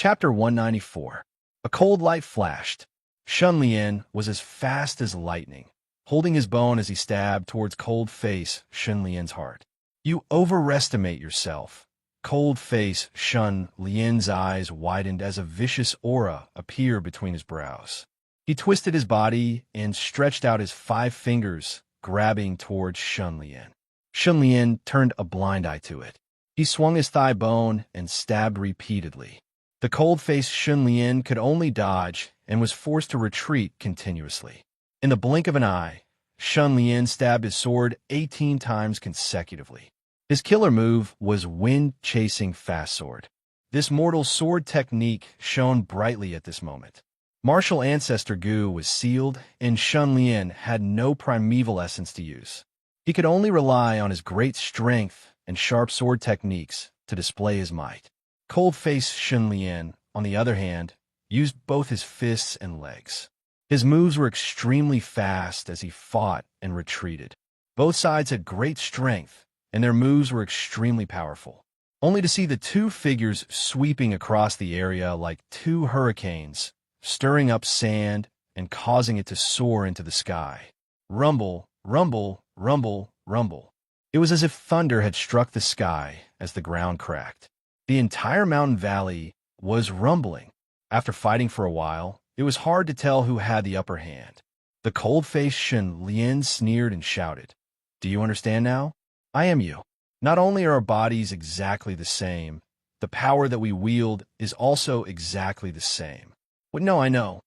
Chapter 194. A cold light flashed. Shun Lian was as fast as lightning, holding his bone as he stabbed towards Cold Face Shun Lian's heart. You overestimate yourself. Cold Face Shun Lian's eyes widened as a vicious aura appeared between his brows. He twisted his body and stretched out his 5 fingers, grabbing towards Shun Lian. Shun Lian turned a blind eye to it. He swung his thigh bone and stabbed repeatedly. The cold-faced Shun Lian could only dodge and was forced to retreat continuously. In the blink of an eye, Shun Lian stabbed his sword 18 times consecutively. His killer move was wind-chasing fast sword. This mortal sword technique shone brightly at this moment. Martial ancestor Gu was sealed, and Shun Lian had no primeval essence to use. He could only rely on his great strength and sharp sword techniques to display his might. Cold-faced Shun Lian, on the other hand, used both his fists and legs. His moves were extremely fast as he fought and retreated. Both sides had great strength, and their moves were extremely powerful. Only to see the two figures sweeping across the area like 2 hurricanes, stirring up sand and causing it to soar into the sky. Rumble, rumble, rumble, rumble. It was as if thunder had struck the sky as the ground cracked. The entire mountain valley was rumbling. After fighting for a while, it was hard to tell who had the upper hand. The cold-faced Shun Lian sneered and shouted, "Do you understand now? I am you. Not only are our bodies exactly the same, the power that we wield is also exactly the same." "What? No, I know."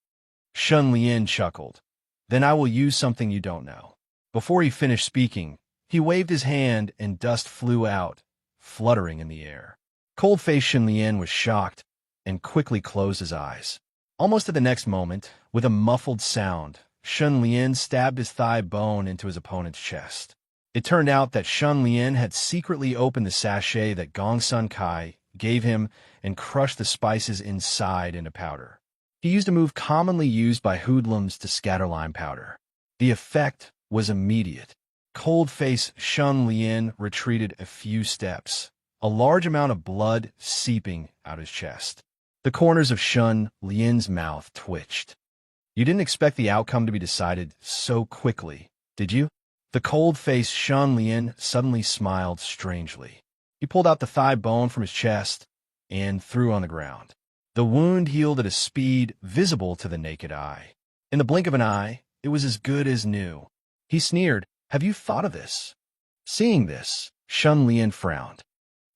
Shun Lian chuckled. "Then I will use something you don't know." Before he finished speaking, he waved his hand and dust flew out, fluttering in the air. Cold-faced Shun Lian was shocked and quickly closed his eyes. Almost at the next moment, with a muffled sound, Shun Lian stabbed his thigh bone into his opponent's chest. It turned out that Shun Lian had secretly opened the sachet that Gong Sun Kai gave him and crushed the spices inside into powder. He used a move commonly used by hoodlums to scatter lime powder. The effect was immediate. Cold-faced Shun Lian retreated a few steps, a large amount of blood seeping out his chest. The corners of Shun Lian's mouth twitched. "You didn't expect the outcome to be decided so quickly, did you?" The cold-faced Shun Lian suddenly smiled strangely. He pulled out the thigh bone from his chest and threw on the ground. The wound healed at a speed visible to the naked eye. In the blink of an eye, it was as good as new. He sneered, "Have you thought of this?" Seeing this, Shun Lian frowned.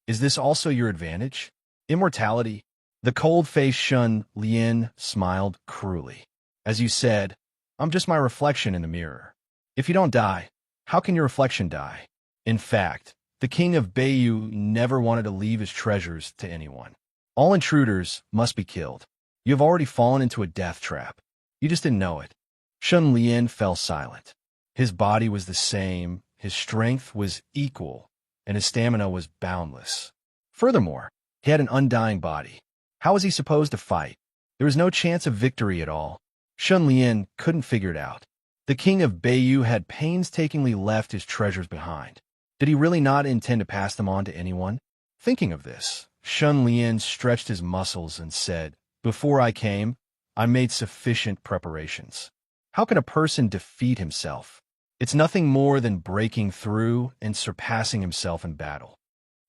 "Is this also your advantage? Immortality?" The cold-faced Shun Lian smiled cruelly. "As you said, I'm just my reflection in the mirror. If you don't die, how can your reflection die? In fact, the king of Beiyu never wanted to leave his treasures to anyone. All intruders must be killed. You have already fallen into a death trap. You just didn't know it." Shun Lian fell silent. His body was the same, his strength was equal, and his stamina was boundless. Furthermore, he had an undying body. How was he supposed to fight? There was no chance of victory at all. Shun Lian couldn't figure it out. The king of Beiyu had painstakingly left his treasures behind. Did he really not intend to pass them on to anyone? Thinking of this, Shun Lian stretched his muscles and said, "Before I came, I made sufficient preparations. How can a person defeat himself? It's nothing more than breaking through and surpassing himself in battle."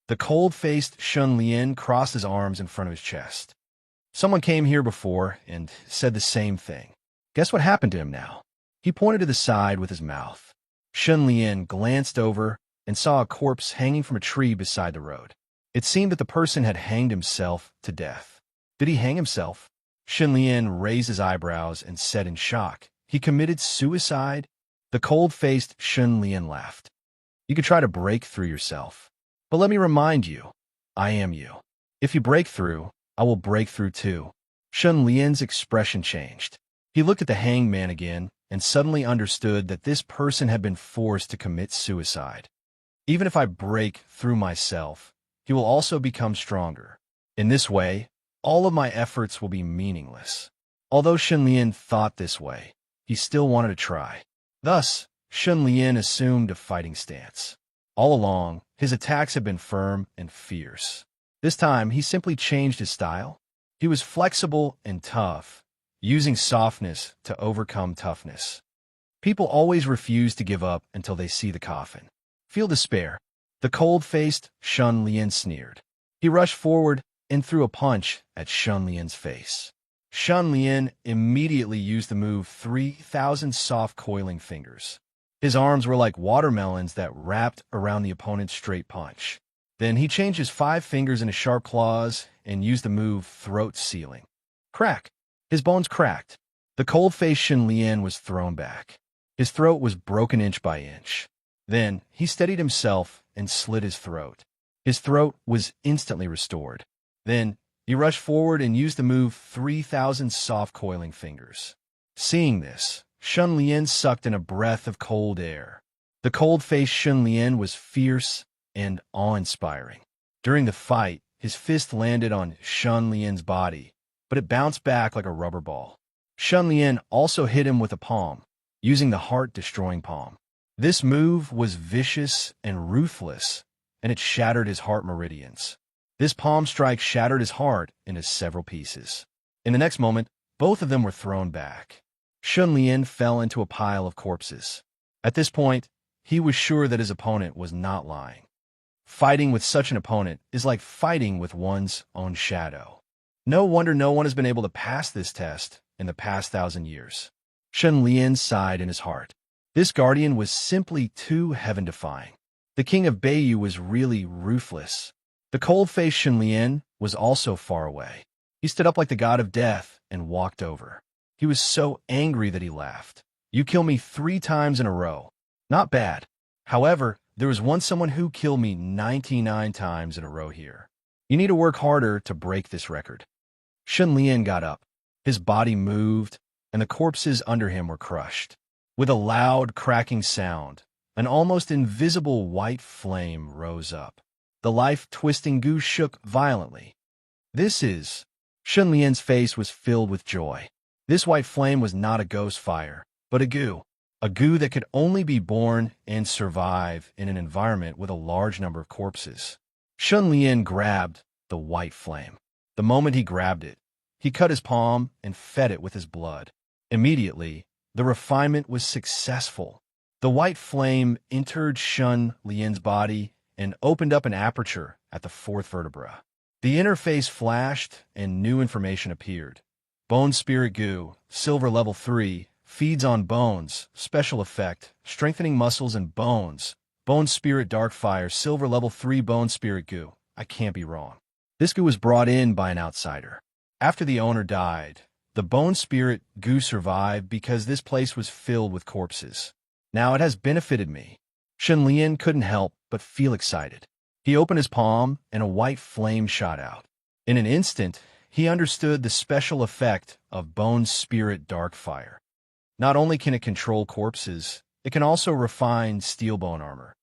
The cold-faced Shun Lian crossed his arms in front of his chest. "Someone came here before and said the same thing. Guess what happened to him now?" He pointed to the side with his mouth. Shun Lian glanced over and saw a corpse hanging from a tree beside the road. It seemed that the person had hanged himself to death. Did he hang himself? Shun Lian raised his eyebrows and said in shock, "He committed suicide?" The cold-faced Shun Lian laughed. "You could try to break through yourself. But let me remind you, I am you. If you break through, I will break through too." Shun Lian's expression changed. He looked at the hanged man again and suddenly understood that this person had been forced to commit suicide. Even if I break through myself, he will also become stronger. In this way, all of my efforts will be meaningless. Although Shun Lian thought this way, he still wanted to try. Thus, Shun Lian assumed a fighting stance. All along, his attacks had been firm and fierce. This time, he simply changed his style. He was flexible and tough, using softness to overcome toughness. People always refuse to give up until they see the coffin. Feel despair. The cold-faced Shun Lian sneered. He rushed forward and threw a punch at Shun Lian's face. Shun Lian immediately used the move 3,000 soft coiling fingers. His arms were like watermelons that wrapped around the opponent's straight punch. Then he changed his 5 fingers into sharp claws and used the move throat sealing. Crack! His bones cracked. The cold-faced Shun Lian was thrown back. His throat was broken inch by inch. Then he steadied himself and slit his throat. His throat was instantly restored. Then he rushed forward and used the move 3,000 soft coiling fingers. Seeing this, Shun Lian sucked in a breath of cold air. The cold-faced Shun Lian was fierce and awe-inspiring. During the fight, his fist landed on Shun Lian's body, but it bounced back like a rubber ball. Shun Lian also hit him with a palm, using the heart-destroying palm. This move was vicious and ruthless, and it shattered his heart meridians. This palm strike shattered his heart into several pieces. In the next moment, both of them were thrown back. Shun Lian fell into a pile of corpses. At this point, he was sure that his opponent was not lying. Fighting with such an opponent is like fighting with one's own shadow. No wonder no one has been able to pass this test in the past 1,000 years. Shun Lian sighed in his heart. This guardian was simply too heaven-defying. The king of Beiyu was really ruthless. The cold-faced Shun Lian was also far away. He stood up like the god of death and walked over. He was so angry that he laughed. You kill me 3 times in a row. Not bad. However, there was once someone who killed me 99 times in a row here. You need to work harder to break this record. Shun Lian got up. His body moved, and the corpses under him were crushed. With a loud, cracking sound, an almost invisible white flame rose up. The life-twisting goo shook violently. Shun Lian's face was filled with joy. This white flame was not a ghost fire, but a goo that could only be born and survive in an environment with a large number of corpses. Shun Lian grabbed the white flame. The moment he grabbed it, he cut his palm and fed it with his blood. Immediately, the refinement was successful. The white flame entered Shun Lian's body and opened up an aperture at the 4th vertebra. The interface flashed and new information appeared. Bone Spirit Goo, Silver Level 3, feeds on bones, special effect, strengthening muscles and bones. Bone Spirit Dark Fire, Silver Level 3 Bone Spirit Goo. I can't be wrong. This goo was brought in by an outsider. After the owner died, the Bone Spirit Goo survived because this place was filled with corpses. Now it has benefited me. Shun Lian couldn't help but feel excited. He opened his palm and a white flame shot out. In an instant, he understood the special effect of Bone Spirit Dark Fire. Not only can it control corpses, it can also refine steel bone armor.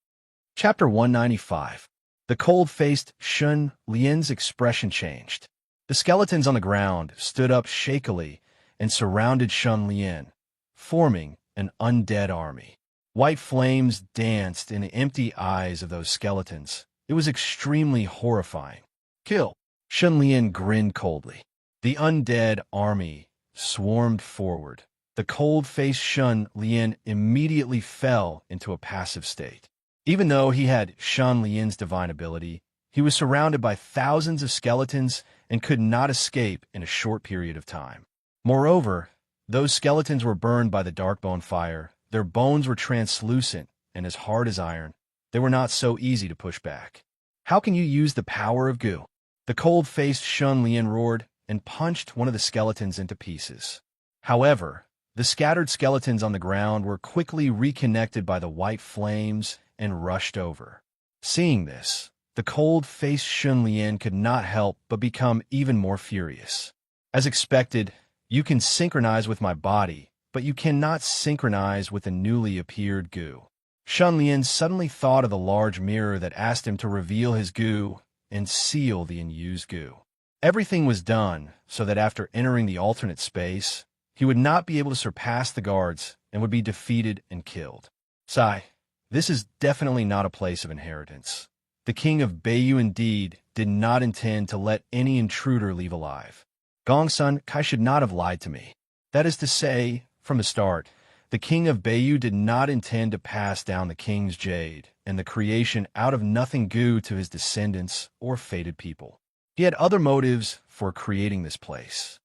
Chapter 195. The cold-faced Shun Lian's expression changed. The skeletons on the ground stood up shakily and surrounded Shun Lian, forming an undead army. White flames danced in the empty eyes of those skeletons. It was extremely horrifying. Kill! Shun Lian grinned coldly. The undead army swarmed forward. The cold-faced Shun Lian immediately fell into a passive state. Even though he had Shun Lian's divine ability, he was surrounded by thousands of skeletons and could not escape in a short period of time. Moreover, those skeletons were burned by the Darkbone fire. Their bones were translucent and as hard as iron. They were not so easy to push back. How can you use the power of goo? The cold-faced Shun Lian roared and punched one of the skeletons into pieces. However, the scattered skeletons on the ground were quickly reconnected by the white flames and rushed over. Seeing this, the cold-faced Shun Lian could not help but become even more furious. As expected, you can synchronize with my body, but you cannot synchronize with the newly appeared goo. Shun Lian suddenly thought of the large mirror that asked him to reveal his goo and seal the unused goo. Everything was done so that after entering the alternate space, he would not be able to surpass the guards and would be defeated and killed. Sigh, this is definitely not a place of inheritance. The king of Beiyu indeed did not intend to let any intruder leave alive. Gongsun, Kai should not have lied to me. That is to say, from the start, the king of Beiyu did not intend to pass down the king's jade and the creation out of nothing goo to his descendants or fated people. He had other motives for creating this place.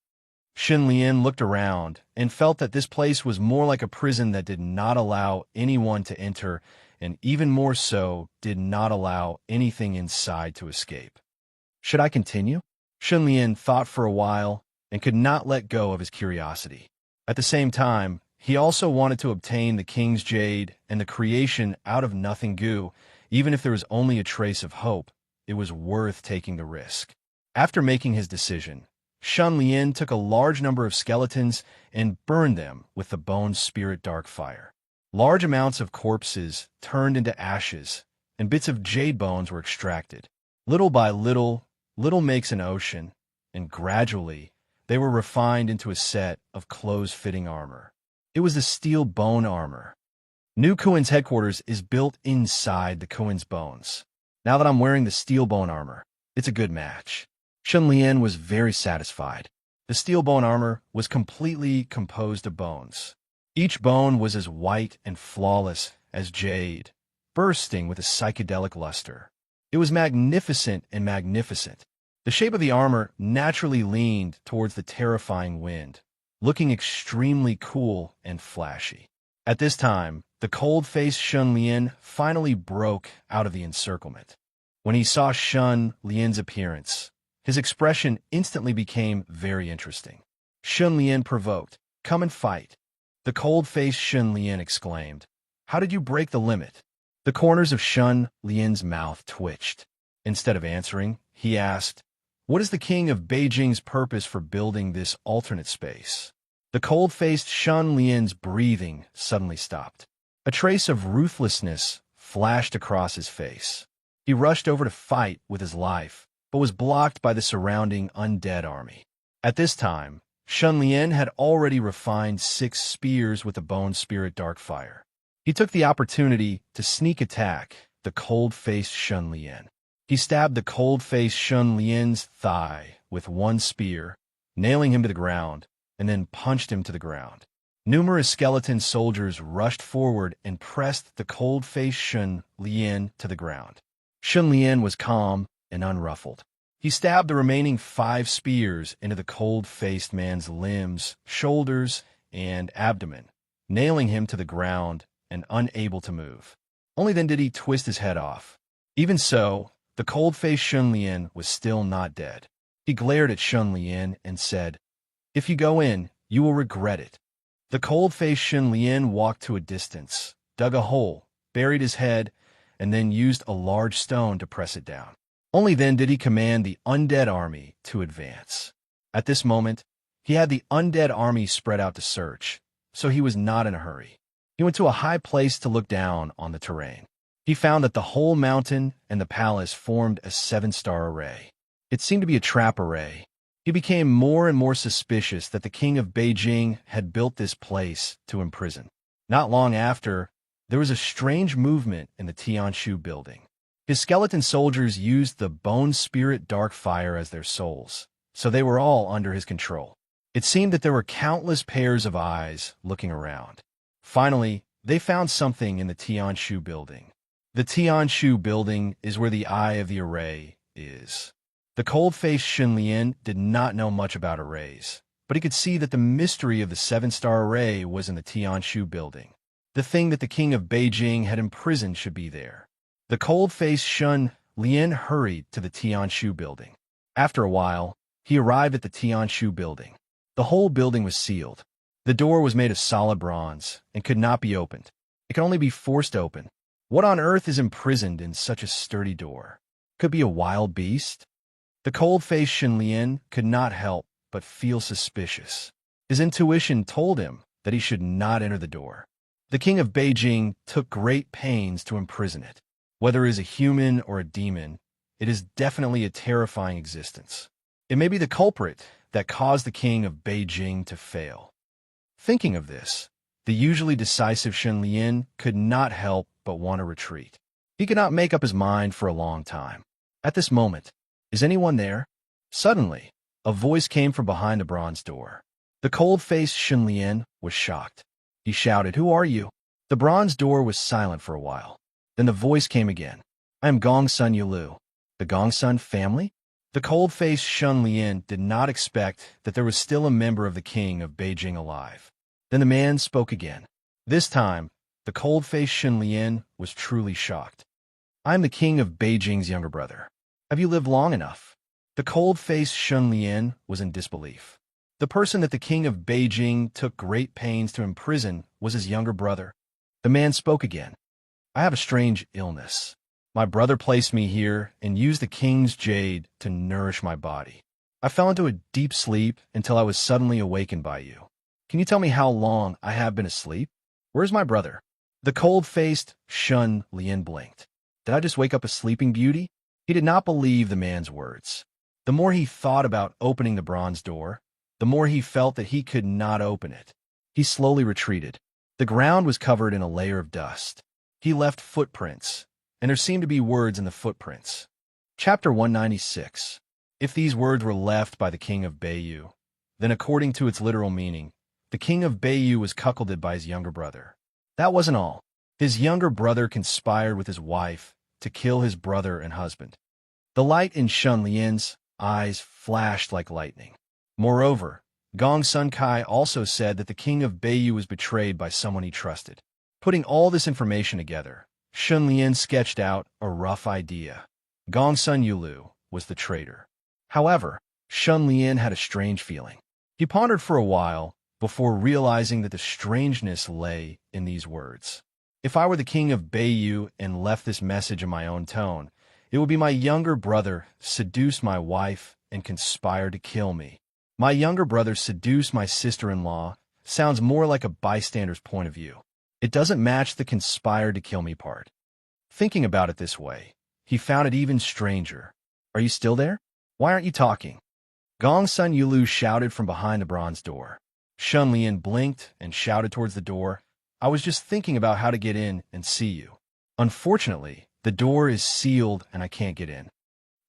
Shen Lian looked around and felt that this place was more like a prison that did not allow anyone to enter, and even more so, did not allow anything inside to escape. Should I continue? Shen Lian thought for a while and could not let go of his curiosity. At the same time, he also wanted to obtain the king's jade and the creation out of nothing goo. Even if there was only a trace of hope, it was worth taking the risk. After making his decision, Shen Lian took a large number of skeletons and burned them with the bone spirit dark fire. Large amounts of corpses turned into ashes, and bits of jade bones were extracted. Little by little, little makes an ocean, and gradually, they were refined into a set of close-fitting armor. It was the steel bone armor. New Kuin's headquarters is built inside the Kuin's bones. Now that I'm wearing the steel bone armor, it's a good match. Shen Lian was very satisfied. The steel bone armor was completely composed of bones. Each bone was as white and flawless as jade, bursting with a psychedelic luster. It was magnificent and magnificent. The shape of the armor naturally leaned towards the terrifying wind, looking extremely cool and flashy. At this time, the cold-faced Shen Lian finally broke out of the encirclement. When he saw Shen Lian's appearance, his expression instantly became very interesting. Shen Lian provoked, "Come and fight." The cold-faced Shen Lian exclaimed, "How did you break the limit?" The corners of Shen Lian's mouth twitched. Instead of answering, he asked, "What is the king of Beijing's purpose for building this alternate space?" The cold-faced Shen Lian's breathing suddenly stopped. A trace of ruthlessness flashed across his face. He rushed over to fight with his life, but was blocked by the surrounding undead army. At this time, Shen Lian had already refined 6 spears with the bone spirit dark fire. He took the opportunity to sneak attack the cold-faced Shen Lian. He stabbed the cold-faced Shen Lian's thigh with 1 spear, nailing him to the ground, and then punched him to the ground. Numerous skeleton soldiers rushed forward and pressed the cold-faced Shen Lian to the ground. Shen Lian was calm and unruffled. He stabbed the remaining 5 spears into the cold-faced man's limbs, shoulders, and abdomen, nailing him to the ground and unable to move. Only then did he twist his head off. Even so, the cold-faced Shen Lian was still not dead. He glared at Shen Lian and said, "If you go in, you will regret it." The cold-faced Shen Lian walked to a distance, dug a hole, buried his head, and then used a large stone to press it down. Only then did he command the undead army to advance. At this moment, he had the undead army spread out to search, so he was not in a hurry. He went to a high place to look down on the terrain. He found that the whole mountain and the palace formed a 7-star array. It seemed to be a trap array. He became more and more suspicious that the king of Beijing had built this place to imprison. Not long after, there was a strange movement in the Tianshu building. His skeleton soldiers used the bone spirit dark fire as their souls, so they were all under his control. It seemed that there were countless pairs of eyes looking around. Finally, they found something in the Tianshu building. The Tianshu building is where the eye of the array is. The cold-faced Shen Lian did not know much about arrays, but he could see that the mystery of the 7-star array was in the Tianshu building. The thing that the king of Beijing had imprisoned should be there. The cold-faced Shen Lian hurried to the Tianshu building. After a while, he arrived at the Tianshu building. The whole building was sealed. The door was made of solid bronze and could not be opened. It could only be forced open. What on earth is imprisoned in such a sturdy door? Could be a wild beast? The cold-faced Shen Lian could not help but feel suspicious. His intuition told him that he should not enter the door. The king of Beijing took great pains to imprison it. Whether it is a human or a demon, it is definitely a terrifying existence. It may be the culprit that caused the king of Beijing to fail. Thinking of this, the usually decisive Shen Lian could not help but want to retreat. He could not make up his mind for a long time. At this moment, is anyone there? Suddenly, A voice came from behind the bronze door. The cold-faced Shun Lian was shocked. He shouted, "Who are you?" The bronze door was silent for a while. Then the voice came again. "I am Gongsun Yulu." The Gongsun family? The cold-faced Shun Lian did not expect that there was still a member of the king of Beijing alive. Then the man spoke again. This time, the cold-faced Shun Lian was truly shocked. "I am the king of Beijing's younger brother. Have you lived long enough?" The cold-faced Shun Lian was in disbelief. The person that the king of Beijing took great pains to imprison was his younger brother. The man spoke again. "I have a strange illness. My brother placed me here and used the king's jade to nourish my body. I fell into a deep sleep until I was suddenly awakened by you. Can you tell me how long I have been asleep? Where's my brother?" The cold-faced Shun Lian blinked. Did I just wake up a sleeping beauty? He did not believe the man's words. The more he thought about opening the bronze door, the more he felt that he could not open it. He slowly retreated. The ground was covered in a layer of dust. He left footprints, and there seemed to be words in the footprints. Chapter 196. If these words were left by the king of Beiyu, then according to its literal meaning, the king of Beiyu was cuckolded by his younger brother. That wasn't all. His younger brother conspired with his wife to kill his brother and husband. The light in Shun Lian's eyes flashed like lightning. Moreover, Gong Sun Kai also said that the king of Beiyu was betrayed by someone he trusted. Putting all this information together, Shun Lian sketched out a rough idea. Gongsun Yulu was the traitor. However, Shun Lian had a strange feeling. He pondered for a while before realizing that the strangeness lay in these words. If I were the king of Beiyu and left this message in my own tone, it would be my younger brother seduced my wife and conspired to kill me. My younger brother seduced my sister-in-law sounds more like a bystander's point of view. It doesn't match the conspired to kill me part. Thinking about it this way, he found it even stranger. "Are you still there? Why aren't you talking?" Gongsun Yulu shouted from behind the bronze door. Shun Lian blinked and shouted towards the door, "I was just thinking about how to get in and see you. Unfortunately, the door is sealed and I can't get in."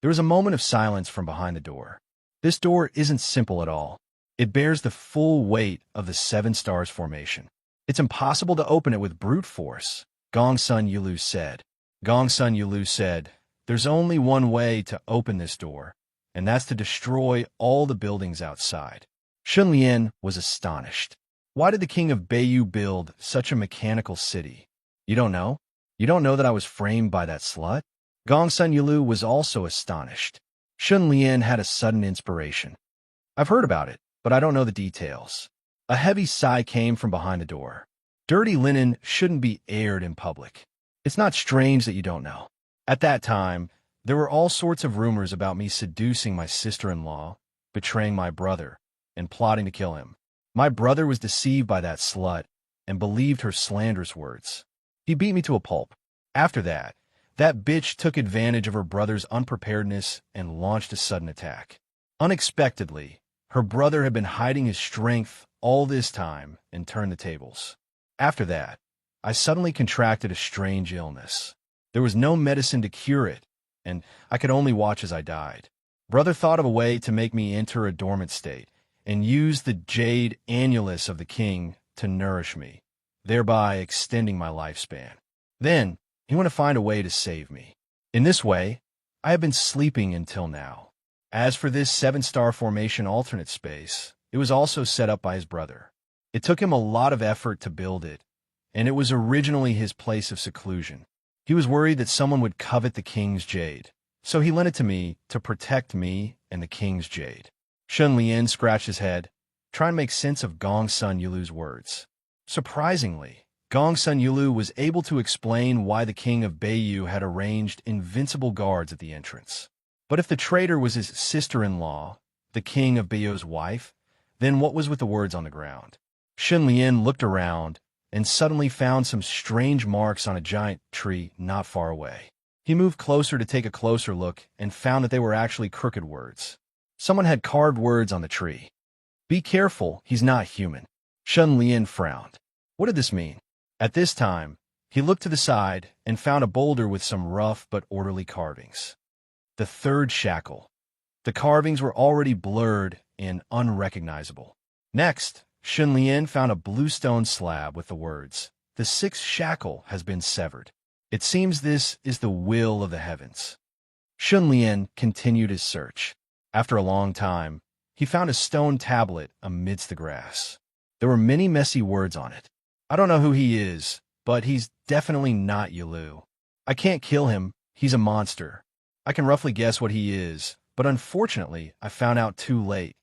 There was a moment of silence from behind the door. This door isn't simple at all. It bears the full weight of the 7 stars formation. "It's impossible to open it with brute force," Gongsun Yulu said. Gongsun Yulu said, "There's only one way to open this door, and that's to destroy all the buildings outside." Shun Lian was astonished. Why did the king of Beiyu build such a mechanical city? "You don't know? You don't know that I was framed by that slut?" Gongsun Yulu was also astonished. Shun Lian had a sudden inspiration. "I've heard about it, but I don't know the details." A heavy sigh came from behind the door. Dirty linen shouldn't be aired in public. It's not strange that you don't know. At that time, there were all sorts of rumors about me seducing my sister-in-law, betraying my brother, and plotting to kill him. My brother was deceived by that slut and believed her slanderous words. He beat me to a pulp. After that bitch took advantage of her brother's unpreparedness and launched a sudden attack. Unexpectedly, her brother had been hiding his strength all this time and turned the tables. After that, I suddenly contracted a strange illness. There was no medicine to cure it, and I could only watch as I died. Brother thought of a way to make me enter a dormant state and use the jade annulus of the king to nourish me, thereby extending my lifespan. Then, he wanted to find a way to save me. In this way, I have been sleeping until now. As for this 7-star formation alternate space, it was also set up by his brother. It took him a lot of effort to build it, and it was originally his place of seclusion. He was worried that someone would covet the king's jade, so he lent it to me to protect me and the king's jade. Shun Lian scratched his head, trying to make sense of Gongsun Yulu's words. Surprisingly, Gongsun Yulu was able to explain why the king of Beiyu had arranged invincible guards at the entrance. But if the traitor was his sister-in-law, the king of Beiyu's wife, then what was with the words on the ground? Shun Lian looked around and suddenly found some strange marks on a giant tree not far away. He moved closer to take a closer look and found that they were actually crooked words. Someone had carved words on the tree. "Be careful, he's not human." Shun Lian frowned. What did this mean? At this time, he looked to the side and found a boulder with some rough but orderly carvings. The 3rd shackle. The carvings were already blurred and unrecognizable. Next, Shun Lian found a blue stone slab with the words, "The sixth shackle has been severed. It seems this is the will of the heavens." Shun Lian continued his search. After a long time, he found a stone tablet amidst the grass. There were many messy words on it. "I don't know who he is, but he's definitely not Yulu. I can't kill him, he's a monster. I can roughly guess what he is, but unfortunately I found out too late."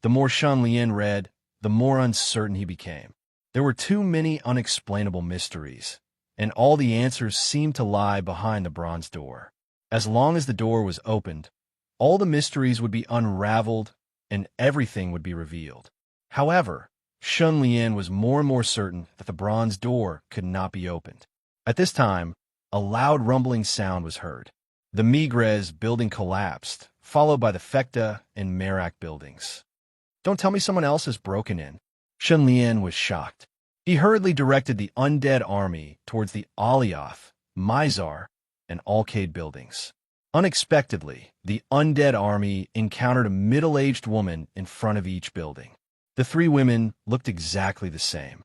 The more Shun Lian read, the more uncertain he became. There were too many unexplainable mysteries, and all the answers seemed to lie behind the bronze door. As long as the door was opened, all the mysteries would be unraveled and everything would be revealed. However, Shun Lian was more and more certain that the bronze door could not be opened. At this time, a loud rumbling sound was heard. The Migres building collapsed, followed by the Fekta and Merak buildings. "Don't tell me someone else has broken in." Shun Lian was shocked. He hurriedly directed the undead army towards the Alioth, Mizar, and Alcade buildings. Unexpectedly, the undead army encountered a middle-aged woman in front of each building. The three women looked exactly the same.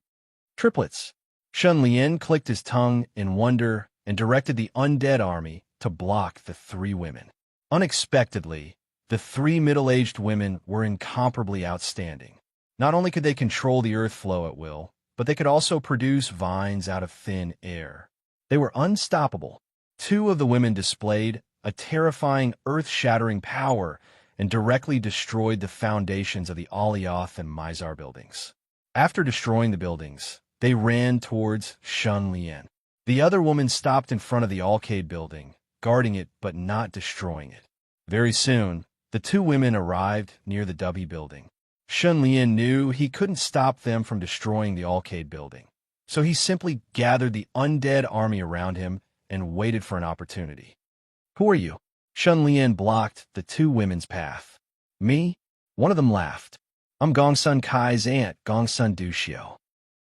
Triplets. Shun Lian clicked his tongue in wonder and directed the undead army to block the three women. Unexpectedly, the three middle-aged women were incomparably outstanding. Not only could they control the earth flow at will, but they could also produce vines out of thin air. They were unstoppable. Two of the women displayed a terrifying, earth-shattering power and directly destroyed the foundations of the Alioth and Mizar buildings. After destroying the buildings, they ran towards Shun Lian. The other woman stopped in front of the Alcade building, guarding it but not destroying it. Very soon, the two women arrived near the W building. Shun Lian knew he couldn't stop them from destroying the Alcade building, so he simply gathered the undead army around him and waited for an opportunity. "Who are you?" Shun Lian blocked the two women's path. "Me?" One of them laughed. "I'm Gongsun Kai's aunt, Gongsun Duxiu."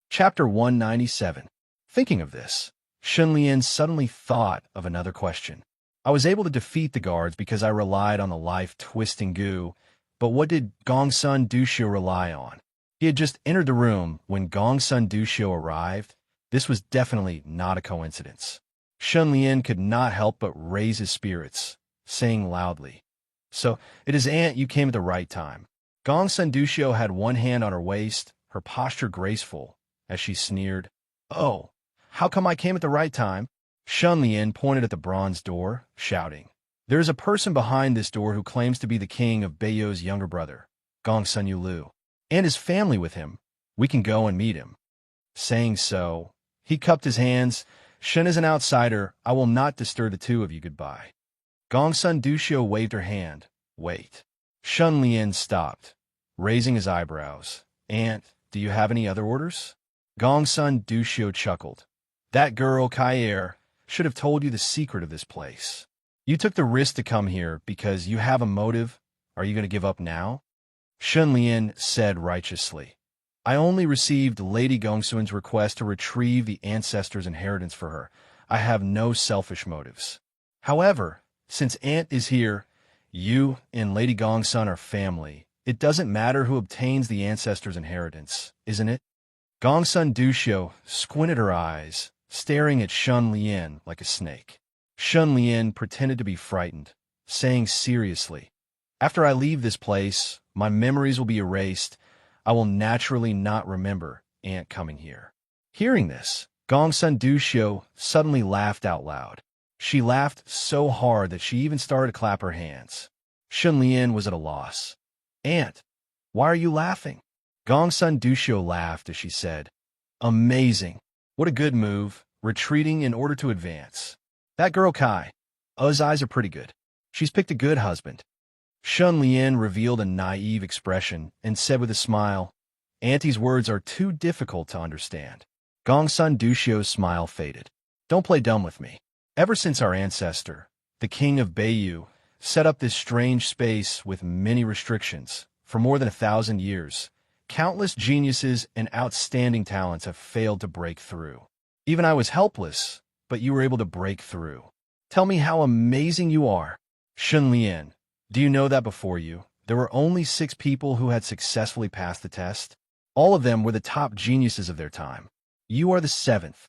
Chapter 197. Thinking of this, Shun Lian suddenly thought of another question. "I was able to defeat the guards because I relied on the life-twisting goo, but what did Gongsun Duxiu rely on?" He had just entered the room when Gongsun Duxiu arrived. This was definitely not a coincidence. Shun Lian could not help but raise his spirits, saying loudly, "So, it is aunt, you came at the right time." Gongsun Duxiu had one hand on her waist, her posture graceful, as she sneered, "Oh, how come I came at the right time?" Shun Lian pointed at the bronze door, shouting, "There is a person behind this door who claims to be the king of Beiyou's younger brother, Gongsun Yulu, and his family with him. We can go and meet him." Saying so, he cupped his hands. "Shun is an outsider. I will not disturb the two of you. Goodbye." Gongsun Duxiu waved her hand. "Wait." Shun Lian stopped, raising his eyebrows. "Aunt, do you have any other orders?" Gongsun Duxiu chuckled. "That girl, Kair, should have told you the secret of this place. You took the risk to come here because you have a motive. Are you going to give up now?" Shun Lian said righteously, "I only received Lady Gongsun's request to retrieve the ancestors' inheritance for her. I have no selfish motives. However, since Aunt is here, you and Lady Gongsun are family. It doesn't matter who obtains the ancestors' inheritance, isn't it?" Gongsun Duxiu squinted her eyes, staring at Shun Lian like a snake. Shun Lian pretended to be frightened, saying seriously, "After I leave this place, my memories will be erased. I will naturally not remember Aunt coming here." Hearing this, Gongsun Duxiu suddenly laughed out loud. She laughed so hard that she even started to clap her hands. Shun Lian was at a loss. "Aunt, why are you laughing?" Gongsun Duxiu laughed as she said, "Amazing. What a good move, retreating in order to advance. That girl Kai, those eyes are pretty good. She's picked a good husband." Shun Lian revealed a naive expression and said with a smile, "Auntie's words are too difficult to understand." Gongsun Duxiu's smile faded. "Don't play dumb with me. Ever since our ancestor, the king of Beiyou, set up this strange space with many restrictions, for more than 1,000 years, countless geniuses and outstanding talents have failed to break through. Even I was helpless, but you were able to break through. Tell me how amazing you are." Shun Lian, Do you know that before you, there were only 6 people who had successfully passed the test? All of them were the top geniuses of their time. You are the 7th.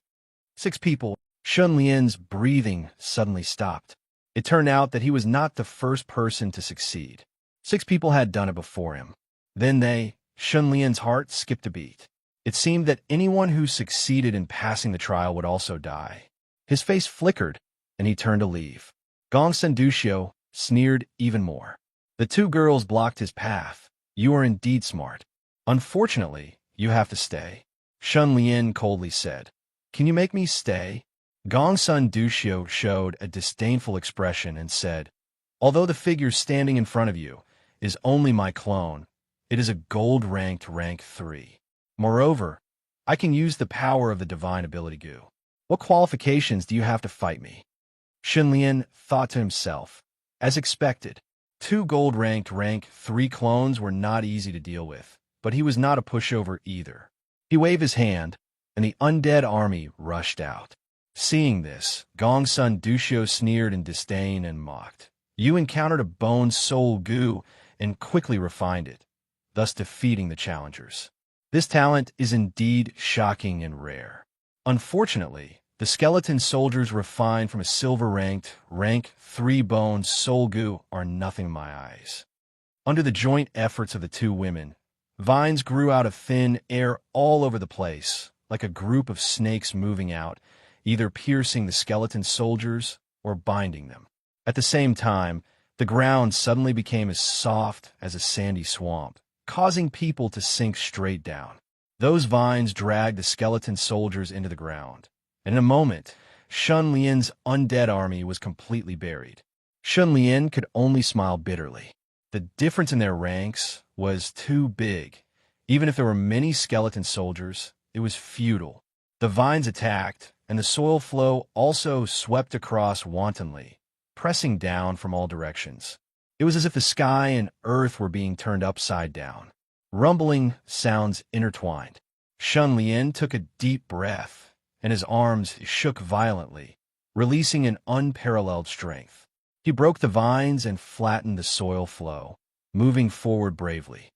6 people. Shun Lian's breathing suddenly stopped. It turned out that he was not the first person to succeed. 6 people had done it before him. Then Shun Lian's heart skipped a beat. It seemed that anyone who succeeded in passing the trial would also die. His face flickered, and he turned to leave. Gong Sendushio sneered even more. The 2 girls blocked his path. You are indeed smart. Unfortunately, you have to stay. Shun Lian coldly said. Can you make me stay? Gong Sendushio showed a disdainful expression and said, although the figure standing in front of you is only my clone, it is a gold-ranked rank 3. Moreover, I can use the power of the divine ability Gu. What qualifications do you have to fight me? Shun Lian thought to himself. As expected, 2 gold-ranked rank 3 clones were not easy to deal with, but he was not a pushover either. He waved his hand, and the undead army rushed out. Seeing this, Gong Sendushio sneered in disdain and mocked. You encountered a bone soul Gu and quickly refined it, thus defeating the challengers. This talent is indeed shocking and rare. Unfortunately, the skeleton soldiers refined from a silver-ranked, rank 3 bone soul Gu are nothing in my eyes. Under the joint efforts of the 2 women, vines grew out of thin air all over the place, like a group of snakes moving out, either piercing the skeleton soldiers or binding them. At the same time, the ground suddenly became as soft as a sandy swamp, causing people to sink straight down. Those vines dragged the skeleton soldiers into the ground, and in a moment, Shun Lian's undead army was completely buried. Shun Lian could only smile bitterly. The difference in their ranks was too big. Even if there were many skeleton soldiers, it was futile. The vines attacked, and the soil flow also swept across wantonly, pressing down from all directions. It was as if the sky and earth were being turned upside down. Rumbling sounds intertwined. Shun Lian took a deep breath, and his arms shook violently, releasing an unparalleled strength. He broke the vines and flattened the soil flow, moving forward bravely.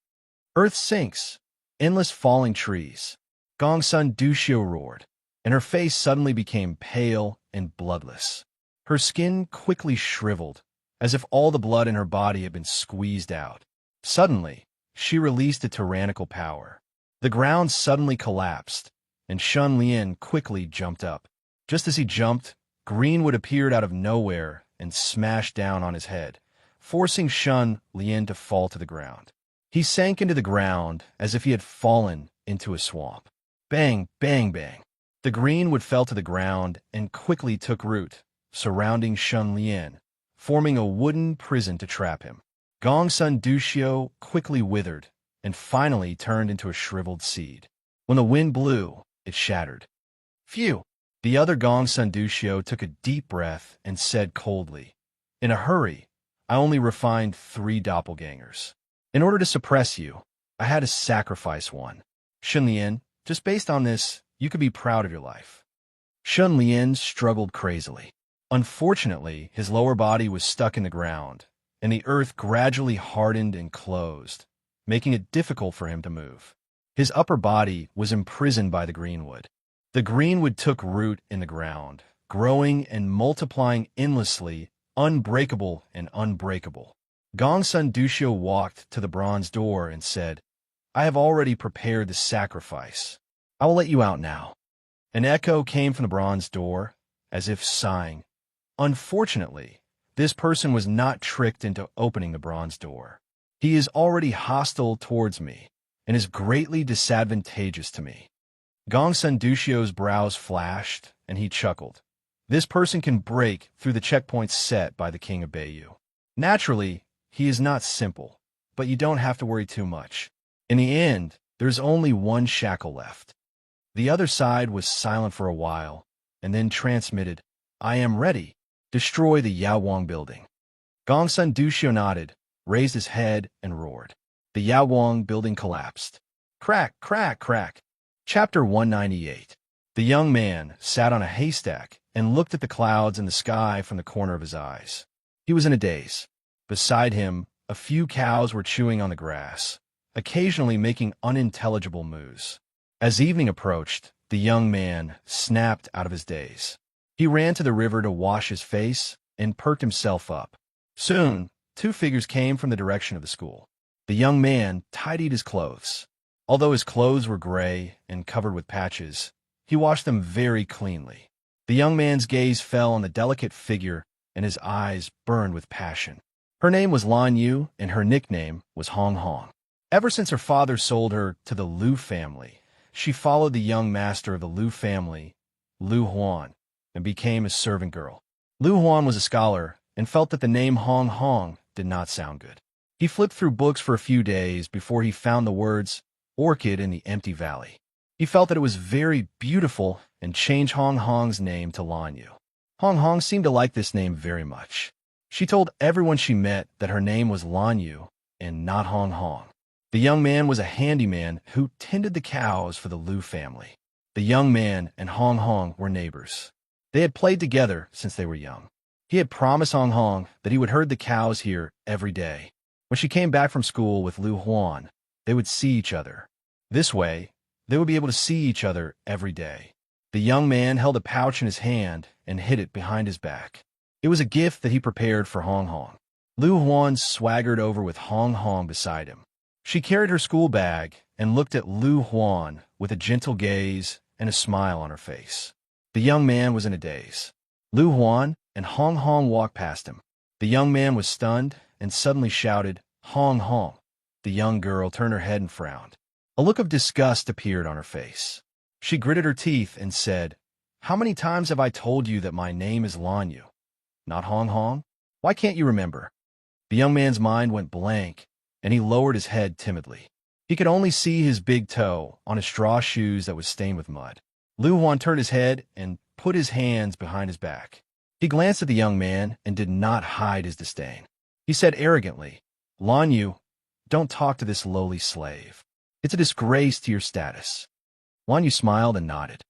Earth sinks, endless falling trees. Gong Sendushio roared, and her face suddenly became pale and bloodless. Her skin quickly shriveled, as if all the blood in her body had been squeezed out. Suddenly, she released a tyrannical power. The ground suddenly collapsed, and Shun Lian quickly jumped up. Just as he jumped, Greenwood appeared out of nowhere and smashed down on his head, forcing Shun Lian to fall to the ground. He sank into the ground as if he had fallen into a swamp. Bang, bang, bang. The greenwood fell to the ground and quickly took root, surrounding Shun Lian, forming a wooden prison to trap him. Gong Sendushio quickly withered and finally turned into a shriveled seed. When the wind blew, it shattered. Phew! The other Gong Sendushio took a deep breath and said coldly, in a hurry, I only refined 3 doppelgangers. In order to suppress you, I had to sacrifice one. Shun Lian, just based on this, you could be proud of your life. Shun Lian struggled crazily. Unfortunately, his lower body was stuck in the ground, and the earth gradually hardened and closed, making it difficult for him to move. His upper body was imprisoned by the greenwood. The greenwood took root in the ground, growing and multiplying endlessly, unbreakable and unbreakable. Gong Sendushio walked to the bronze door and said, I have already prepared the sacrifice. I will let you out now. An echo came from the bronze door, as if sighing. Unfortunately, this person was not tricked into opening the bronze door. He is already hostile towards me, and is greatly disadvantageous to me. Gong Sendushio's brows flashed, and he chuckled. This person can break through the checkpoints set by the King of Bayou. Naturally, he is not simple, but you don't have to worry too much. In the end, there's only one shackle left. The other side was silent for a while, and then transmitted, I am ready. Destroy the Yaowang building. Gong Sendushio nodded, raised his head, and roared. The Yaowang building collapsed. Crack, crack, crack. Chapter 198. The young man sat on a haystack and looked at the clouds in the sky from the corner of his eyes. He was in a daze. Beside him, a few cows were chewing on the grass, occasionally making unintelligible moos. As evening approached, the young man snapped out of his daze. He ran to the river to wash his face and perked himself up. Soon, two figures came from the direction of the school. The young man tidied his clothes. Although his clothes were gray and covered with patches, he washed them very cleanly. The young man's gaze fell on the delicate figure, and his eyes burned with passion. Her name was Lan Yu, and her nickname was Hong Hong. Ever since her father sold her to the Liu family, she followed the young master of the Liu family, Liu Huan, and became his servant girl. Liu Huan was a scholar and felt that the name Hong Hong did not sound good. He flipped through books for a few days before he found the words orchid in the empty valley. He felt that it was very beautiful and changed Hong Hong's name to Lan Yu. Hong Hong seemed to like this name very much. She told everyone she met that her name was Lan Yu and not Hong Hong. The young man was a handyman who tended the cows for the Liu family. The young man and Hong Hong were neighbors. They had played together since they were young. He had promised Hong Hong that he would herd the cows here every day. When she came back from school with Liu Huan, they would see each other. This way, they would be able to see each other every day. The young man held a pouch in his hand and hid it behind his back. It was a gift that he prepared for Hong Hong. Liu Huan swaggered over with Hong Hong beside him. She carried her school bag and looked at Liu Huan with a gentle gaze and a smile on her face. The young man was in a daze. Liu Huan and Hong Hong walked past him. The young man was stunned and suddenly shouted, "Hong Hong." The young girl turned her head and frowned. A look of disgust appeared on her face. She gritted her teeth and said, "How many times have I told you that my name is Lan Yu, not Hong Hong? Why can't you remember?" The young man's mind went blank, and he lowered his head timidly. He could only see his big toe on his straw shoes that was stained with mud. Liu Huan turned his head and put his hands behind his back. He glanced at the young man and did not hide his disdain. He said arrogantly, "Lan Yu, don't talk to this lowly slave. It's a disgrace to your status." Lan Yu smiled and nodded.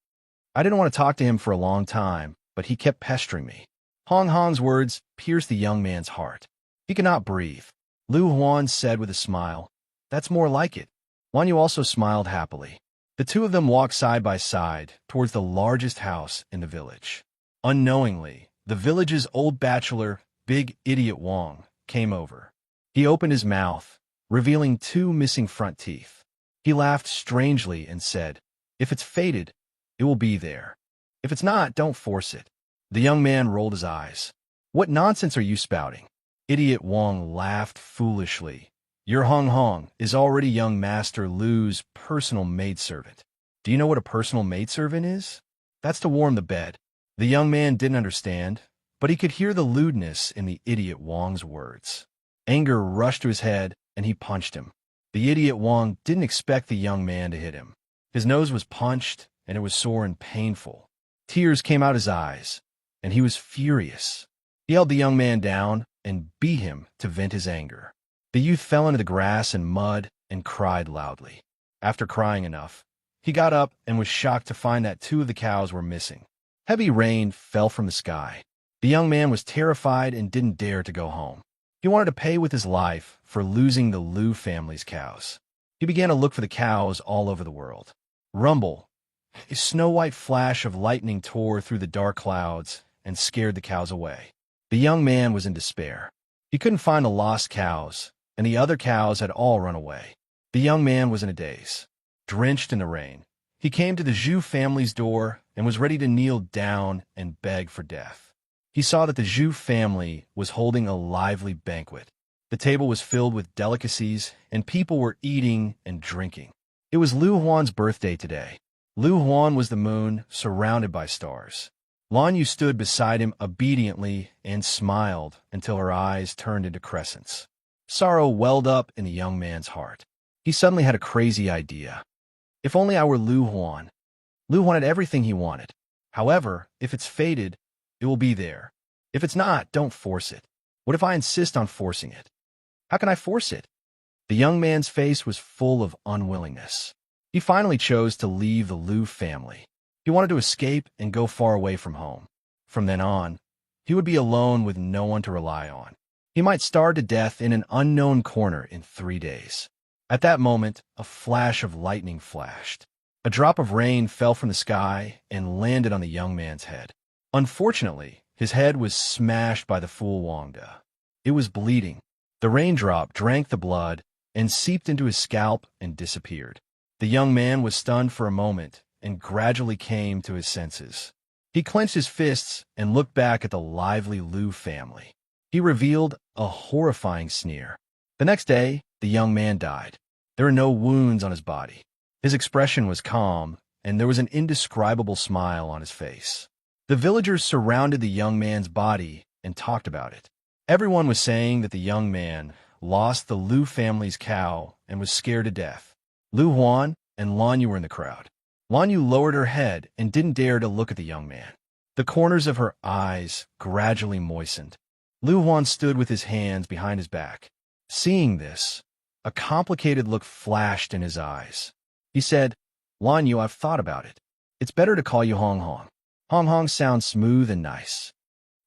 "I didn't want to talk to him for a long time, but he kept pestering me." Hong Hong's words pierced the young man's heart. He could not breathe. Liu Huan said with a smile, "That's more like it." Lan Yu also smiled happily. The two of them walked side by side towards the largest house in the village. Unknowingly, the village's old bachelor, Big Idiot Wong, came over. He opened his mouth, revealing two missing front teeth. He laughed strangely and said, "If it's fated, it will be there. If it's not, don't force it." The young man rolled his eyes. "What nonsense are you spouting?" Idiot Wong laughed foolishly. "Your Hong Hong is already young Master Lu's personal maidservant. Do you know what a personal maidservant is? That's to warm the bed." The young man didn't understand, but he could hear the lewdness in the Idiot Wong's words. Anger rushed to his head, and he punched him. The Idiot Wong didn't expect the young man to hit him. His nose was punched, and it was sore and painful. Tears came out his eyes, and he was furious. He held the young man down and beat him to vent his anger. The youth fell into the grass and mud and cried loudly. After crying enough, he got up and was shocked to find that two of the cows were missing. Heavy rain fell from the sky. The young man was terrified and didn't dare to go home. He wanted to pay with his life for losing the Liu family's cows. He began to look for the cows all over the world. Rumble! A snow-white flash of lightning tore through the dark clouds and scared the cows away. The young man was in despair. He couldn't find the lost cows, and the other cows had all run away. The young man was in a daze. Drenched in the rain, he came to the Zhu family's door and was ready to kneel down and beg for death. He saw that the Zhu family was holding a lively banquet. The table was filled with delicacies, and people were eating and drinking. It was Liu Huan's birthday today. Liu Huan was the moon, surrounded by stars. Lan Yu stood beside him obediently and smiled until her eyes turned into crescents. Sorrow welled up in the young man's heart. He suddenly had a crazy idea. If only I were Liu Huan. Liu Huan had everything he wanted. However, if it's fated, it will be there. If it's not, don't force it. What if I insist on forcing it? How can I force it? The young man's face was full of unwillingness. He finally chose to leave the Liu family. He wanted to escape and go far away from home. From then on, he would be alone with no one to rely on. He might starve to death in an unknown corner in 3 days. At that moment, a flash of lightning flashed. A drop of rain fell from the sky and landed on the young man's head. Unfortunately, his head was smashed by the Fool Wangda. It was bleeding. The raindrop drank the blood and seeped into his scalp and disappeared. The young man was stunned for a moment and gradually came to his senses. He clenched his fists and looked back at the lively Lu family. He revealed a horrifying sneer. The next day, the young man died. There were no wounds on his body. His expression was calm, and there was an indescribable smile on his face. The villagers surrounded the young man's body and talked about it. Everyone was saying that the young man lost the Lu family's cow and was scared to death. Lu Huan and Lan Yu were in the crowd. Lan Yu lowered her head and didn't dare to look at the young man. The corners of her eyes gradually moistened. Lu Huan stood with his hands behind his back. Seeing this, a complicated look flashed in his eyes. He said, Lan Yu, I've thought about it. It's better to call you Hong Hong. Hong Hong sounds smooth and nice.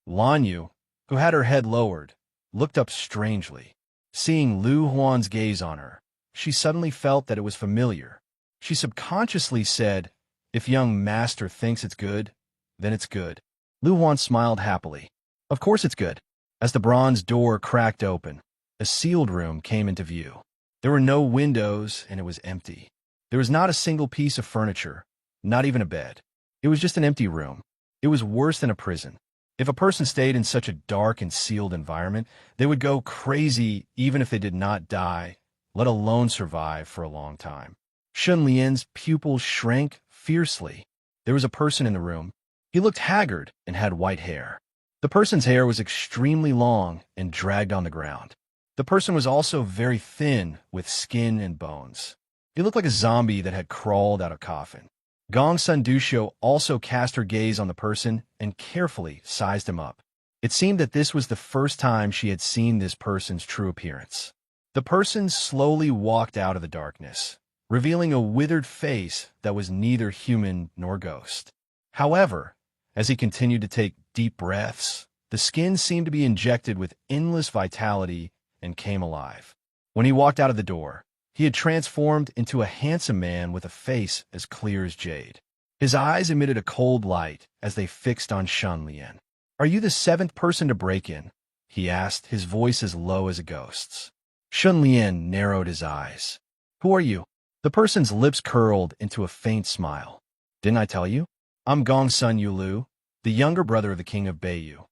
Lan Yu, who had her head lowered, looked up strangely. Seeing Lu Huan's gaze on her, she suddenly felt that it was familiar. She subconsciously said, if young master thinks it's good, then it's good. Lu Huan smiled happily. Of course it's good. As the bronze door cracked open, a sealed room came into view. There were no windows, and it was empty. There was not a single piece of furniture, not even a bed. It was just an empty room. It was worse than a prison. If a person stayed in such a dark and sealed environment, they would go crazy even if they did not die, let alone survive for a long time. Shun Lian's pupils shrank fiercely. There was a person in the room. He looked haggard and had white hair. The person's hair was extremely long and dragged on the ground. The person was also very thin, with skin and bones. He looked like a zombie that had crawled out of a coffin. Gong Sun Duxiu also cast her gaze on the person and carefully sized him up. It seemed that this was the first time she had seen this person's true appearance. The person slowly walked out of the darkness, revealing a withered face that was neither human nor ghost. However, as he continued to take deep breaths, the skin seemed to be injected with endless vitality and came alive. When he walked out of the door, he had transformed into a handsome man with a face as clear as jade. His eyes emitted a cold light as they fixed on Shun Lian. Are you the seventh person to break in? He asked, his voice as low as a ghost's. Shun Lian narrowed his eyes. Who are you? The person's lips curled into a faint smile. Didn't I tell you? I'm Gong Sun Yulu, the younger brother of the king of Beiyu.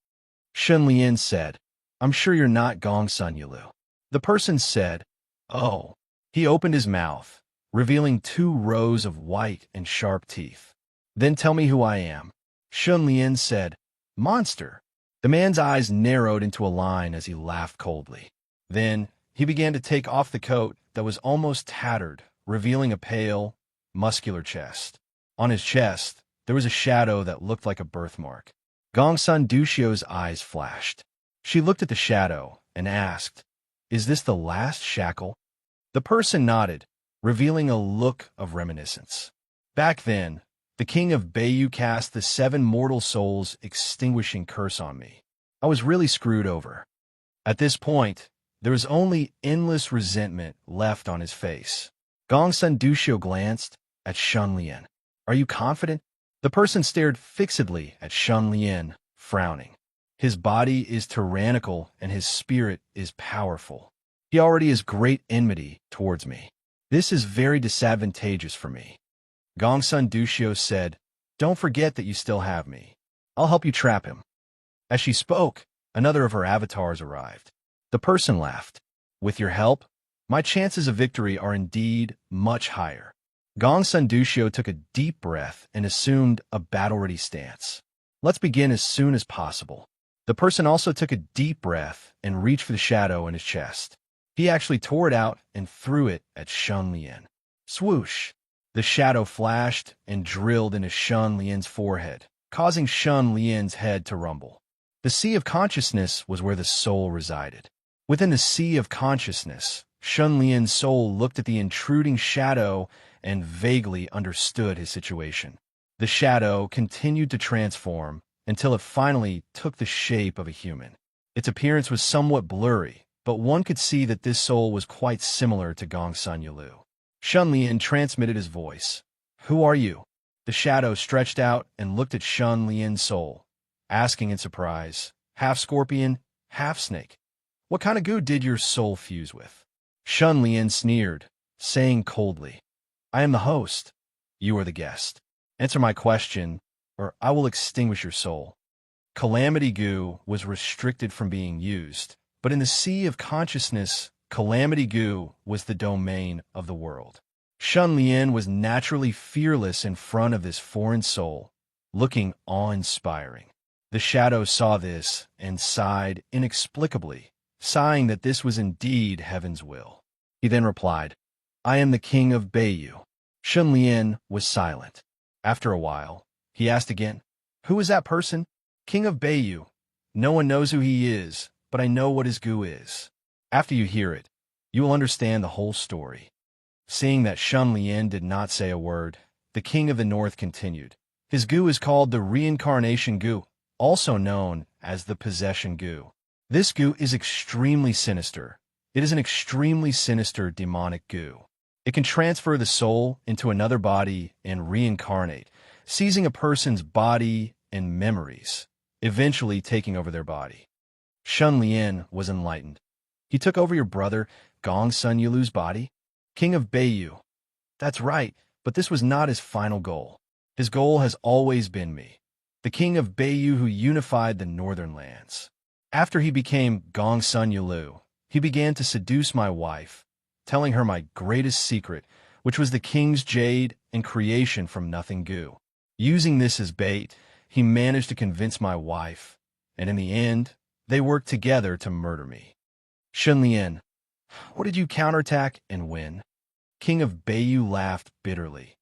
Shun Lian said, I'm sure you're not Gong Sun Yulu. The person said, Oh. He opened his mouth, revealing 2 rows of white and sharp teeth. Then tell me who I am. Shun Lian said, Monster. The man's eyes narrowed into a line as he laughed coldly. Then he began to take off the coat that was almost tattered, revealing a pale, muscular chest. On his chest, there was a shadow that looked like a birthmark. Gong Sun Duxiu's eyes flashed. She looked at the shadow and asked, Is this the last shackle? The person nodded, revealing a look of reminiscence. Back then, the king of Beiyu cast the 7 mortal souls extinguishing curse on me. I was really screwed over. At this point, there was only endless resentment left on his face. Gong Sun Duxiu glanced at Shun Lian. Are you confident? The person stared fixedly at Shun Lian, frowning. His body is tyrannical and his spirit is powerful. He already has great enmity towards me. This is very disadvantageous for me. Gong Sun Duxiu said, Don't forget that you still have me. I'll help you trap him. As she spoke, another of her avatars arrived. The person laughed. With your help, my chances of victory are indeed much higher. Gong Sun Duxiu took a deep breath and assumed a battle-ready stance. Let's begin as soon as possible. The person also took a deep breath and reached for the shadow in his chest. He actually tore it out and threw it at Shun Lian. Swoosh! The shadow flashed and drilled into Shun Lian's forehead, causing Shun Lian's head to rumble. The sea of consciousness was where the soul resided. Within the sea of consciousness, Shun Lian's soul looked at the intruding shadow and vaguely understood his situation. The shadow continued to transform until it finally took the shape of a human. Its appearance was somewhat blurry, but one could see that this soul was quite similar to Gongsun Yulu. Shun Lian transmitted his voice. "Who are you?" The shadow stretched out and looked at Shun Lian's soul, asking in surprise, "Half scorpion, half snake. What kind of goo did your soul fuse with?" Shun Lian sneered, saying coldly, "I am the host. You are the guest. Answer my question, or I will extinguish your soul." Calamity goo was restricted from being used, but in the sea of consciousness, calamity goo was the domain of the world. Shun Lian was naturally fearless in front of this foreign soul, looking awe-inspiring. The shadow saw this and sighed inexplicably, sighing that this was indeed heaven's will. He then replied, "I am the king of Beiyu." Shun Lian was silent. After a while, he asked again, "Who is that person?" "King of Beiyu. No one knows who he is, but I know what his goo is. After you hear it, you will understand the whole story." Seeing that Shun Lian did not say a word, the king of the north continued, "His goo is called the reincarnation goo, also known as the possession goo. This goo is extremely sinister. It is an extremely sinister demonic goo. It can transfer the soul into another body and reincarnate, seizing a person's body and memories, eventually taking over their body." Shun Lian was enlightened. "He took over your brother Gongsun Yulu's body?" "King of Beiyu." "That's right, but this was not his final goal. His goal has always been me, the king of Beiyu who unified the northern lands. After he became Gongsun Yulu, he began to seduce my wife, telling her my greatest secret, which was the king's jade and creation from nothing goo. Using this as bait, he managed to convince my wife, and in the end, they worked together to murder me." Shun Lian, "What did you counterattack and win?" King of Beiyu laughed bitterly.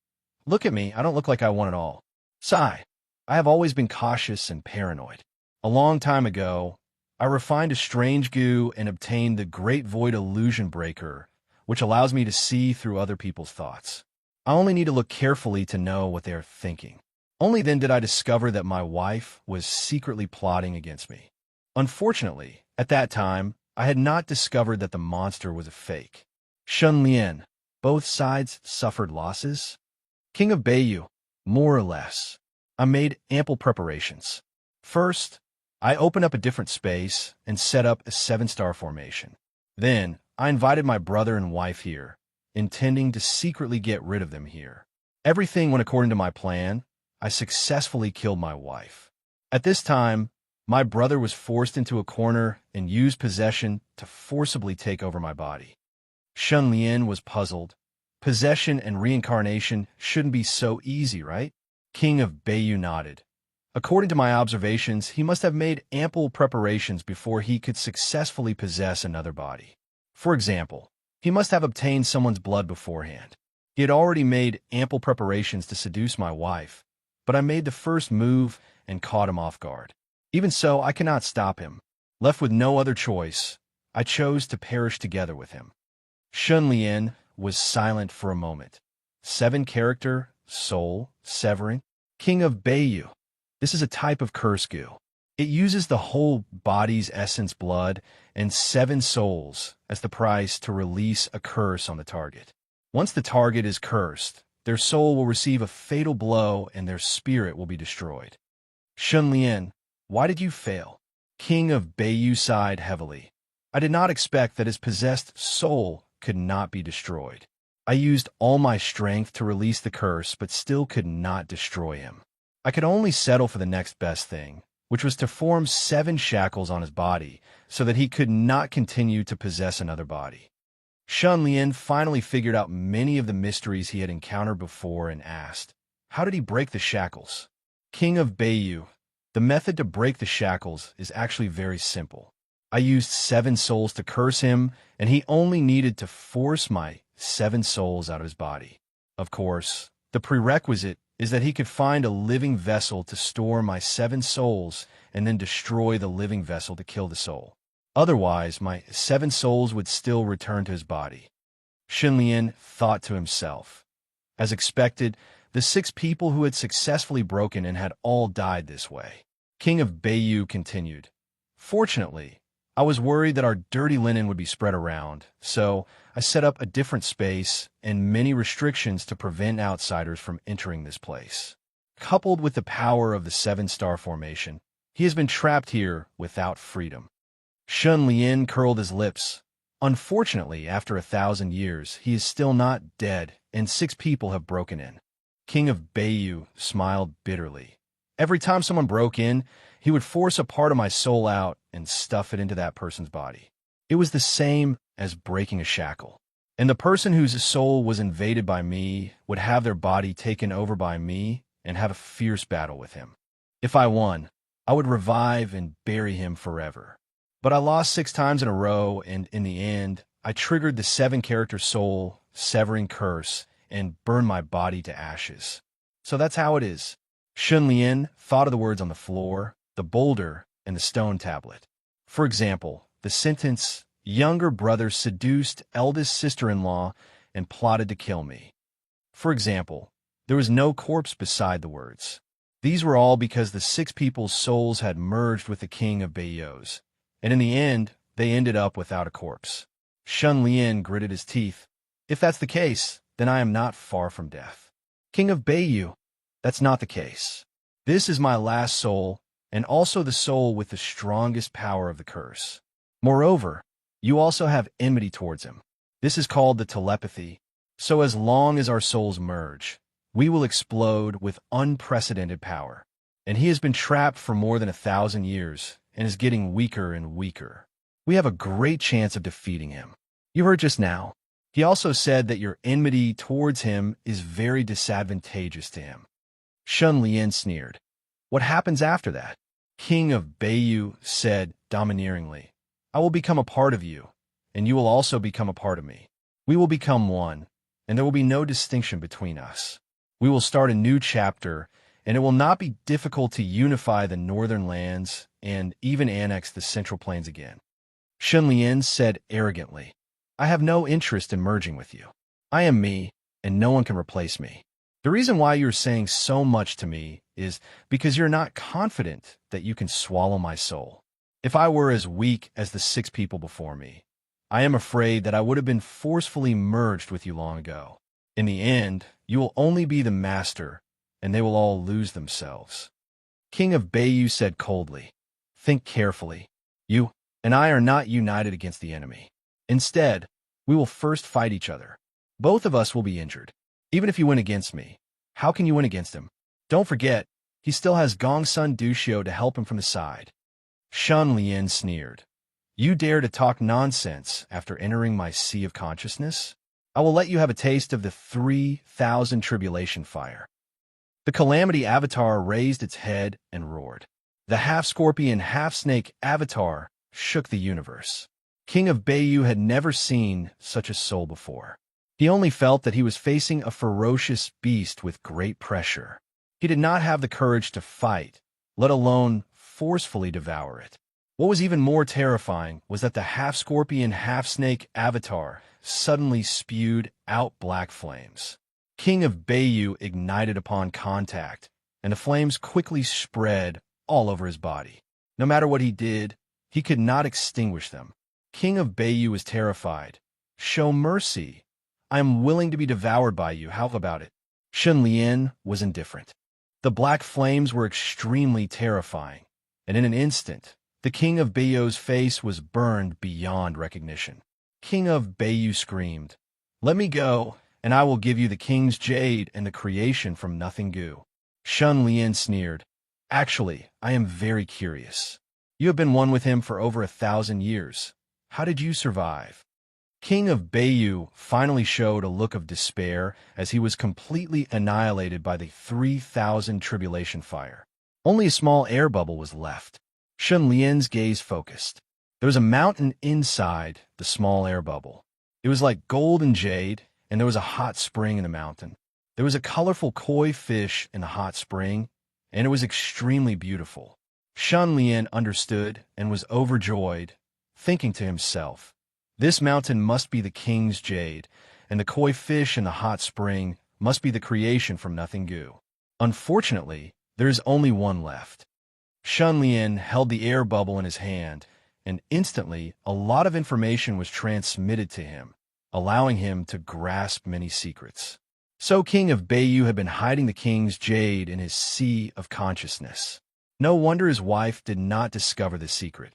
"Look at me, I don't look like I won at all. Sigh, I have always been cautious and paranoid. A long time ago, I refined a strange goo and obtained the Great Void Illusion Breaker, which allows me to see through other people's thoughts. I only need to look carefully to know what they are thinking. Only then did I discover that my wife was secretly plotting against me. Unfortunately, at that time, I had not discovered that the monster was a fake." Shun Lian, "Both sides suffered losses?" King of Beiyu, "More or less. I made ample preparations. First, I opened up a different space and set up a 7-star formation. Then, I invited my brother and wife here, intending to secretly get rid of them here. Everything went according to my plan. I successfully killed my wife. At this time, my brother was forced into a corner and used possession to forcibly take over my body." Shun Lian was puzzled. Possession and reincarnation shouldn't be so easy, right? King of Beiyu nodded. "According to my observations, he must have made ample preparations before he could successfully possess another body. For example, he must have obtained someone's blood beforehand. He had already made ample preparations to seduce my wife, but I made the first move and caught him off guard. Even so, I cannot stop him. Left with no other choice, I chose to perish together with him." Shun Lian was silent for a moment. 7-character, soul, severing. King of Beiyu. This is a type of curse goo. It uses the whole body's essence blood and 7 souls as the price to release a curse on the target. Once the target is cursed, their soul will receive a fatal blow and their spirit will be destroyed. Shun Lian, "Why did you fail?" King of Beiyu sighed heavily. "I did not expect that his possessed soul could not be destroyed. I used all my strength to release the curse, but still could not destroy him. I could only settle for the next best thing, which was to form 7 shackles on his body so that he could not continue to possess another body." Shun Lian finally figured out many of the mysteries he had encountered before and asked, "How did he break the shackles?" King of Beiyu, "The method to break the shackles is actually very simple. I used 7 souls to curse him, and he only needed to force my 7 souls out of his body. Of course, the prerequisite is that he could find a living vessel to store my 7 souls and then destroy the living vessel to kill the soul. Otherwise, my 7 souls would still return to his body." Shun Lian thought to himself. As expected, the 6 people who had successfully broken in had all died this way. King of Beiyu continued, "Fortunately, I was worried that our dirty linen would be spread around, so I set up a different space and many restrictions to prevent outsiders from entering this place. Coupled with the power of the seven-star formation, he has been trapped here without freedom. Shun Lian curled his lips. Unfortunately, after 1,000 years, he is still not dead, and 6 people have broken in. King of Beiyu smiled bitterly. Every time someone broke in, he would force a part of my soul out and stuff it into that person's body. It was the same as breaking a shackle. And the person whose soul was invaded by me would have their body taken over by me and have a fierce battle with him. If I won, I would revive and bury him forever. But I lost 6 times in a row, and in the end, I triggered the 7-character soul severing curse and burned my body to ashes. So that's how it is. Shun Lian thought of the words on the floor, the boulder, and the stone tablet. For example, the sentence, "Younger brother seduced eldest sister-in-law and plotted to kill me." For example, there was no corpse beside the words. These were all because the 6 people's souls had merged with the king of Beiyou's, and in the end, they ended up without a corpse. Shun Lian gritted his teeth. If that's the case, then I am not far from death. King of Beiyu, that's not the case. This is my last soul, and also the soul with the strongest power of the curse. Moreover, you also have enmity towards him. This is called the telepathy. So as long as our souls merge, we will explode with unprecedented power. And he has been trapped for more than 1,000 years and is getting weaker and weaker. We have a great chance of defeating him. You heard just now. He also said that your enmity towards him is very disadvantageous to him. Shun Lian sneered. What happens after that? King of Beiyu said domineeringly, I will become a part of you, and you will also become a part of me. We will become one, and there will be no distinction between us. We will start a new chapter, and it will not be difficult to unify the northern lands and even annex the central plains again. Shun Lian said arrogantly, I have no interest in merging with you. I am me, and no one can replace me. The reason why you're saying so much to me is because you're not confident that you can swallow my soul. If I were as weak as the 6 people before me, I am afraid that I would have been forcefully merged with you long ago. In the end, you will only be the master, and they will all lose themselves. King of Beiyu said coldly, Think carefully. You and I are not united against the enemy. Instead, we will first fight each other. Both of us will be injured. Even if you win against me, how can you win against him? Don't forget, he still has Gongsun Duxiu to help him from the side. Shun Lian sneered. You dare to talk nonsense after entering my sea of consciousness? I will let you have a taste of the 3,000 tribulation fire. The Calamity Avatar raised its head and roared. The half-scorpion, half-snake Avatar shook the universe. King of Beiyu had never seen such a soul before. He only felt that he was facing a ferocious beast with great pressure. He did not have the courage to fight, let alone forcefully devour it. What was even more terrifying was that the half-scorpion, half-snake Avatar suddenly spewed out black flames. King of Beiyu ignited upon contact, and the flames quickly spread all over his body. No matter what he did, he could not extinguish them. King of Beiyu was terrified. Show mercy. I am willing to be devoured by you. How about it? Shun Lian was indifferent. The black flames were extremely terrifying, and in an instant, the King of Beiyu's face was burned beyond recognition. King of Beiyu screamed, Let me go, and I will give you the king's jade and the creation from nothing goo. Shun Lian sneered, Actually, I am very curious. You have been one with him for over 1,000 years. How did you survive? King of Beiyu finally showed a look of despair as he was completely annihilated by the 3,000 tribulation fire. Only a small air bubble was left. Shun Lian's gaze focused. There was a mountain inside the small air bubble. It was like gold and jade, and there was a hot spring in the mountain. There was a colorful koi fish in the hot spring, and it was extremely beautiful. Shun Lian understood and was overjoyed, thinking to himself, This mountain must be the king's jade, and the koi fish in the hot spring must be the creation from nothing goo. Unfortunately, there is only one left. Shun Lian held the air bubble in his hand, and instantly a lot of information was transmitted to him, allowing him to grasp many secrets. So King of Beiyu had been hiding the king's jade in his sea of consciousness. No wonder his wife did not discover the secret.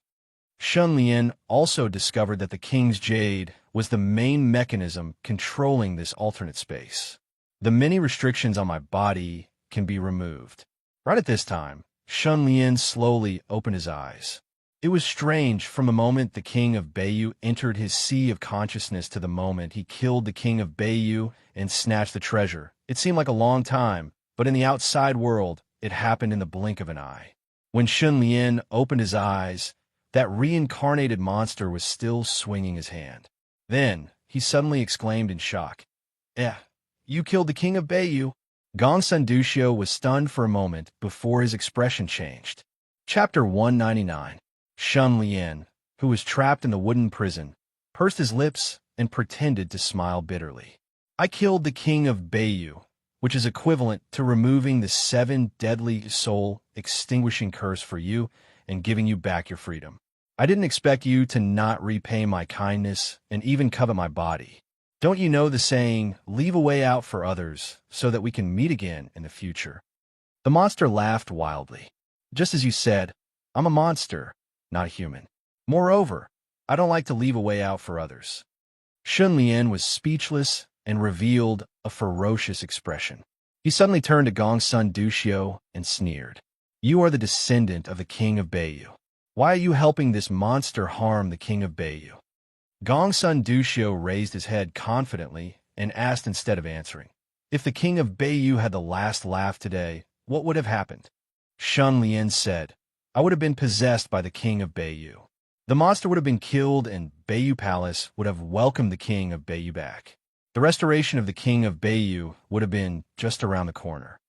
Shunlian also discovered that the king's jade was the main mechanism controlling this alternate space. The many restrictions on my body can be removed. Right at this time, Shunlian slowly opened his eyes. It was strange from the moment the king of Beiyu entered his sea of consciousness to the moment he killed the king of Beiyu and snatched the treasure. It seemed like a long time, but in the outside world, it happened in the blink of an eye. When Shunlian opened his eyes, that reincarnated monster was still swinging his hand. Then, he suddenly exclaimed in shock, you killed the king of Beiyu." Gongsun Duxiu was stunned for a moment before his expression changed. Chapter 199. Shunlian, who was trapped in the wooden prison, pursed his lips and pretended to smile bitterly. "I killed the king of Beiyu, which is equivalent to removing the 7 deadly soul-extinguishing curse for you and giving you back your freedom. I didn't expect you to not repay my kindness and even covet my body. Don't you know the saying, leave a way out for others so that we can meet again in the future?" The monster laughed wildly. "Just as you said, I'm a monster, not a human. Moreover, I don't like to leave a way out for others." Shunlian was speechless and revealed a ferocious expression. He suddenly turned to Gongsun Duxiu and sneered. "You are the descendant of the king of Beiyu. Why are you helping this monster harm the king of Beiyu?" Gongsun Duxiu raised his head confidently and asked instead of answering, "If the king of Beiyu had the last laugh today, what would have happened?" Shunlian said, "I would have been possessed by the king of Beiyu. The monster would have been killed and Beiyu Palace would have welcomed the king of Beiyu back. The restoration of the king of Beiyu would have been just around the corner."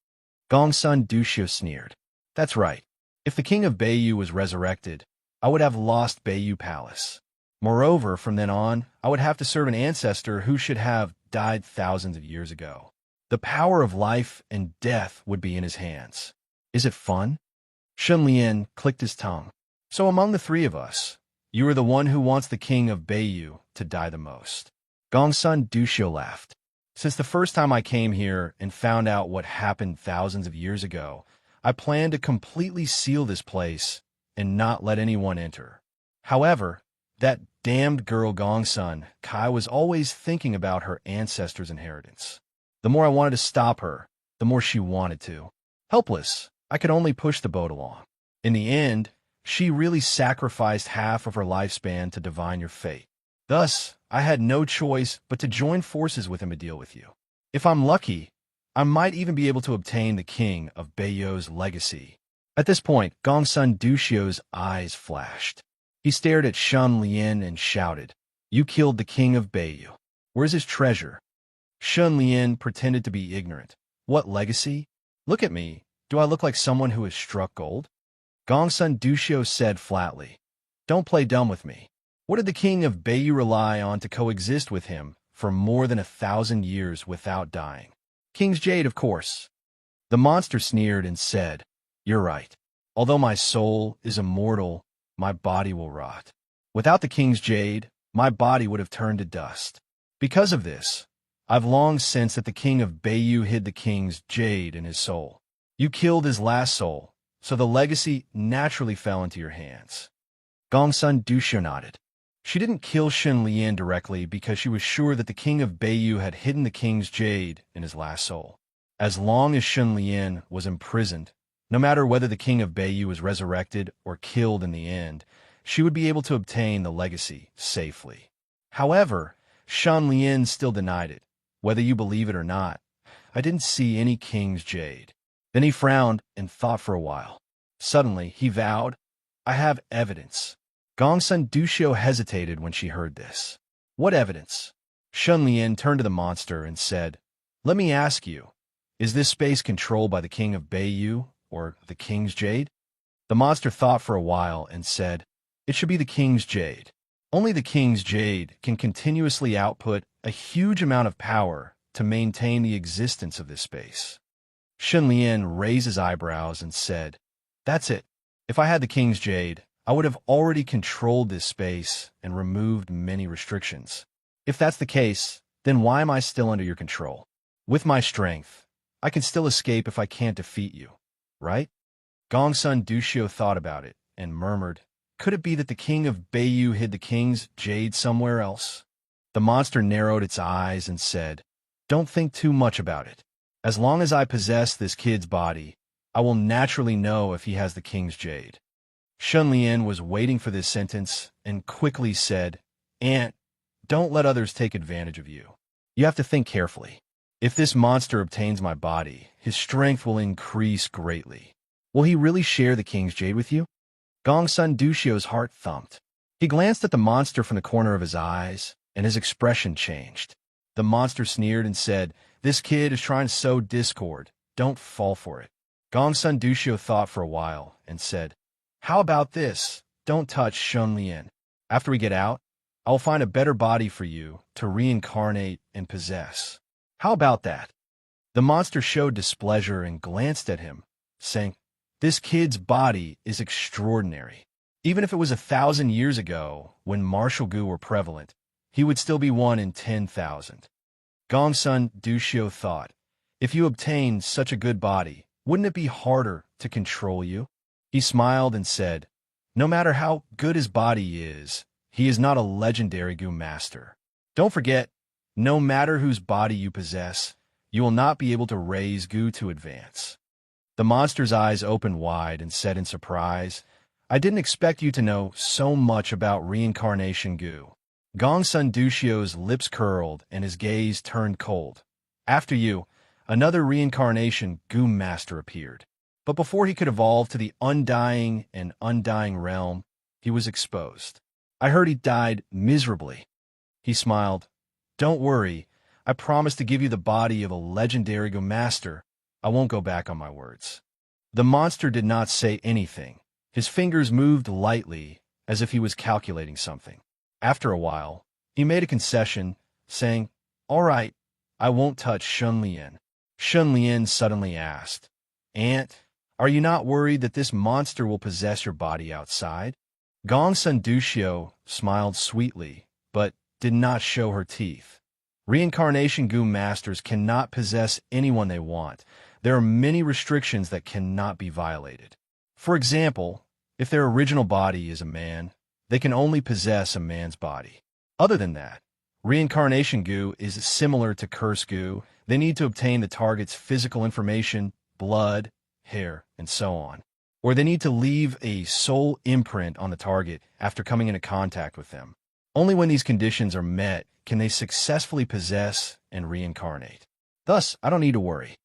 Gongsun Duxiu sneered. "That's right. If the king of Beiyu was resurrected, I would have lost Beiyu Palace. Moreover, from then on, I would have to serve an ancestor who should have died thousands of years ago. The power of life and death would be in his hands. Is it fun?" Shunlian clicked his tongue. "So among the 3 of us, you are the one who wants the king of Beiyu to die the most." Gongsun Duxiu laughed. "Since the first time I came here and found out what happened thousands of years ago, I planned to completely seal this place and not let anyone enter. However, that damned girl Gongsun Kai was always thinking about her ancestors' inheritance. The more I wanted to stop her, the more she wanted to. Helpless, I could only push the boat along. In the end, she really sacrificed half of her lifespan to divine your fate. Thus, I had no choice but to join forces with him to deal with you. If I'm lucky, I might even be able to obtain the king of Beiyu's legacy." At this point, Gongsun Duxiu's eyes flashed. He stared at Shunlian and shouted, "You killed the king of Beiyu. Where's his treasure?" Shunlian pretended to be ignorant. "What legacy? Look at me. Do I look like someone who has struck gold?" Gongsun Duxiu said flatly, "Don't play dumb with me. What did the king of Beiyu rely on to coexist with him for more than 1,000 years without dying? King's jade, of course." The monster sneered and said, "You're right. Although my soul is immortal, my body will rot. Without the king's jade, my body would have turned to dust. Because of this, I've long sensed that the king of Beiyu hid the king's jade in his soul. You killed his last soul, so the legacy naturally fell into your hands." Gongsun Duxiu nodded. She didn't kill Shunlian directly because she was sure that the king of Beiyu had hidden the king's jade in his last soul. As long as Shunlian was imprisoned, no matter whether the king of Beiyu was resurrected or killed in the end, she would be able to obtain the legacy safely. However, Shunlian still denied it. "Whether you believe it or not, I didn't see any king's jade." Then he frowned and thought for a while. Suddenly, he vowed, "I have evidence." Gongsun Duxiu hesitated when she heard this. "What evidence?" Shunlian turned to the monster and said, "Let me ask you, is this space controlled by the king of Beiyu or the king's jade?" The monster thought for a while and said, "It should be the king's jade. Only the king's jade can continuously output a huge amount of power to maintain the existence of this space." Shunlian raised his eyebrows and said, "That's it. If I had the king's jade, I would have already controlled this space and removed many restrictions. If that's the case, then why am I still under your control? With my strength, I can still escape if I can't defeat you, right? Gongsun Dushio thought about it and murmured, could it be that the king of Beiyu hid the king's jade somewhere else? The monster narrowed its eyes and said, don't think too much about it. As long as I possess this kid's body, I will naturally know if he has the king's jade. Shunlian was waiting for this sentence and quickly said, Aunt, don't let others take advantage of you. You have to think carefully. If this monster obtains my body, his strength will increase greatly. Will he really share the king's jade with you? Gongsun Dushio's heart thumped. He glanced at the monster from the corner of his eyes, and his expression changed. The monster sneered and said, this kid is trying to sow discord. Don't fall for it. Gongsun Dushio thought for a while and said, how about this? Don't touch Shunlian. After we get out, I will find a better body for you to reincarnate and possess. How about that? The monster showed displeasure and glanced at him, saying, this kid's body is extraordinary. Even if it was 1,000 years ago, when martial gu were prevalent, he would still be 1 in 10,000. Gongsun Dushio thought, if you obtain such a good body, wouldn't it be harder to control you? He smiled and said, no matter how good his body is, he is not a legendary gu master. Don't forget, no matter whose body you possess, you will not be able to raise gu to advance. The monster's eyes opened wide and said in surprise, I didn't expect you to know so much about reincarnation gu. Gongsun Dushio's lips curled and his gaze turned cold. After you, another reincarnation gu master appeared. But before he could evolve to the undying and undying realm, he was exposed. I heard he died miserably. He smiled. Don't worry, I promise to give you the body of a legendary gu master. I won't go back on my words. The monster did not say anything. His fingers moved lightly, as if he was calculating something. After a while, he made a concession, saying, all right, I won't touch Shunlian. Shunlian suddenly asked, Aunt, are you not worried that this monster will possess your body outside? Gongsun Dushio smiled sweetly, but did not show her teeth. Reincarnation gu masters cannot possess anyone they want. There are many restrictions that cannot be violated. For example, if their original body is a man, they can only possess a man's body. Other than that, reincarnation gu is similar to curse gu. They need to obtain the target's physical information, blood, hair, and so on. Or they need to leave a soul imprint on the target after coming into contact with them. Only when these conditions are met can they successfully possess and reincarnate. Thus, I don't need to worry.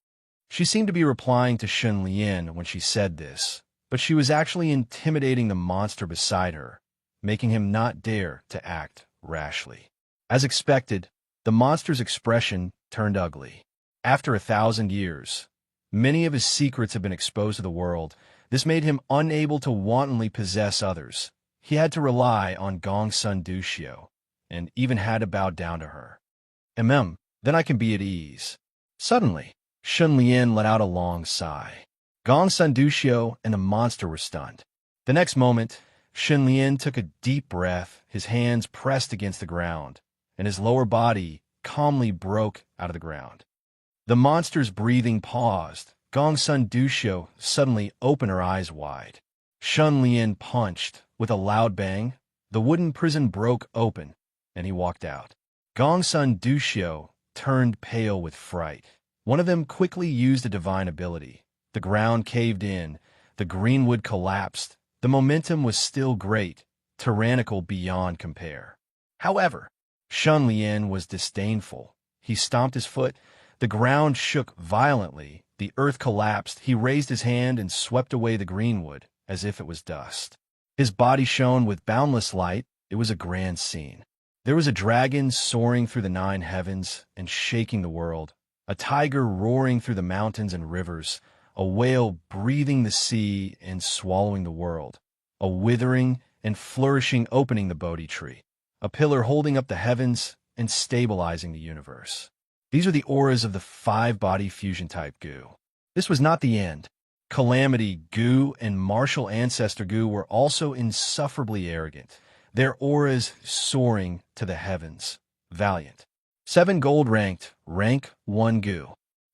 She seemed to be replying to Shunlian when she said this, but she was actually intimidating the monster beside her, making him not dare to act rashly. As expected, the monster's expression turned ugly. After 1,000 years, many of his secrets have been exposed to the world. This made him unable to wantonly possess others. He had to rely on Gongsun Dushio, and even had to bow down to her. Then I can be at ease. Suddenly, Shunlian let out a long sigh. Gongsun Dushio and the monster were stunned. The next moment, Shunlian took a deep breath, his hands pressed against the ground, and his lower body calmly broke out of the ground. The monster's breathing paused. Gongsun Dushio suddenly opened her eyes wide. Shunlian punched. With a loud bang, the wooden prison broke open, and he walked out. Gongsun Dushio turned pale with fright. One of them quickly used a divine ability. The ground caved in. The greenwood collapsed. The momentum was still great, tyrannical beyond compare. However, Shunlian was disdainful. He stomped his foot. The ground shook violently. The earth collapsed. He raised his hand and swept away the greenwood, as if it was dust. His body shone with boundless light. It was a grand scene. There was a dragon soaring through the 9 heavens and shaking the world, a tiger roaring through the mountains and rivers, a whale breathing the sea and swallowing the world, a withering and flourishing opening the Bodhi tree, a pillar holding up the heavens and stabilizing the universe. These are the auras of the 5-body fusion type gu. This was not the end. Calamity Gu and Martial Ancestor Gu were also insufferably arrogant, their auras soaring to the heavens. Valiant. 7 gold ranked, rank 1 Gu.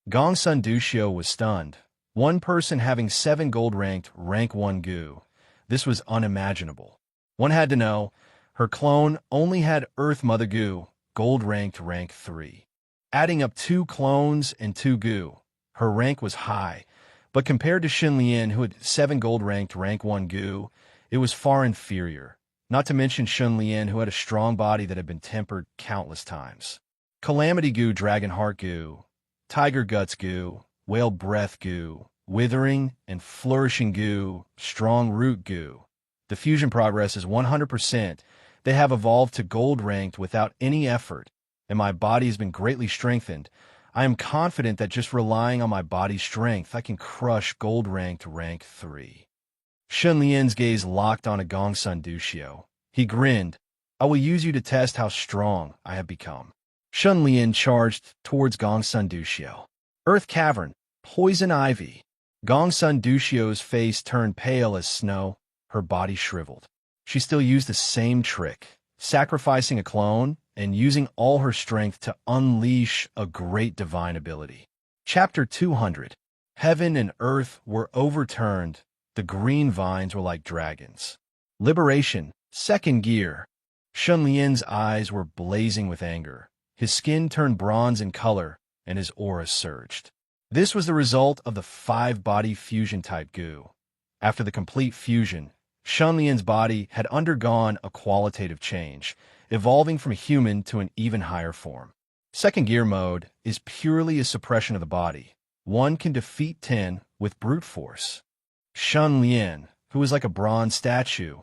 Gongsun Duxiu was stunned. One person having 7 gold ranked, rank 1 Gu. This was unimaginable. One had to know, her clone only had Earth Mother Gu, gold ranked, rank 3. Adding up 2 clones and 2 Gu, her rank was high, but compared to Xunlian, who had 7 gold ranked, rank 1 Gu, it was far inferior. Not to mention Xunlian, who had a strong body that had been tempered countless times. Calamity Gu, Dragon Heart Gu, Tiger Guts Gu, Whale Breath Gu, Withering and Flourishing Gu, Strong Root Gu. The fusion progress is 100%. They have evolved to gold ranked without any effort, and my body has been greatly strengthened. I am confident that just relying on my body's strength, I can crush gold ranked, rank 3. Xunlian's gaze locked on a Gongsun Duxiu. He grinned. I will use you to test how strong I have become. Xunlian charged towards Gongsun Duxiu. Earth Cavern, Poison Ivy. Gongsun Duxiu's face turned pale as snow, her body shriveled. She still used the same trick, sacrificing a clone and using all her strength to unleash a great divine ability. Chapter 200. Heaven and earth were overturned. The green vines were like dragons. Liberation, second gear. Xunlian's eyes were blazing with anger. His skin turned bronze in color, and his aura surged. This was the result of the 5-body fusion-type Gu. After the complete fusion, Xunlian's body had undergone a qualitative change, evolving from a human to an even higher form. Second gear mode is purely a suppression of the body. One can defeat 10 with brute force. Xunlian, who was like a bronze statue,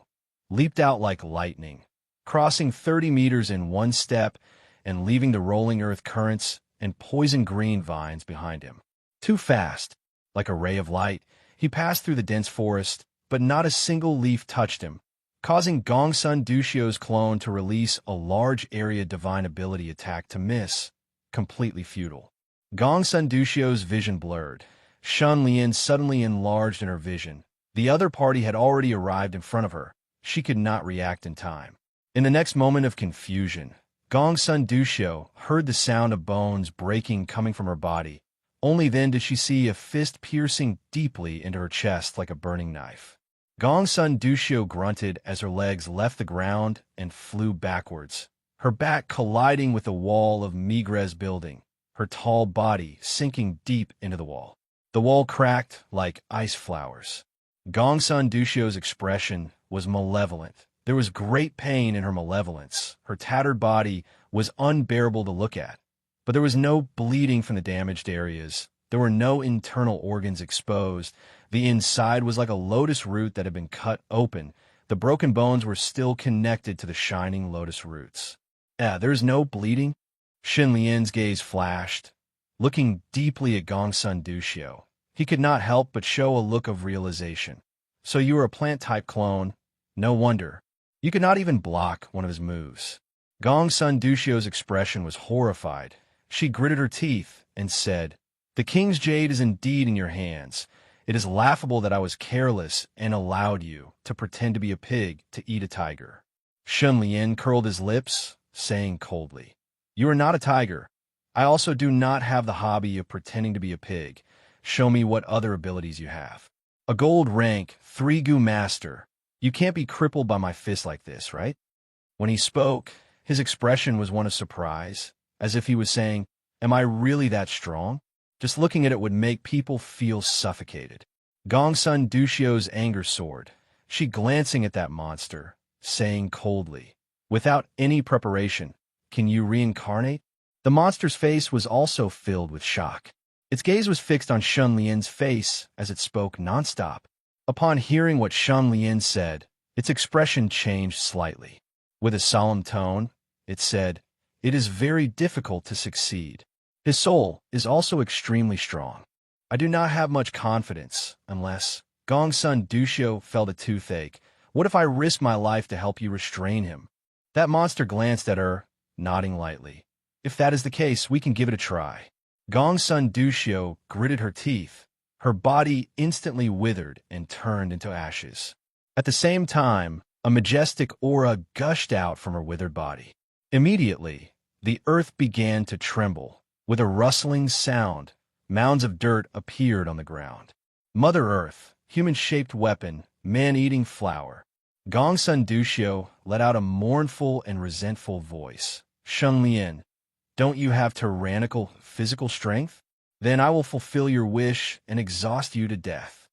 leaped out like lightning, crossing 30 meters in one step and leaving the rolling earth currents and poison green vines behind him. Too fast, like a ray of light, he passed through the dense forest, but not a single leaf touched him, causing Gongsun Duxiu's clone to release a large area divine ability attack to miss, completely futile. Gongsun Duxiu's vision blurred. Xunlian suddenly enlarged in her vision. The other party had already arrived in front of her. She could not react in time. In the next moment of confusion, Gongsun Duxiu heard the sound of bones breaking coming from her body. Only then did she see a fist piercing deeply into her chest like a burning knife. Gongsun Duxiu grunted as her legs left the ground and flew backwards, her back colliding with the wall of Migre's building, her tall body sinking deep into the wall. The wall cracked like ice flowers. Gongsun Duxiu's expression was malevolent. There was great pain in her malevolence. Her tattered body was unbearable to look at. But there was no bleeding from the damaged areas. There were no internal organs exposed. The inside was like a lotus root that had been cut open. The broken bones were still connected to the shining lotus roots. There's no bleeding? Xunlian's gaze flashed, looking deeply at Gongsun Duxiu. He could not help but show a look of realization. So you were a plant-type clone? No wonder. You could not even block one of his moves. Gongsun Duxiu's expression was horrified. She gritted her teeth and said, "The king's jade is indeed in your hands. It is laughable that I was careless and allowed you to pretend to be a pig to eat a tiger." Xunlian curled his lips, saying coldly, "You are not a tiger. I also do not have the hobby of pretending to be a pig. Show me what other abilities you have." A gold rank, 3 Gu master. You can't be crippled by my fist like this, right? When he spoke, his expression was one of surprise, as if he was saying, "Am I really that strong?" Just looking at it would make people feel suffocated. Gongsun Duxiu's anger soared. She glancing at that monster, saying coldly, "Without any preparation, can you reincarnate?" The monster's face was also filled with shock. Its gaze was fixed on Xunlian's face as it spoke nonstop. Upon hearing what Xunlian said, its expression changed slightly. With a solemn tone, it said, "It is very difficult to succeed. His soul is also extremely strong. I do not have much confidence unless—" Gongsun Duxiu felt a toothache. "What if I risk my life to help you restrain him?" That monster glanced at her, nodding lightly. "If that is the case, we can give it a try." Gongsun Duxiu gritted her teeth. Her body instantly withered and turned into ashes. At the same time, a majestic aura gushed out from her withered body. Immediately, the earth began to tremble. With a rustling sound, mounds of dirt appeared on the ground. Mother Earth, human-shaped weapon, man-eating flower. Gongsun Duxiu let out a mournful and resentful voice. Shun Lian, don't you have tyrannical physical strength? Then I will fulfill your wish and exhaust you to death.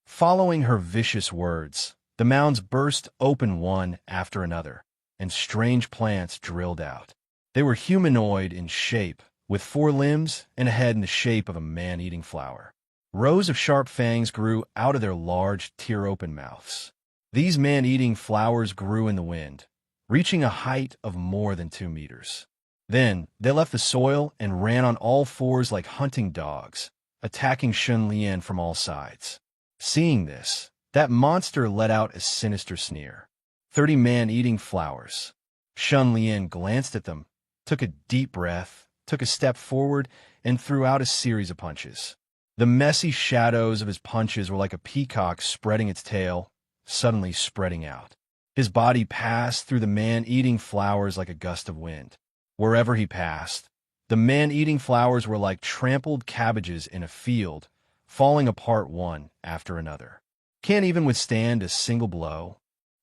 Following her vicious words, the mounds burst open one after another, and strange plants drilled out. They were humanoid in shape, with 4 limbs and a head in the shape of a man-eating flower. Rows of sharp fangs grew out of their large, tear-open mouths. These man-eating flowers grew in the wind, reaching a height of more than 2 meters. Then, they left the soil and ran on all 4s like hunting dogs, attacking Shun Lian from all sides. Seeing this, that monster let out a sinister sneer. 30 man-eating flowers. Shun Lian glanced at them, took a deep breath, took a step forward, and threw out a series of punches. The messy shadows of his punches were like a peacock spreading its tail, suddenly spreading out. His body passed through the man-eating flowers like a gust of wind. Wherever he passed, the man-eating flowers were like trampled cabbages in a field, falling apart one after another. Can't even withstand a single blow.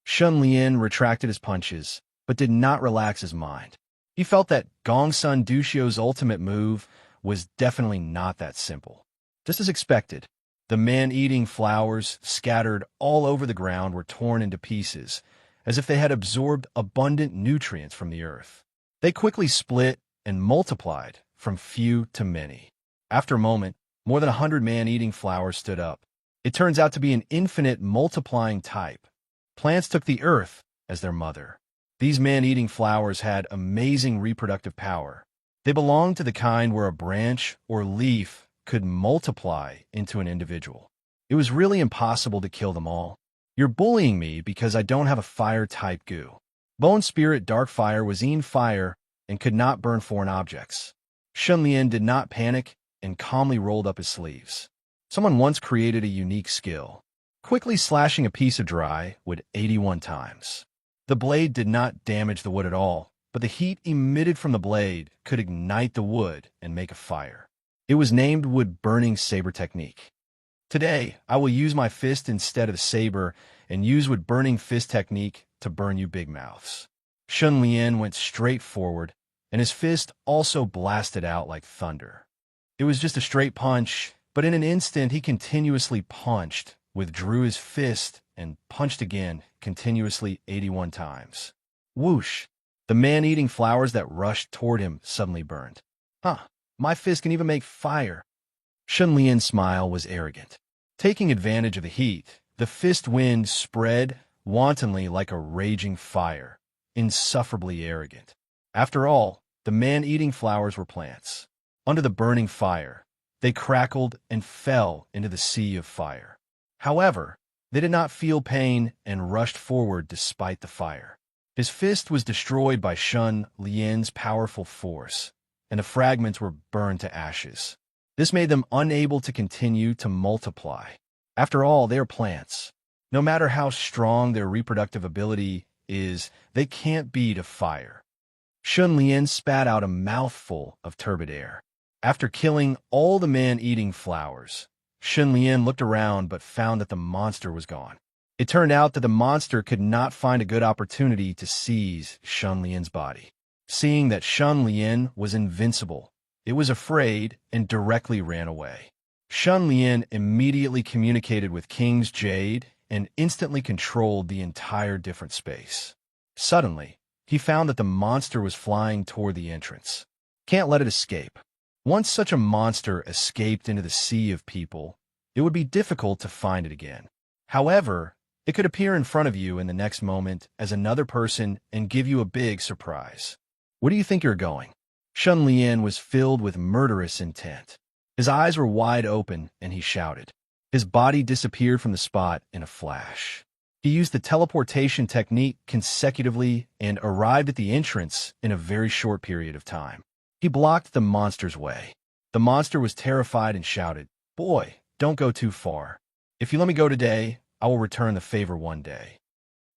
Shun Lian retracted his punches, but did not relax his mind. He felt that Gongsun Duxiu's ultimate move was definitely not that simple. Just as expected, the man-eating flowers scattered all over the ground were torn into pieces, as if they had absorbed abundant nutrients from the earth. They quickly split and multiplied from few to many. After a moment, more than 100 man-eating flowers stood up. It turns out to be an infinite multiplying type. Plants took the earth as their mother. These man-eating flowers had amazing reproductive power. They belonged to the kind where a branch or leaf could multiply into an individual. It was really impossible to kill them all. You're bullying me because I don't have a fire-type goo. Bone Spirit Dark Fire was in fire and could not burn foreign objects. Shun Lian did not panic and calmly rolled up his sleeves. Someone once created a unique skill, quickly slashing a piece of dry wood 81 times. The blade did not damage the wood at all, but the heat emitted from the blade could ignite the wood and make a fire. It was named Wood-Burning Saber Technique. Today, I will use my fist instead of the saber and use Wood-Burning Fist Technique to burn you big mouths. Shun Lian went straight forward, and his fist also blasted out like thunder. It was just a straight punch, but in an instant he continuously punched, withdrew his fist, and punched again, continuously 81 times. Whoosh! The man-eating flowers that rushed toward him suddenly burned. Huh, my fist can even make fire. Shun Lian's smile was arrogant. Taking advantage of the heat, the fist wind spread wantonly like a raging fire, insufferably arrogant. After all, the man-eating flowers were plants. Under the burning fire, they crackled and fell into the sea of fire. However, they did not feel pain and rushed forward despite the fire. His fist was destroyed by Shun Lian's powerful force, and the fragments were burned to ashes. This made them unable to continue to multiply. After all, they are plants. No matter how strong their reproductive ability is, they can't beat a fire. Shun Lian spat out a mouthful of turbid air. After killing all the man-eating flowers, Shun Lian looked around but found that the monster was gone. It turned out that the monster could not find a good opportunity to seize Shun Lian's body. Seeing that Shun Lian was invincible, it was afraid and directly ran away. Shun Lian immediately communicated with King's Jade and instantly controlled the entire different space. Suddenly, he found that the monster was flying toward the entrance. Can't let it escape. Once such a monster escaped into the sea of people, it would be difficult to find it again. However, it could appear in front of you in the next moment as another person and give you a big surprise. Where do you think you're going? Shun Lian was filled with murderous intent. His eyes were wide open, and he shouted. His body disappeared from the spot in a flash. He used the teleportation technique consecutively and arrived at the entrance in a very short period of time. He blocked the monster's way. The monster was terrified and shouted, "Boy, don't go too far. If you let me go today, I will return the favor one day.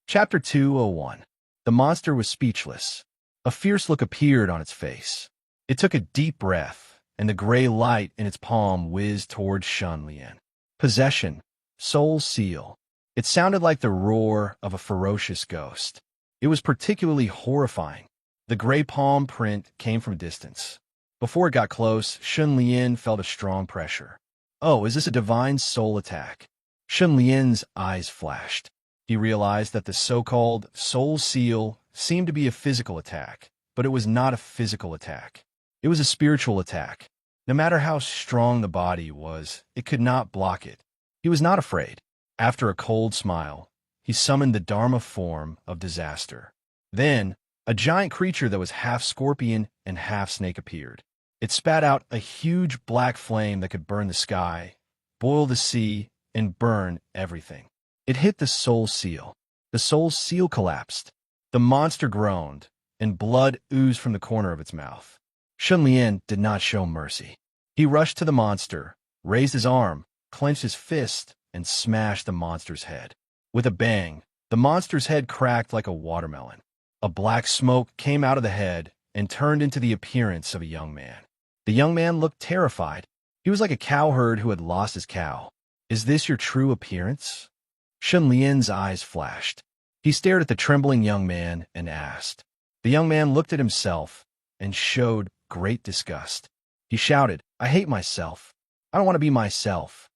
Chapter 201. The monster was speechless. A fierce look appeared on its face. It took a deep breath, and the gray light in its palm whizzed towards Shun Lian. Possession. Soul seal. It sounded like the roar of a ferocious ghost. It was particularly horrifying. The gray palm print came from a distance. Before it got close, Shun Lian felt a strong pressure. Oh, is this a divine soul attack? Shun Lian's eyes flashed. He realized that the so-called soul seal seemed to be a physical attack, but it was not a physical attack. It was a spiritual attack. No matter how strong the body was, it could not block it. He was not afraid. After a cold smile, he summoned the Dharma form of disaster. Then, a giant creature that was half scorpion and half snake appeared. It spat out a huge black flame that could burn the sky, boil the sea, and burn everything. It hit the soul seal. The soul seal collapsed. The monster groaned, and blood oozed from the corner of its mouth. Shun Lian did not show mercy. He rushed to the monster, raised his arm, clenched his fist, and smashed the monster's head. With a bang, the monster's head cracked like a watermelon. A black smoke came out of the head and turned into the appearance of a young man. The young man looked terrified. He was like a cowherd who had lost his cow. Is this your true appearance? Shun Lian's eyes flashed. He stared at the trembling young man and asked. The young man looked at himself and showed great disgust. He shouted, I hate myself. I don't want to be myself.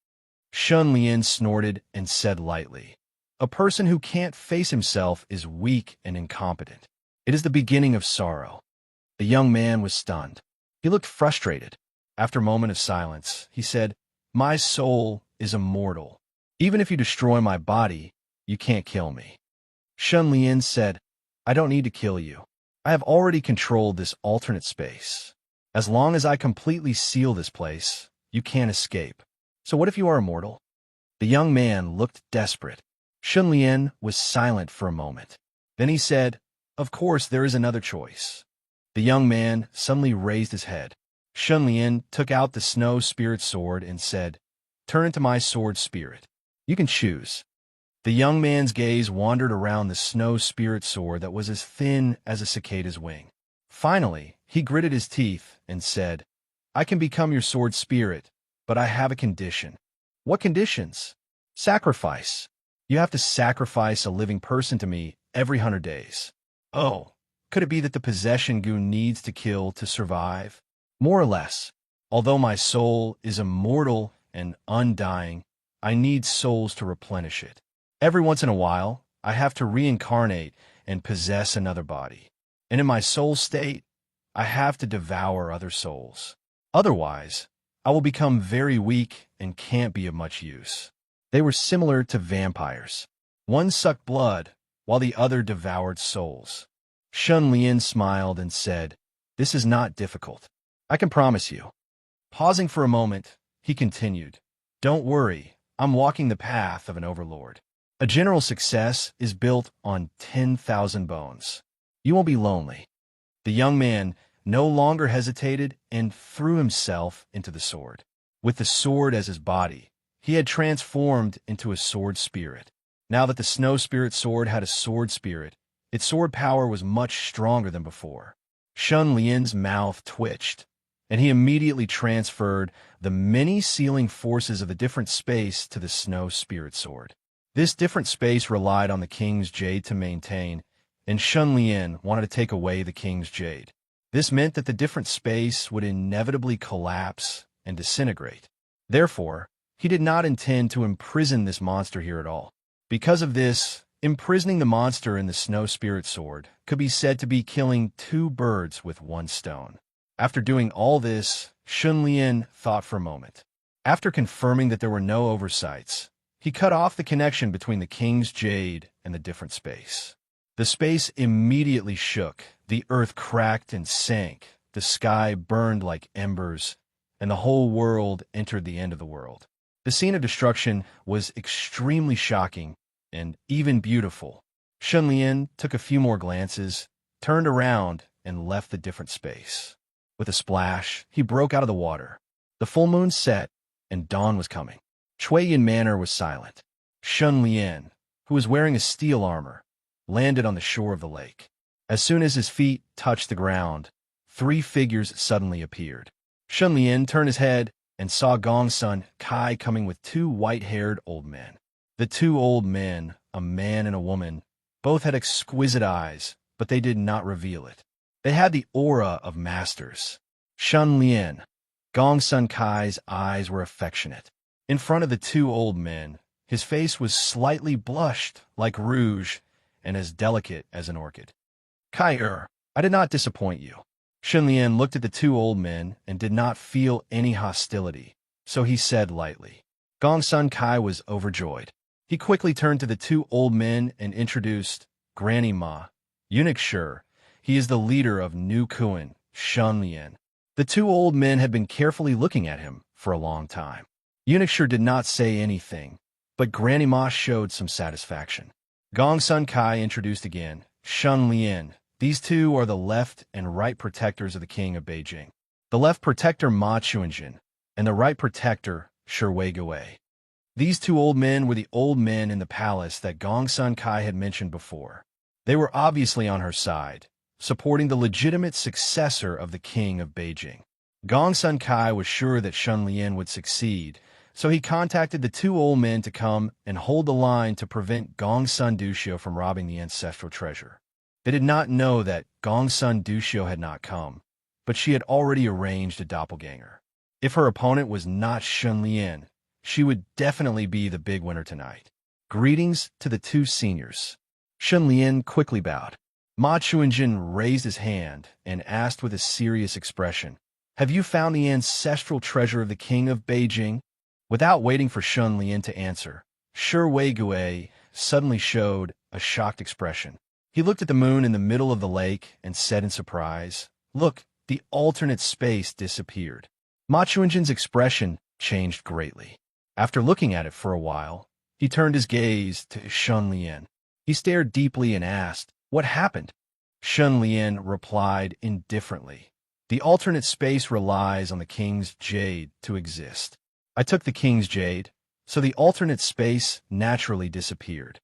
Shun Lian snorted and said lightly, a person who can't face himself is weak and incompetent. It is the beginning of sorrow. The young man was stunned. He looked frustrated. After a moment of silence, he said, my soul is immortal. Even if you destroy my body, you can't kill me. Shun Lian said, I don't need to kill you. I have already controlled this alternate space. As long as I completely seal this place, you can't escape. So what if you are immortal? The young man looked desperate. Shun Lian was silent for a moment. Then he said, of course there is another choice. The young man suddenly raised his head. Shun Lian took out the snow spirit sword and said, turn into my sword spirit. You can choose. The young man's gaze wandered around the snow spirit sword that was as thin as a cicada's wing. Finally, he gritted his teeth and said, I can become your sword spirit, but I have a condition. What conditions? Sacrifice. You have to sacrifice a living person to me every 100 days. Oh, could it be that the possession goon needs to kill to survive? More or less. Although my soul is immortal and undying, I need souls to replenish it. Every once in a while, I have to reincarnate and possess another body. And in my soul state, I have to devour other souls. Otherwise, I will become very weak and can't be of much use. They were similar to vampires. One sucked blood, while the other devoured souls. Shun Lian smiled and said, this is not difficult. I can promise you. Pausing for a moment, he continued, don't worry, I'm walking the path of an overlord. A general success is built on 10,000 bones. You won't be lonely. The young man no longer hesitated and threw himself into the sword. With the sword as his body, he had transformed into a sword spirit. Now that the snow spirit sword had a sword spirit, its sword power was much stronger than before. Shun Lian's mouth twitched, and he immediately transferred the many sealing forces of the different space to the snow spirit sword. This different space relied on the king's jade to maintain, and Shun Lian wanted to take away the king's jade. This meant that the different space would inevitably collapse and disintegrate. Therefore, he did not intend to imprison this monster here at all. Because of this, imprisoning the monster in the snow spirit sword could be said to be killing two birds with one stone. After doing all this, Shun Lian thought for a moment. After confirming that there were no oversights, he cut off the connection between the king's jade and the different space. The space immediately shook, the earth cracked and sank, the sky burned like embers, and the whole world entered the end of the world. The scene of destruction was extremely shocking and even beautiful. Shun Lian took a few more glances, turned around, and left the different space. With a splash, he broke out of the water. The full moon set, and dawn was coming. Chui Yin Manor was silent. Shun Lian, who was wearing a steel armor, landed on the shore of the lake. As soon as his feet touched the ground, three figures suddenly appeared. Shun Lian turned his head and saw Gongsun Kai coming with two white-haired old men. The two old men, a man and a woman, both had exquisite eyes, but they did not reveal it. They had the aura of masters. Shun Lian, Gongsun Kai's eyes were affectionate. In front of the two old men, his face was slightly blushed like rouge and as delicate as an orchid. Kai, I did not disappoint you. Shun Lian looked at the two old men and did not feel any hostility, so he said lightly. Gongsun Kai was overjoyed. He quickly turned to the two old men and introduced Granny Ma, Eunuch Sure. He is the leader of New Kuan, Shun Lian. The two old men had been carefully looking at him for a long time. Eunuch Sure did not say anything, but Granny Ma showed some satisfaction. Gongsun Kai introduced again, Shun Lian. These two are the left and right protectors of the king of Beijing. The left protector Ma Chuanjin, and the right protector Shi Weigui. These two old men were the old men in the palace that Gongsun Kai had mentioned before. They were obviously on her side, supporting the legitimate successor of the king of Beijing. Gongsun Kai was sure that Shun Lian would succeed, so he contacted the two old men to come and hold the line to prevent Gongsun Duxiu from robbing the ancestral treasure. They did not know that Gongsun Duxiu had not come, but she had already arranged a doppelganger. If her opponent was not Shun Lian, she would definitely be the big winner tonight. Greetings to the two seniors. Shun Lian quickly bowed. Ma Chuanjin raised his hand and asked with a serious expression, "Have you found the ancestral treasure of the king of Beijing?" Without waiting for Shun Lian to answer, Shi Weigui suddenly showed a shocked expression. He looked at the moon in the middle of the lake and said in surprise, "Look, the alternate space disappeared." Ma Chuanjin's expression changed greatly. After looking at it for a while, he turned his gaze to Shun Lian. He stared deeply and asked, "What happened?" Shun Lian replied indifferently, "The alternate space relies on the king's jade to exist. I took the king's jade, so the alternate space naturally disappeared."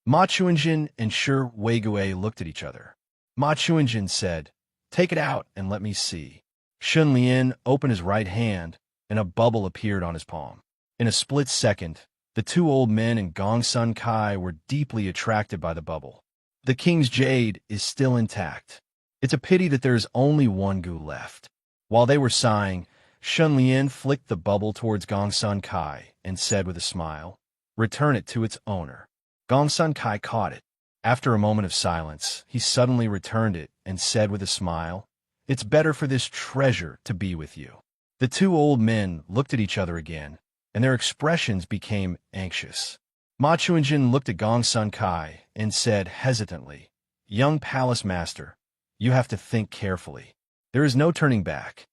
Ma Chuanjin and Shi Weigui looked at each other. Ma Chuanjin said, "Take it out and let me see." Shun Lian opened his right hand, and a bubble appeared on his palm. In a split second, the two old men and Gongsun Kai were deeply attracted by the bubble. The king's jade is still intact. It's a pity that there is only one gu left. While they were sighing, Shun Lian flicked the bubble towards Gongsun Kai and said with a smile, "Return it to its owner." Gongsun Kai caught it. After a moment of silence, he suddenly returned it and said with a smile, "It's better for this treasure to be with you." The two old men looked at each other again, and their expressions became anxious. Ma Chuanjin looked at Gongsun Kai and said hesitantly, "Young palace master, you have to think carefully. There is no turning back."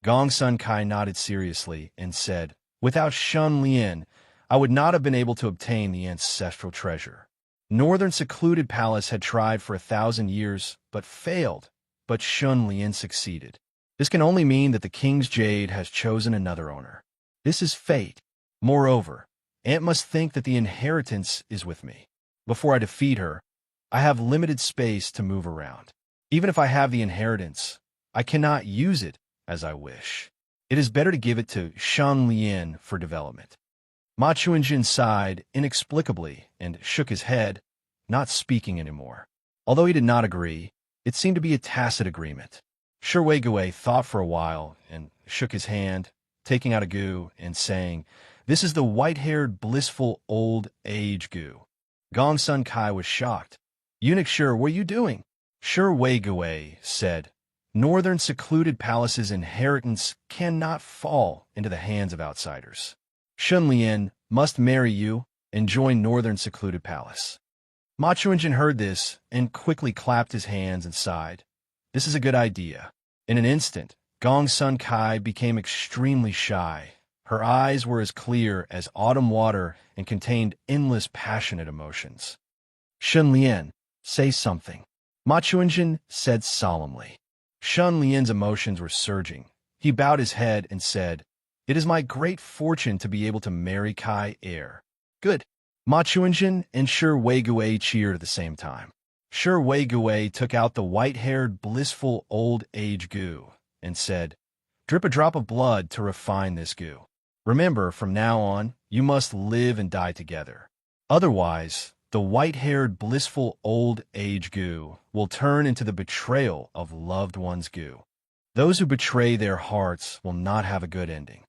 Gongsun Kai nodded seriously and said, "Without Shun Lian, I would not have been able to obtain the ancestral treasure. Northern secluded palace had tried for 1,000 years, but failed, but Shun Lian succeeded. This can only mean that the king's jade has chosen another owner. This is fate. Moreover, Aunt must think that the inheritance is with me. Before I defeat her, I have limited space to move around. Even if I have the inheritance, I cannot use it as I wish. It is better to give it to Shun Lian for development." Ma Chuanjin sighed inexplicably and shook his head, not speaking anymore. Although he did not agree, it seemed to be a tacit agreement. Shi Weigui thought for a while and shook his hand, taking out a gu and saying, "This is the white-haired, blissful old age gu." Gongsun Kai was shocked. "Eunuch Shi, what are you doing?" Shi Weigui said, "Northern secluded palace's inheritance cannot fall into the hands of outsiders. Shun Lian must marry you and join Northern secluded palace." Ma Chuanjin heard this and quickly clapped his hands and sighed. "This is a good idea." In an instant, Gongsun Kai became extremely shy. Her eyes were as clear as autumn water and contained endless passionate emotions. "Shun Lian, say something," Ma Chuanjin said solemnly. Shun Lian's emotions were surging. He bowed his head and said, It is my great fortune to be able to marry Kai heir. Good. Ma Chuanjin and Shi Weigui cheered at the same time. Shi Weigui took out the white-haired, blissful old age goo and said, "Drip a drop of blood to refine this goo. Remember, from now on, you must live and die together. Otherwise, the white-haired, blissful old age goo will turn into the betrayal of loved ones' goo. Those who betray their hearts will not have a good ending."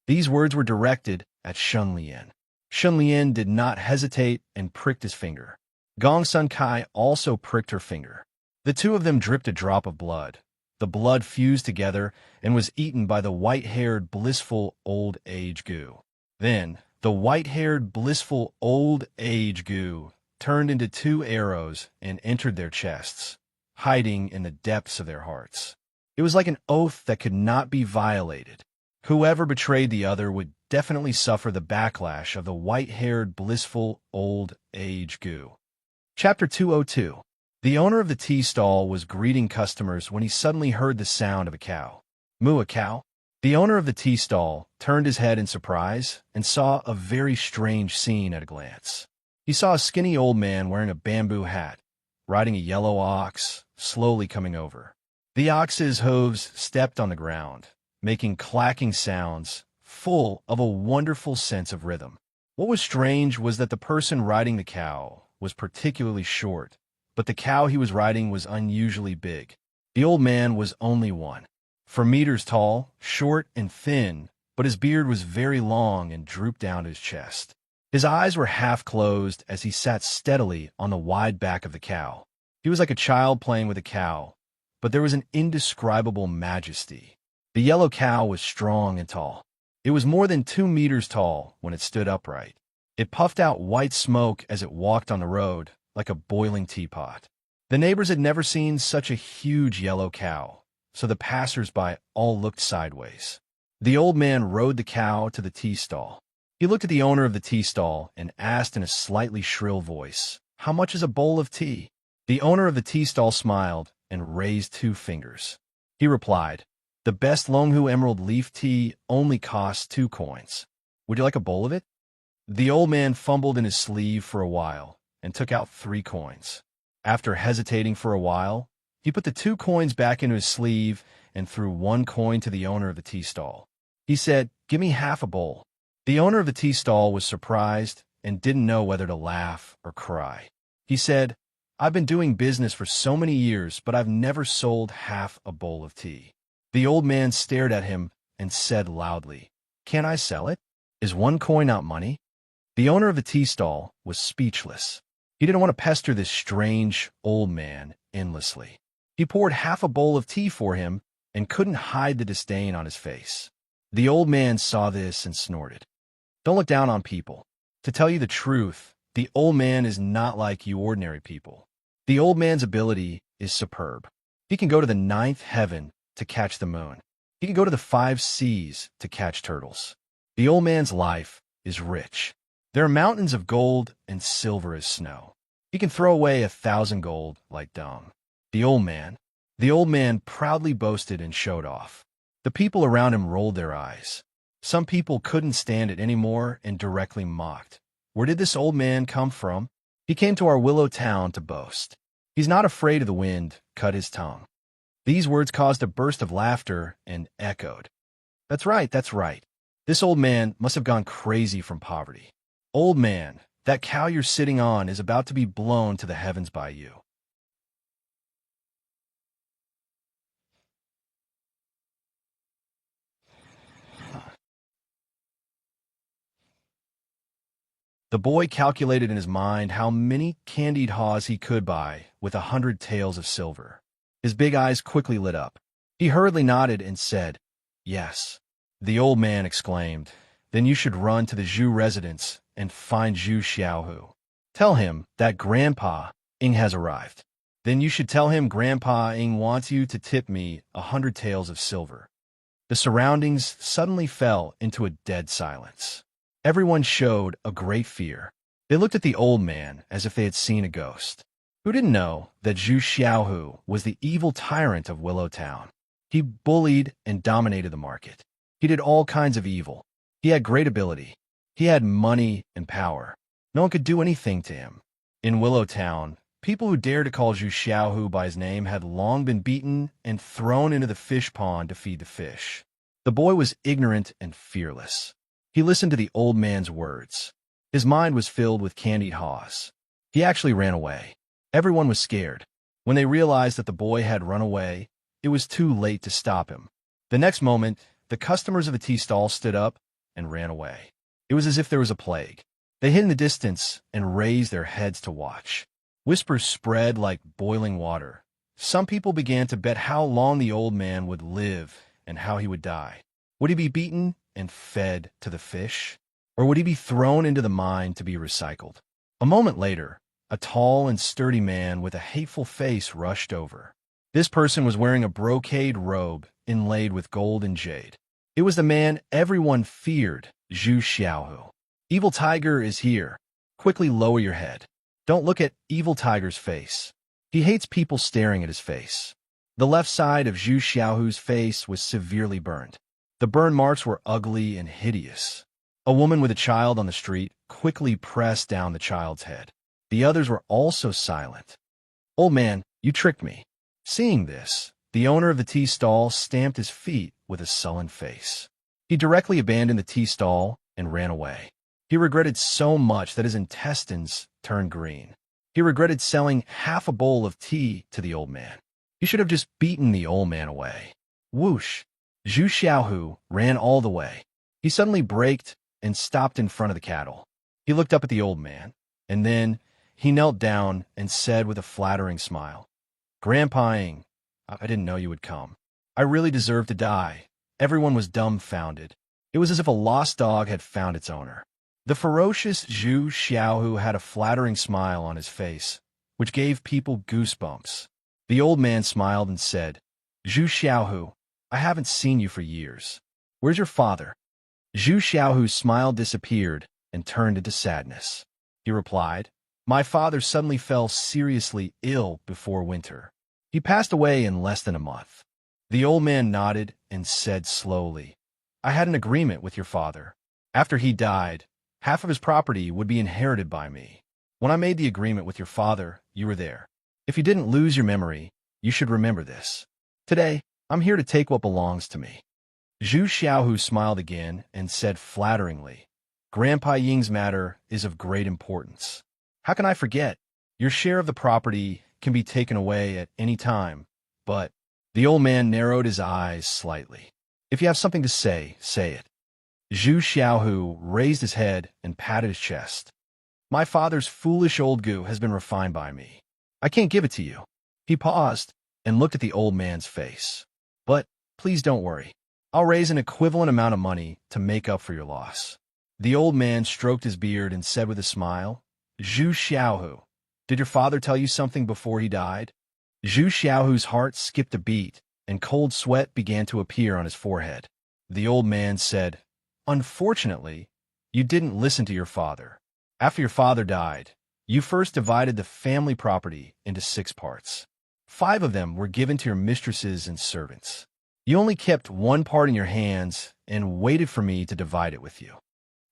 These words were directed at Shunlian. Shunlian did not hesitate and pricked his finger. Gong Sun Kai also pricked her finger. The two of them dripped a drop of blood. The blood fused together and was eaten by the white-haired, blissful old age goo. Then, the white-haired, blissful old age goo turned into two arrows and entered their chests, hiding in the depths of their hearts. It was like an oath that could not be violated. Whoever betrayed the other would definitely suffer the backlash of the white-haired, blissful old age goo. Chapter 202. The owner of the tea stall was greeting customers when he suddenly heard the sound of a cow. Moo, a cow? The owner of the tea stall turned his head in surprise and saw a very strange scene at a glance. He saw a skinny old man wearing a bamboo hat, riding a yellow ox, slowly coming over. The ox's hooves stepped on the ground, making clacking sounds, full of a wonderful sense of rhythm. What was strange was that the person riding the cow was particularly short, but the cow he was riding was unusually big. The old man was only 4 meters tall, short and thin, but his beard was very long and drooped down to his chest. His eyes were half closed as he sat steadily on the wide back of the cow. He was like a child playing with a cow, but there was an indescribable majesty. The yellow cow was strong and tall. It was more than 2 meters tall when it stood upright. It puffed out white smoke as it walked on the road, like a boiling teapot. The neighbors had never seen such a huge yellow cow, so the passers-by all looked sideways. The old man rode the cow to the tea stall. He looked at the owner of the tea stall and asked in a slightly shrill voice, "How much is a bowl of tea?" The owner of the tea stall smiled and raised 2 fingers. He replied, "The best Longhu emerald leaf tea only costs 2 coins. Would you like a bowl of it?" The old man fumbled in his sleeve for a while and took out 3 coins. After hesitating for a while, he put the 2 coins back into his sleeve and threw 1 coin to the owner of the tea stall. He said, "Give me half a bowl." The owner of the tea stall was surprised and didn't know whether to laugh or cry. He said, "I've been doing business for so many years, but I've never sold half a bowl of tea." The old man stared at him and said loudly, "Can't I sell it? Is 1 coin not money?" The owner of the tea stall was speechless. He didn't want to pester this strange old man endlessly. He poured half a bowl of tea for him and couldn't hide the disdain on his face. The old man saw this and snorted. Don't look down on people. To tell you the truth, the old man is not like you ordinary people. The old man's ability is superb. He can go to the 9th heaven to catch the moon. He can go to the 5 seas to catch turtles. The old man's life is rich. There are mountains of gold and silver as snow. He can throw away 1,000 gold like dung. The old man proudly boasted and showed off. The people around him rolled their eyes. Some people couldn't stand it anymore and directly mocked. Where did this old man come from? He came to our willow town to boast. He's not afraid of the wind, cut his tongue. These words caused a burst of laughter and echoed. That's right, that's right. This old man must have gone crazy from poverty. Old man, that cow you're sitting on is about to be blown to the heavens by you. The boy calculated in his mind how many candied haws he could buy with 100 taels of silver. His big eyes quickly lit up. He hurriedly nodded and said, "Yes." The old man exclaimed, "Then you should run to the Zhu residence and find Zhu Xiaohu. Tell him that Grandpa Ing has arrived. Then you should tell him Grandpa Ing wants you to tip me 100 taels of silver." The surroundings suddenly fell into a dead silence. Everyone showed a great fear. They looked at the old man as if they had seen a ghost. Who didn't know that Zhu Xiaohu was the evil tyrant of Willow Town? He bullied and dominated the market. He did all kinds of evil. He had great ability. He had money and power. No one could do anything to him. In Willow Town, people who dared to call Zhu Xiaohu by his name had long been beaten and thrown into the fish pond to feed the fish. The boy was ignorant and fearless. He listened to the old man's words. His mind was filled with candied haws. He actually ran away. Everyone was scared. When they realized that the boy had run away, it was too late to stop him. The next moment, the customers of the tea stall stood up and ran away. It was as if there was a plague. They hid in the distance and raised their heads to watch. Whispers spread like boiling water. Some people began to bet how long the old man would live and how he would die. Would he be beaten and fed to the fish? Or would he be thrown into the mine to be recycled? A moment later, a tall and sturdy man with a hateful face rushed over. This person was wearing a brocade robe inlaid with gold and jade. It was the man everyone feared, Zhu Xiaohu. Evil Tiger is here. Quickly lower your head. Don't look at Evil Tiger's face. He hates people staring at his face. The left side of Zhu Xiaohu's face was severely burned. The burn marks were ugly and hideous. A woman with a child on the street quickly pressed down the child's head. The others were also silent. Old man, you tricked me. Seeing this, the owner of the tea stall stamped his feet with a sullen face. He directly abandoned the tea stall and ran away. He regretted so much that his intestines turned green. He regretted selling half a bowl of tea to the old man. He should have just beaten the old man away. Whoosh! Zhu Xiaohu ran all the way. He suddenly braked and stopped in front of the cattle. He looked up at the old man, and then he knelt down and said with a flattering smile, "Grandpa-ing, I didn't know you would come. I really deserve to die." Everyone was dumbfounded. It was as if a lost dog had found its owner. The ferocious Zhu Xiaohu had a flattering smile on his face, which gave people goosebumps. The old man smiled and said, "Zhu Xiaohu, I haven't seen you for years. Where's your father?" Zhu Xiaohu's smile disappeared and turned into sadness. He replied, "My father suddenly fell seriously ill before winter. He passed away in less than a month." The old man nodded and said slowly, "I had an agreement with your father. After he died, half of his property would be inherited by me. When I made the agreement with your father, you were there. If you didn't lose your memory, you should remember this. Today, I'm here to take what belongs to me." Zhu Xiaohu smiled again and said flatteringly, "Grandpa Ying's matter is of great importance. How can I forget? Your share of the property can be taken away at any time, but—" The old man narrowed his eyes slightly. "If you have something to say, say it." Zhu Xiaohu raised his head and patted his chest. "My father's foolish old goo has been refined by me. I can't give it to you." He paused and looked at the old man's face. "But please don't worry. I'll raise an equivalent amount of money to make up for your loss." The old man stroked his beard and said with a smile, "Zhu Xiaohu, did your father tell you something before he died?" Zhu Xiaohu's heart skipped a beat, and cold sweat began to appear on his forehead. The old man said, "Unfortunately, you didn't listen to your father. After your father died, you first divided the family property into 6 parts. 5 of them were given to your mistresses and servants. You only kept 1 part in your hands and waited for me to divide it with you."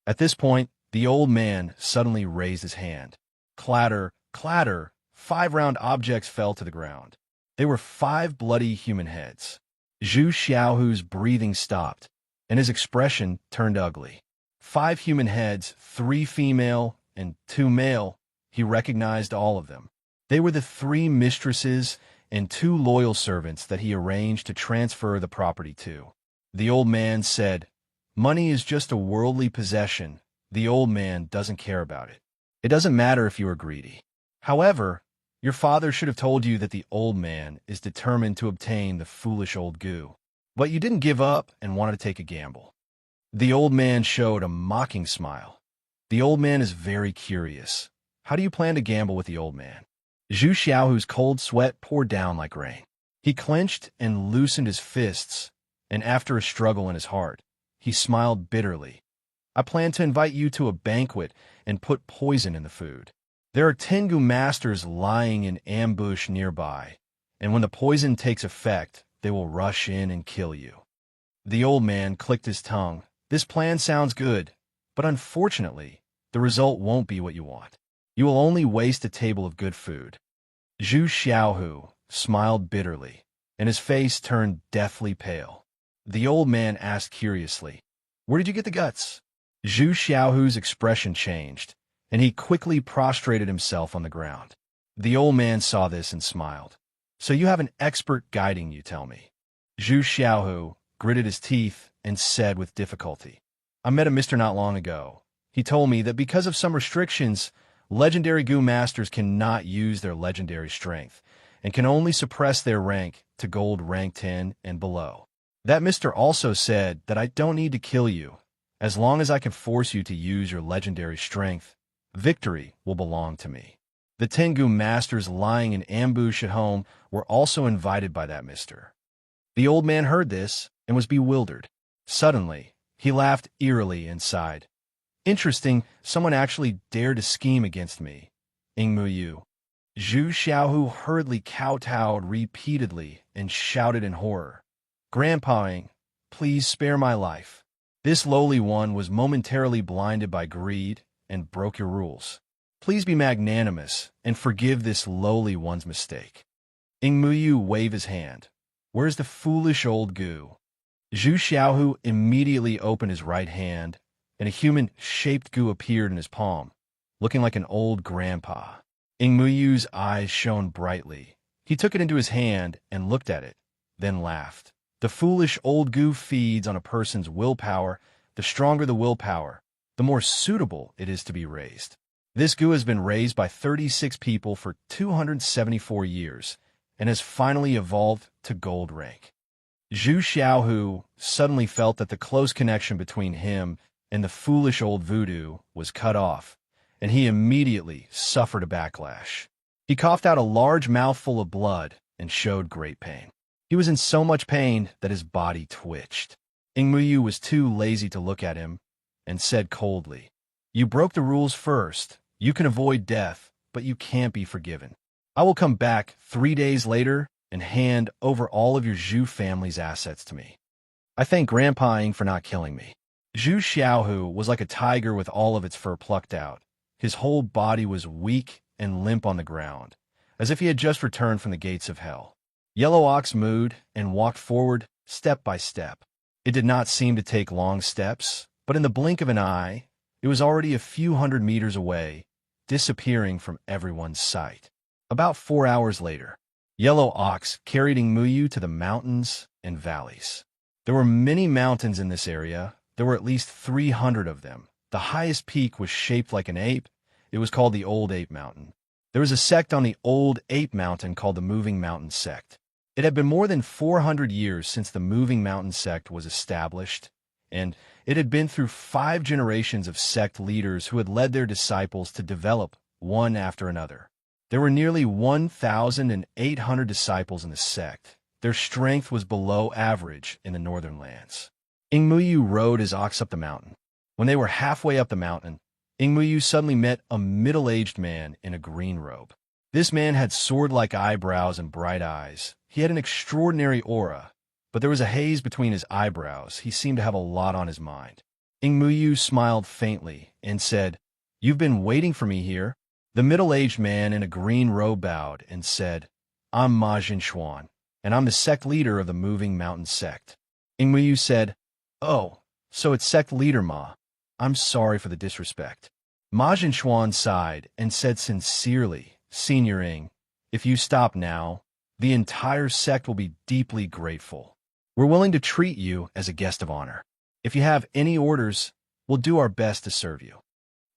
At this point, the old man suddenly raised his hand. Clatter, clatter, 5 round objects fell to the ground. They were 5 bloody human heads. Zhu Xiaohu's breathing stopped, and his expression turned ugly. 5 human heads, 3 female and 2 male. He recognized all of them. They were the 3 mistresses and 2 loyal servants that he arranged to transfer the property to. The old man said, "Money is just a worldly possession. The old man doesn't care about it. It doesn't matter if you are greedy. However, your father should have told you that the old man is determined to obtain the foolish old goo. But you didn't give up and wanted to take a gamble." The old man showed a mocking smile. "The old man is very curious. How do you plan to gamble with the old man?" Zhu Xiaohu's cold sweat poured down like rain. He clenched and loosened his fists, and after a struggle in his heart, he smiled bitterly. "I plan to invite you to a banquet and put poison in the food. There are Tengu masters lying in ambush nearby, and when the poison takes effect, they will rush in and kill you." The old man clicked his tongue. This plan sounds good, but unfortunately, the result won't be what you want. You will only waste a table of good food. Zhu Xiaohu smiled bitterly, and his face turned deathly pale. The old man asked curiously, "Where did you get the guts?" Zhu Xiaohu's expression changed, and he quickly prostrated himself on the ground. The old man saw this and smiled. "So you have an expert guiding you, tell me." Zhu Xiaohu gritted his teeth and said with difficulty, "I met a mister not long ago. He told me that because of some restrictions, legendary goo masters cannot use their legendary strength and can only suppress their rank to gold rank 10 and below. That mister also said that I don't need to kill you. As long as I can force you to use your legendary strength, victory will belong to me." The Tengu masters lying in ambush at home were also invited by that mister. The old man heard this and was bewildered. Suddenly, he laughed eerily and sighed. "Interesting, someone actually dared to scheme against me. Ingmu Yu." Zhu Xiaohu hurriedly kowtowed repeatedly and shouted in horror, "Grandpa-ing, please spare my life." This lowly one was momentarily blinded by greed and broke your rules. Please be magnanimous and forgive this lowly one's mistake. Ingmu Yu waved his hand. "Where's the foolish old goo?" Zhu Xiaohu immediately opened his right hand, and a human-shaped goo appeared in his palm, looking like an old grandpa. Ingmu Yu's eyes shone brightly. He took it into his hand and looked at it, then laughed. The foolish old goo feeds on a person's willpower. The stronger the willpower, the more suitable it is to be raised. This goo has been raised by 36 people for 274 years and has finally evolved to gold rank. Zhu Xiaohu suddenly felt that the close connection between him and the foolish old voodoo was cut off, and he immediately suffered a backlash. He coughed out a large mouthful of blood and showed great pain. He was in so much pain that his body twitched. Ingmu Yu was too lazy to look at him and said coldly, "You broke the rules first. You can avoid death, but you can't be forgiven. I will come back 3 days later and hand over all of your Zhu family's assets to me. I thank Grandpa-ing for not killing me." Zhu Xiaohu was like a tiger with all of its fur plucked out. His whole body was weak and limp on the ground, as if he had just returned from the gates of hell. Yellow Ox moved and walked forward step by step. It did not seem to take long steps, but in the blink of an eye, it was already a few hundred meters away, disappearing from everyone's sight. About 4 hours later, Yellow Ox carried Ingmu Yu to the mountains and valleys. There were many mountains in this area. There were at least 300 of them. The highest peak was shaped like an ape. It was called the Old Ape Mountain. There was a sect on the Old Ape Mountain called the Moving Mountain Sect. It had been more than 400 years since the Moving Mountain Sect was established, and it had been through 5 generations of sect leaders who had led their disciples to develop one after another. There were nearly 1,800 disciples in the sect. Their strength was below average in the northern lands. Ingmu Yu rode his ox up the mountain. When they were halfway up the mountain, Ingmu Yu suddenly met a middle-aged man in a green robe. This man had sword-like eyebrows and bright eyes. He had an extraordinary aura, but there was a haze between his eyebrows. He seemed to have a lot on his mind. Ingmu Yu smiled faintly and said, "You've been waiting for me here." The middle-aged man in a green robe bowed and said, "I'm Ma Jinshuan, and I'm the sect leader of the Moving Mountain Sect." Ingmu Yu said, "Oh, so it's sect leader Ma. I'm sorry for the disrespect." Ma Jinshuan sighed and said sincerely, "Senior Ing, if you stop now, the entire sect will be deeply grateful. We're willing to treat you as a guest of honor. If you have any orders, we'll do our best to serve you."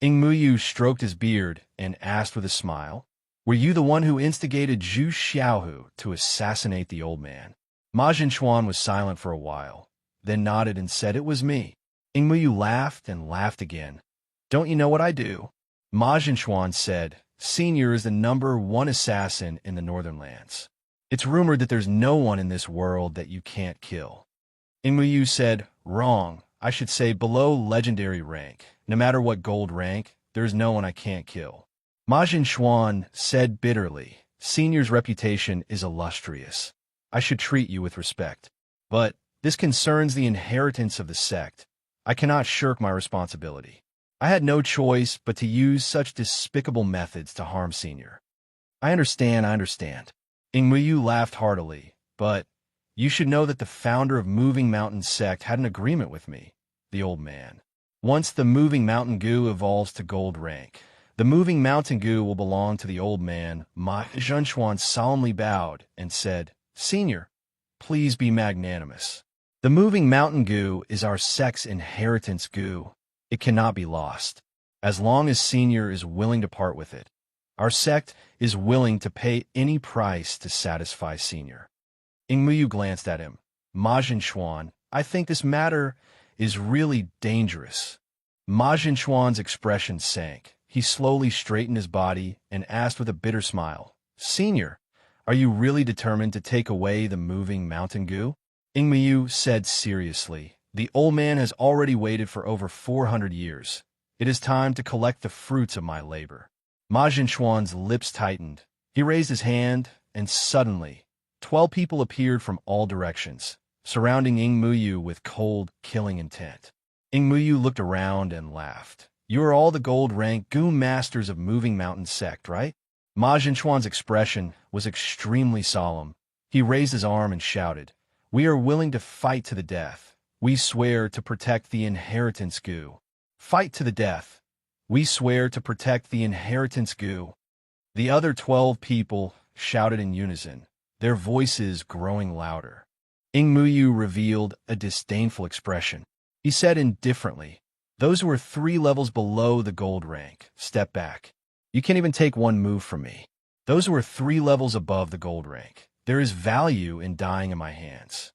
Ingmu Yu stroked his beard and asked with a smile, "Were you the one who instigated Zhu Xiaohu to assassinate the old man?" Ma Jinshuan was silent for a while, then nodded and said, "It was me." Ingmu Yu laughed and laughed again. "Don't you know what I do?" Ma Jinshuan said, "Senior is the #1 assassin in the northern lands. It's rumored that there's no one in this world that you can't kill." Ingmu Yu said, "Wrong. I should say below legendary rank. No matter what gold rank, there's no one I can't kill." Ma Jinshuan said bitterly, "Senior's reputation is illustrious. I should treat you with respect. But This concerns the inheritance of the sect. I cannot shirk my responsibility. I had no choice but to use such despicable methods to harm Senior. I understand. Ingmuyu laughed heartily, but you should know that the founder of Moving Mountain Sect had an agreement with me, the old man. Once the Moving Mountain Goo evolves to gold rank, the Moving Mountain Goo will belong to the old man. Ma Zhenxuan solemnly bowed and said, Senior, please be magnanimous. The Moving Mountain Goo is our sect's inheritance goo. It cannot be lost, as long as Senior is willing to part with it. Our sect is willing to pay any price to satisfy Senior. Ingmuyu glanced at him. Ma Zhenxuan, I think this matter is really dangerous. Ma Zhenxuan's expression sank. He slowly straightened his body and asked with a bitter smile, Senior, are you really determined to take away the Moving Mountain Goo? Ingmuyu said seriously, the old man has already waited for over 400 years. It is time to collect the fruits of my labor. Ma Zhenxuan's lips tightened. He raised his hand, and suddenly, 12 people appeared from all directions, surrounding Ingmuyu with cold, killing intent. Ingmuyu looked around and laughed. You are all the gold-rank Goo masters of Moving Mountain Sect, right? Ma Zhenxuan's expression was extremely solemn. He raised his arm and shouted, We are willing to fight to the death. We swear to protect the inheritance Goo. Fight to the death. We swear to protect the inheritance Goo. The other 12 people shouted in unison, their voices growing louder. Ingmuyu revealed a disdainful expression. He said indifferently, Those who are 3 levels below the gold rank, step back. You can't even take one move from me. Those who are 3 levels above the gold rank, there is value in dying in my hands.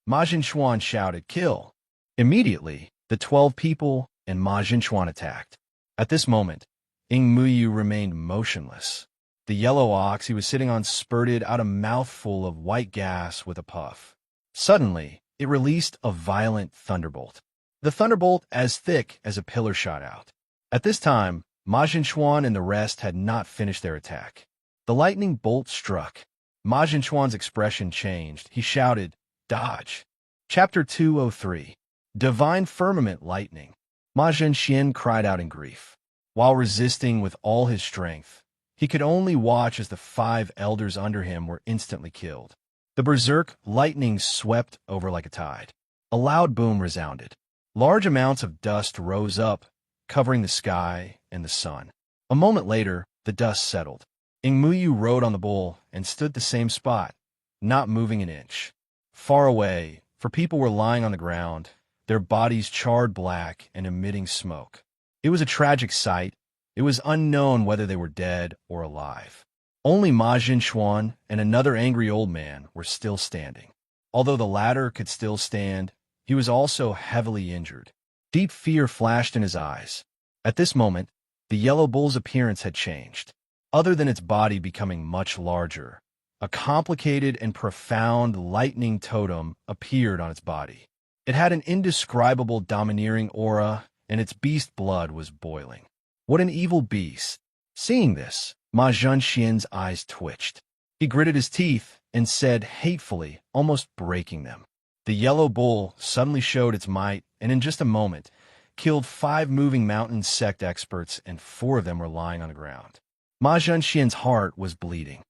Ma Zhenxuan shouted, Kill! Immediately, the 12 people and Ma Zhenxuan attacked. At this moment, Ingmuyu remained motionless. The yellow ox he was sitting on spurted out a mouthful of white gas with a puff. Suddenly, it released a violent thunderbolt. The thunderbolt as thick as a pillar shot out. At this time, Ma Zhenxuan and the rest had not finished their attack. The lightning bolt struck. Ma Zhenxuan's expression changed. He shouted, Dodge! Chapter 203. Divine Firmament Lightning. Ma Zhenxian cried out in grief. While resisting with all his strength, he could only watch as the 5 elders under him were instantly killed. The berserk lightning swept over like a tide. A loud boom resounded. Large amounts of dust rose up, covering the sky and the sun. A moment later, the dust settled. Ingmuyu rode on the bull and stood the same spot, not moving an inch. Far away, for people were lying on the ground, their bodies charred black and emitting smoke. It was a tragic sight. It was unknown whether they were dead or alive. Only Ma Zhenxuan and another angry old man were still standing. Although the latter could still stand, he was also heavily injured. Deep fear flashed in his eyes. At this moment, the yellow bull's appearance had changed. Other than its body becoming much larger, a complicated and profound lightning totem appeared on its body. It had an indescribable domineering aura, and its beast blood was boiling. What an evil beast! Seeing this, Ma Zhenxian's eyes twitched. He gritted his teeth and said hatefully, almost breaking them. The yellow bull suddenly showed its might, and in just a moment, killed 5 Moving Mountain Sect experts, and 4 of them were lying on the ground. Ma Zhenxian's heart was bleeding.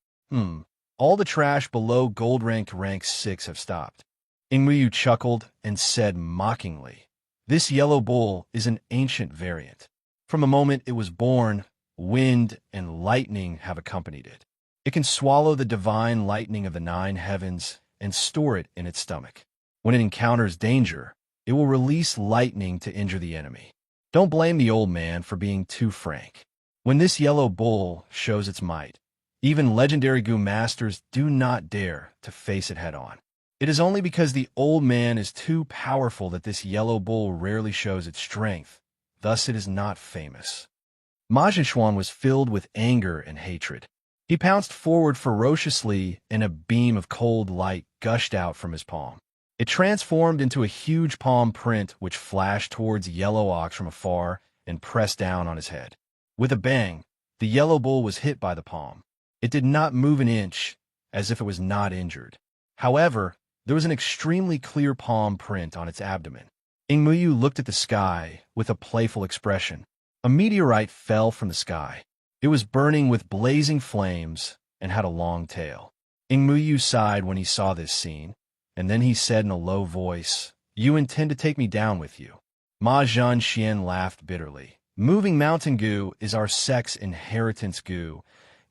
All the trash below gold-ranked rank 6 have stopped. Ingmuyu chuckled and said mockingly, This yellow bull is an ancient variant. From the moment it was born, wind and lightning have accompanied it. It can swallow the divine lightning of the 9 heavens and store it in its stomach. When it encounters danger, it will release lightning to injure the enemy. Don't blame the old man for being too frank. When this yellow bull shows its might, even legendary Goo masters do not dare to face it head-on. It is only because the old man is too powerful that this yellow bull rarely shows its strength. Thus it is not famous. Ma Zhenxuan was filled with anger and hatred. He pounced forward ferociously, and a beam of cold light gushed out from his palm. It transformed into a huge palm print which flashed towards Yellow Ox from afar and pressed down on his head. With a bang, the yellow bull was hit by the palm. It did not move an inch, as if it was not injured. However, There was an extremely clear palm print on its abdomen. Ingmuyu looked at the sky with a playful expression. A meteorite fell from the sky. It was burning with blazing flames and had a long tail. Ingmuyu sighed when he saw this scene, and then he said in a low voice, "You intend to take me down with you?" Ma Zhanxian laughed bitterly. "Moving mountain goo is our sect's inheritance goo,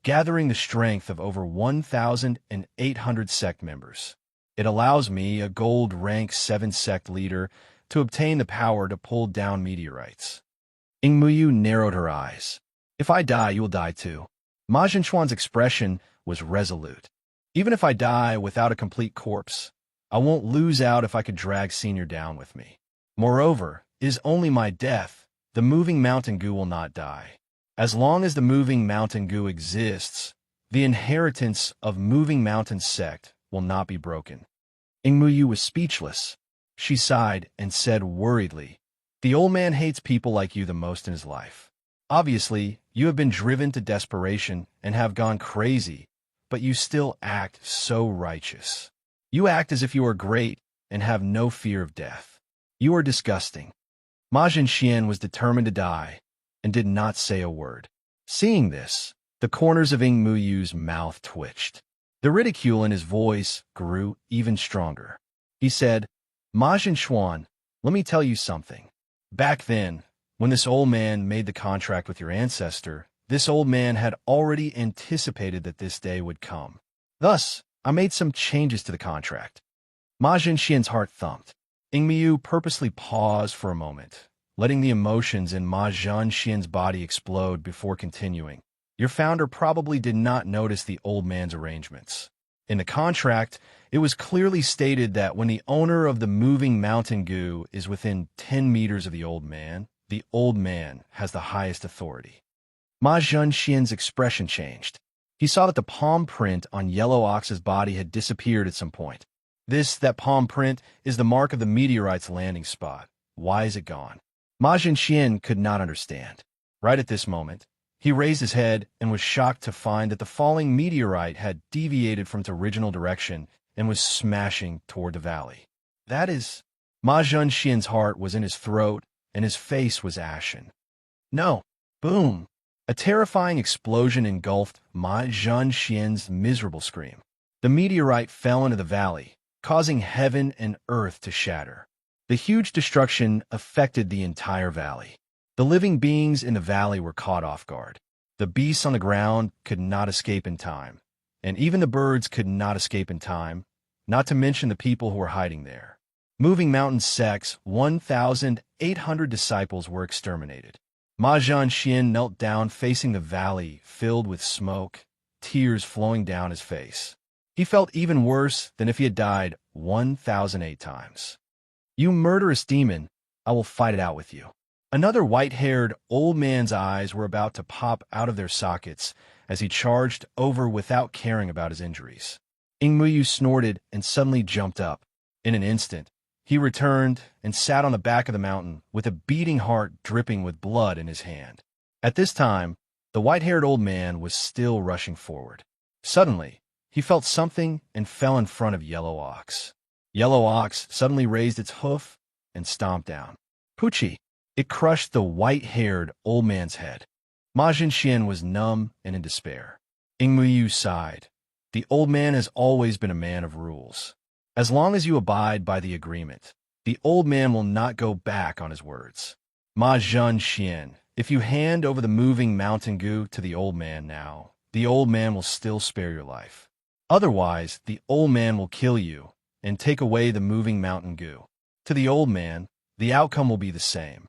gathering the strength of over 1,800 sect members. It allows me, a gold rank 7 sect leader, to obtain the power to pull down meteorites." Ingmuyu narrowed her eyes. "If I die, you will die too." Ma Zhenchuan's expression was resolute. "Even if I die without a complete corpse, I won't lose out if I could drag Senior down with me. Moreover, it is only my death. The moving mountain goo will not die. As long as the moving mountain goo exists, the inheritance of moving mountain sect will not be broken." Ingmuyu was speechless. She sighed and said worriedly, "The old man hates people like you the most in his life. Obviously, you have been driven to desperation and have gone crazy, but you still act so righteous. You act as if you are great and have no fear of death. You are disgusting." Ma Zhenxian was determined to die and did not say a word. Seeing this, the corners of Ingmuyu's mouth twitched. The ridicule in his voice grew even stronger. He said, "Ma Zhenchuan, let me tell you something. Back then, when this old man made the contract with your ancestor, this old man had already anticipated that this day would come. Thus, I made some changes to the contract." Ma Zhenxian's heart thumped. Ingmuyu purposely paused for a moment, letting the emotions in Ma Zhenxian's body explode before continuing. "Your founder probably did not notice the old man's arrangements. In the contract, it was clearly stated that when the owner of the moving mountain goo is within 10 meters of the old man has the highest authority." Ma Zhenxian's expression changed. He saw that the palm print on Yellow Ox's body had disappeared at some point. That palm print is the mark of the meteorite's landing spot. Why is it gone? Ma Zhenxian could not understand. Right at this moment, he raised his head and was shocked to find that the falling meteorite had deviated from its original direction and was smashing toward the valley. Ma Zhenxian's heart was in his throat and his face was ashen. No! Boom! A terrifying explosion engulfed Ma Zhenxian's miserable scream. The meteorite fell into the valley, causing heaven and earth to shatter. The huge destruction affected the entire valley. The living beings in the valley were caught off guard. The beasts on the ground could not escape in time, and even the birds could not escape in time, not to mention the people who were hiding there. Moving Mountain Sect's 1,800 disciples were exterminated. Ma Zhenxian knelt down facing the valley filled with smoke, tears flowing down his face. He felt even worse than if he had died 1,008 times. "You murderous demon, I will fight it out with you." Another white-haired old man's eyes were about to pop out of their sockets as he charged over without caring about his injuries. Ingmuyu snorted and suddenly jumped up. In an instant, he returned and sat on the back of the mountain with a beating heart dripping with blood in his hand. At this time, the white-haired old man was still rushing forward. Suddenly, he felt something and fell in front of Yellow Ox. Yellow Ox suddenly raised its hoof and stomped down. Poochie! It crushed the white-haired old man's head. Ma Zhenxian was numb and in despair. Ingmuyu sighed. The old man has always been a man of rules. As long as you abide by the agreement, the old man will not go back on his words. Ma Zhenxian, if you hand over the moving mountain goo to the old man now, the old man will still spare your life. Otherwise, the old man will kill you and take away the moving mountain goo. To the old man, the outcome will be the same.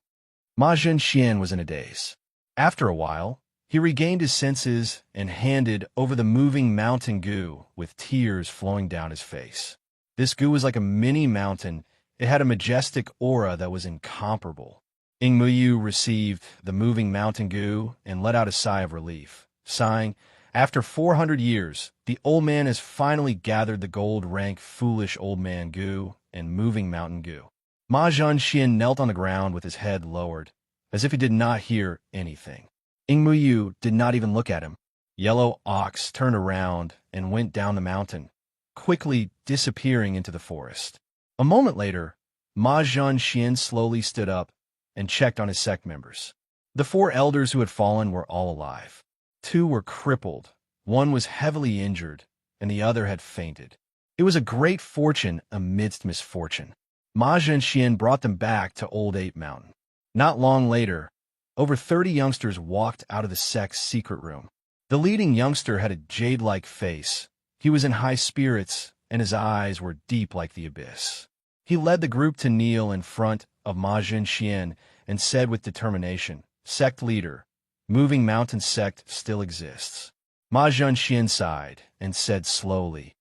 Ma Zhenxian was in a daze. After a while, he regained his senses and handed over the moving mountain goo with tears flowing down his face. This goo was like a mini mountain. It had a majestic aura that was incomparable. Ingmuyu received the moving mountain goo and let out a sigh of relief, sighing, "After 400 years, the old man has finally gathered the gold rank foolish old man goo and moving mountain goo." Ma Zhenxian knelt on the ground with his head lowered, as if he did not hear anything. Ingmuyu did not even look at him. Yellow Ox turned around and went down the mountain, quickly disappearing into the forest. A moment later, Ma Zhenxian slowly stood up and checked on his sect members. The 4 elders who had fallen were all alive. 2 were crippled, 1 was heavily injured, and the other had fainted. It was a great fortune amidst misfortune. Ma Zhenxian brought them back to Old Ape Mountain. Not long later, over 30 youngsters walked out of the sect's secret room. The leading youngster had a jade-like face. He was in high spirits, and his eyes were deep like the abyss. He led the group to kneel in front of Ma Zhenxian and said with determination, "Sect leader, Moving Mountain sect still exists." Ma Zhenxian sighed and said slowly,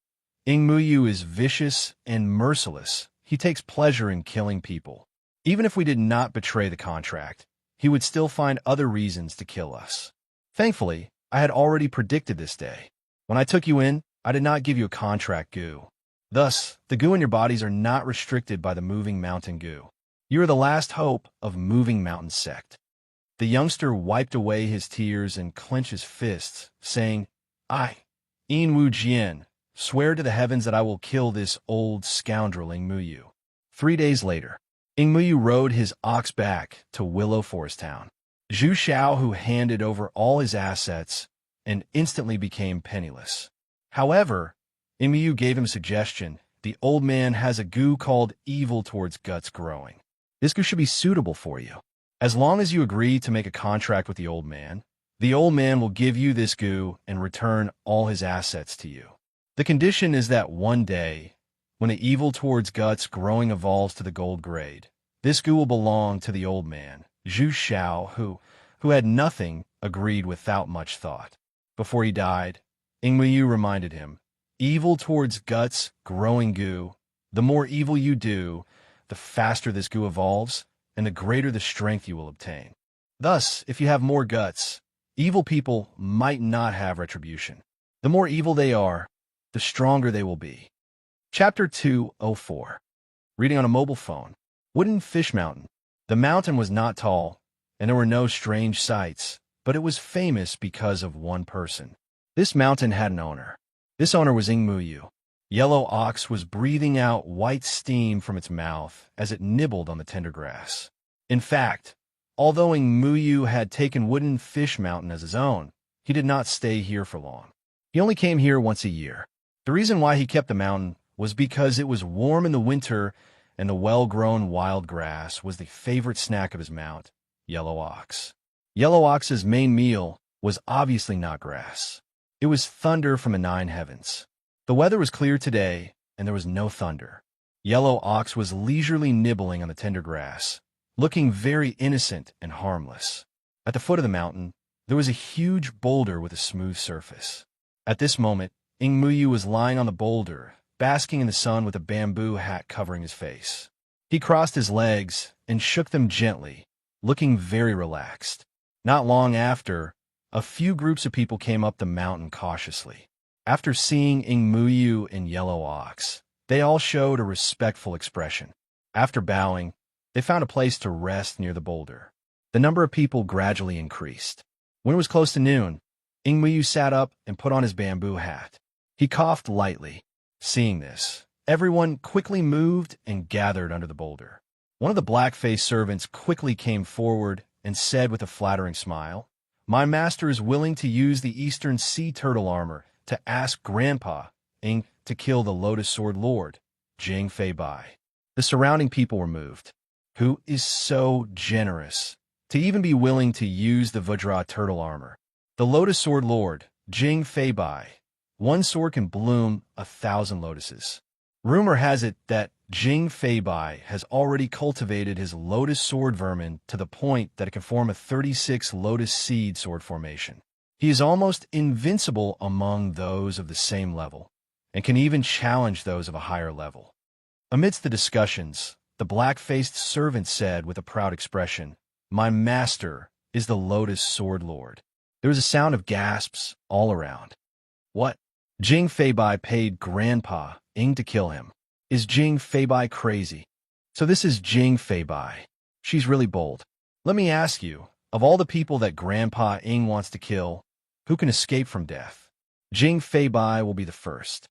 "Ing Muyu is vicious and merciless. He takes pleasure in killing people. Even if we did not betray the contract, he would still find other reasons to kill us. Thankfully, I had already predicted this day. When I took you in, I did not give you a contract goo. Thus, the goo in your bodies are not restricted by the Moving Mountain goo. You are the last hope of Moving Mountain sect." The youngster wiped away his tears and clenched his fists, saying, "I, Yin Wu Jian, swear to the heavens that I will kill this old scoundrel Ing Muyu." 3 days later, Ing Muyu rode his ox back to Willow Forest Town. Zhu Xiao, who handed over all his assets and instantly became penniless. However, Ing Muyu gave him a suggestion. The old man has a goo called Evil Towards Guts growing. This goo should be suitable for you. As long as you agree to make a contract with the old man will give you this goo and return all his assets to you. The condition is that one day, when the Evil Towards Guts growing evolves to the gold grade, this goo will belong to the old man. Zhu Xiao, who had nothing, agreed without much thought. Before he died, Ing Muyu reminded him, "Evil Towards Guts growing goo. The more evil you do, the faster this goo evolves, and the greater the strength you will obtain. Thus, if you have more guts, evil people might not have retribution. The more evil they are, the stronger they will be." Chapter 204. Reading on a mobile phone. Wooden Fish Mountain. The mountain was not tall, and there were no strange sights, but it was famous because of one person. This mountain had an owner. This owner was Ing Muyu. Yellow Ox was breathing out white steam from its mouth as it nibbled on the tender grass. In fact, although Ing Muyu had taken Wooden Fish Mountain as his own, he did not stay here for long. He only came here once a year. The reason why he kept the mountain was because it was warm in the winter and the well-grown wild grass was the favorite snack of his mount, Yellow Ox. Yellow Ox's main meal was obviously not grass. It was thunder from the 9 heavens. The weather was clear today, and there was no thunder. Yellow Ox was leisurely nibbling on the tender grass, looking very innocent and harmless. At the foot of the mountain, there was a huge boulder with a smooth surface. At this moment, Ing Muyu was lying on the boulder, basking in the sun with a bamboo hat covering his face. He crossed his legs and shook them gently, looking very relaxed. Not long after, a few groups of people came up the mountain cautiously. After seeing Ing Muyu and Yellow Ox, they all showed a respectful expression. After bowing, they found a place to rest near the boulder. The number of people gradually increased. When it was close to noon, Ing Muyu sat up and put on his bamboo hat. He coughed lightly. Seeing this, everyone quickly moved and gathered under the boulder. One of the black-faced servants quickly came forward and said with a flattering smile, "My master is willing to use the Eastern Sea Turtle armor to ask Grandpa Ing to kill the Lotus Sword Lord, Jing Fei Bai." The surrounding people were moved. Who is so generous to even be willing to use the Vajra turtle armor? The Lotus Sword Lord, Jing Fei Bai. One sword can bloom 1,000 lotuses. Rumor has it that Jing Fei Bai has already cultivated his lotus sword vermin to the point that it can form a 36 lotus seed sword formation. He is almost invincible among those of the same level, and can even challenge those of a higher level. Amidst the discussions, the black-faced servant said with a proud expression, "My master is the Lotus Sword Lord." There was a sound of gasps all around. What? Jing Fei Bai paid Grandpa Ing to kill him. Is Jing Fei Bai crazy? So this is Jing Fei Bai. She's really bold. Let me ask you, of all the people that Grandpa Ing wants to kill, who can escape from death? Jing Fei Bai will be the first.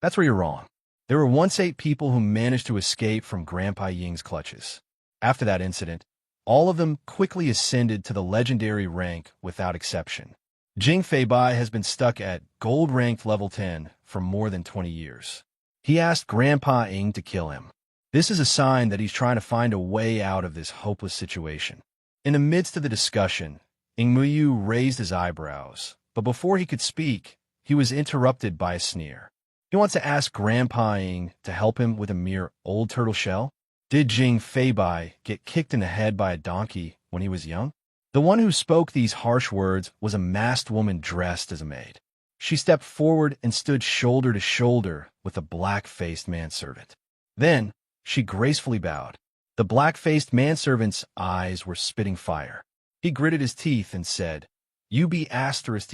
That's where you're wrong. There were once 8 people who managed to escape from Grandpa Ying's clutches. After that incident, all of them quickly ascended to the legendary rank without exception. Jing Feibai has been stuck at gold-ranked level 10 for more than 20 years. He asked Grandpa Ying to kill him. This is a sign that he's trying to find a way out of this hopeless situation. In the midst of the discussion, Ying Muyu raised his eyebrows, but before he could speak, he was interrupted by a sneer. He wants to ask Grandpa Ying to help him with a mere old turtle shell? Did Jing Feibai get kicked in the head by a donkey when he was young? The one who spoke these harsh words was a masked woman dressed as a maid. She stepped forward and stood shoulder to shoulder with a black-faced manservant. Then, she gracefully bowed. The black-faced manservant's eyes were spitting fire. He gritted his teeth and said, "You be asterisk,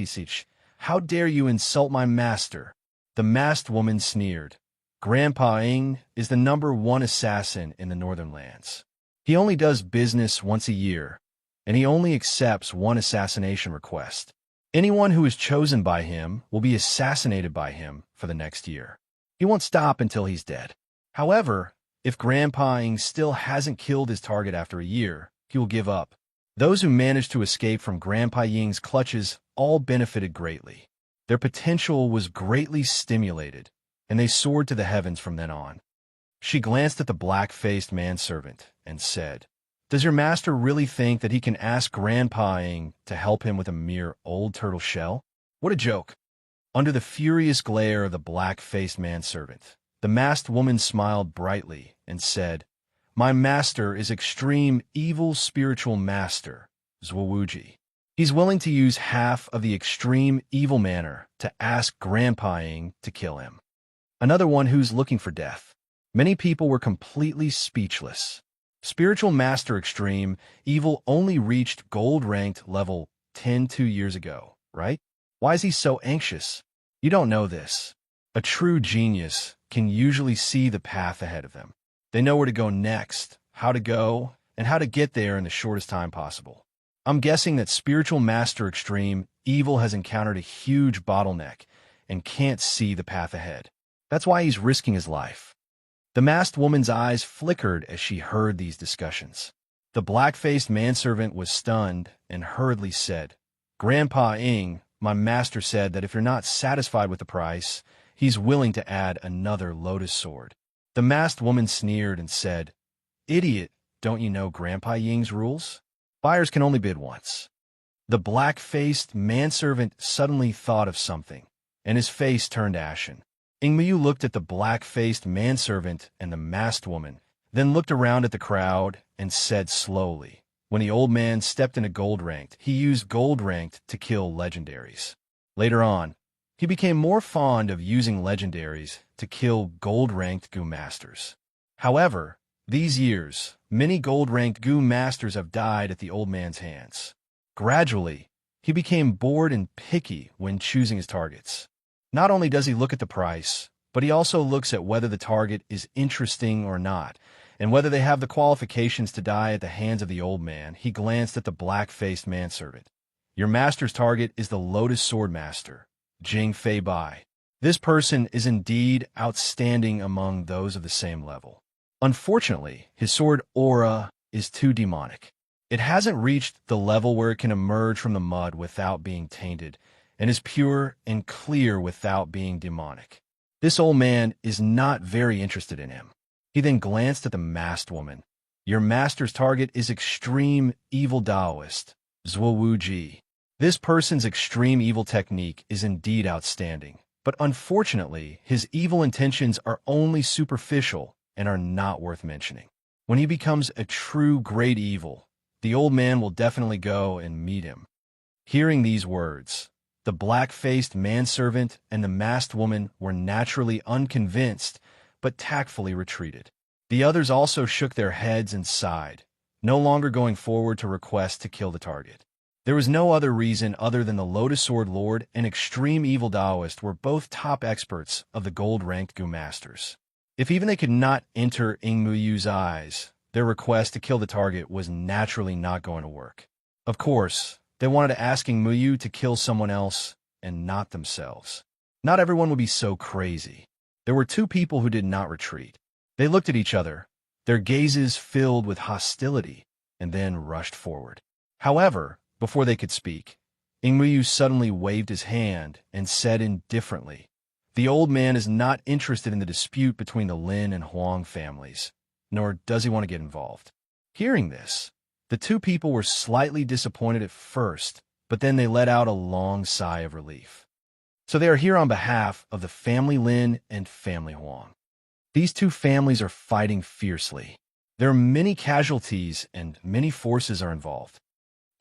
how dare you insult my master?" The masked woman sneered. Grandpa Ying is the #1 assassin in the Northern Lands. He only does business once a year, and he only accepts one assassination request. Anyone who is chosen by him will be assassinated by him for the next year. He won't stop until he's dead. However, if Grandpa Ying still hasn't killed his target after a year, he will give up. Those who managed to escape from Grandpa Ying's clutches all benefited greatly. Their potential was greatly stimulated, and they soared to the heavens from then on. She glanced at the black-faced manservant and said, "Does your master really think that he can ask Grandpa Ying to help him with a mere old turtle shell? What a joke!" Under the furious glare of the black-faced manservant, the masked woman smiled brightly and said, "My master is extreme evil spiritual master, Zhuowuji. He's willing to use half of the extreme evil manner to ask Grandpa Ying to kill him." Another one who's looking for death. Many people were completely speechless. Spiritual Master Extreme Evil only reached gold-ranked level 10 2 years ago, right? Why is he so anxious? You don't know this. A true genius can usually see the path ahead of them. They know where to go next, how to go, and how to get there in the shortest time possible. I'm guessing that Spiritual Master Extreme Evil has encountered a huge bottleneck and can't see the path ahead. That's why he's risking his life. The masked woman's eyes flickered as she heard these discussions. The black-faced manservant was stunned and hurriedly said, "Grandpa Ying, my master said that if you're not satisfied with the price, he's willing to add another lotus sword." The masked woman sneered and said, "Idiot, don't you know Grandpa Ying's rules? Buyers can only bid once." The black-faced manservant suddenly thought of something, and his face turned ashen. Yingmu looked at the black-faced manservant and the masked woman, then looked around at the crowd and said slowly, "When the old man stepped into gold-ranked, he used gold-ranked to kill legendaries. Later on, he became more fond of using legendaries to kill gold-ranked Goo Masters. However, these years, many gold-ranked Goo Masters have died at the old man's hands. Gradually, he became bored and picky when choosing his targets. Not only does he look at the price, but he also looks at whether the target is interesting or not, and whether they have the qualifications to die at the hands of the old man." He glanced at the black-faced manservant. "Your master's target is the Lotus Sword Master, Jing Feibai. This person is indeed outstanding among those of the same level. Unfortunately, his sword aura is too demonic. It hasn't reached the level where it can emerge from the mud without being tainted, and is pure and clear without being demonic. This old man is not very interested in him." He then glanced at the masked woman. "Your master's target is extreme evil Taoist, Zhuowuji. This person's extreme evil technique is indeed outstanding, but unfortunately, his evil intentions are only superficial and are not worth mentioning. When he becomes a true great evil, the old man will definitely go and meet him." Hearing these words, the black-faced manservant and the masked woman were naturally unconvinced, but tactfully retreated. The others also shook their heads and sighed, no longer going forward to request to kill the target. There was no other reason other than the Lotus Sword Lord and Extreme Evil Taoist were both top experts of the gold-ranked Goo Masters. If even they could not enter Yingmuyu's eyes, their request to kill the target was naturally not going to work. Of course, they wanted to ask Yingmuyu to kill someone else and not themselves. Not everyone would be so crazy. There were two people who did not retreat. They looked at each other, their gazes filled with hostility, and then rushed forward. However, before they could speak, Ingmuyu suddenly waved his hand and said indifferently, "The old man is not interested in the dispute between the Lin and Huang families, nor does he want to get involved." Hearing this, the two people were slightly disappointed at first, but then they let out a long sigh of relief. So they are here on behalf of the family Lin and family Huang. These two families are fighting fiercely. There are many casualties and many forces are involved.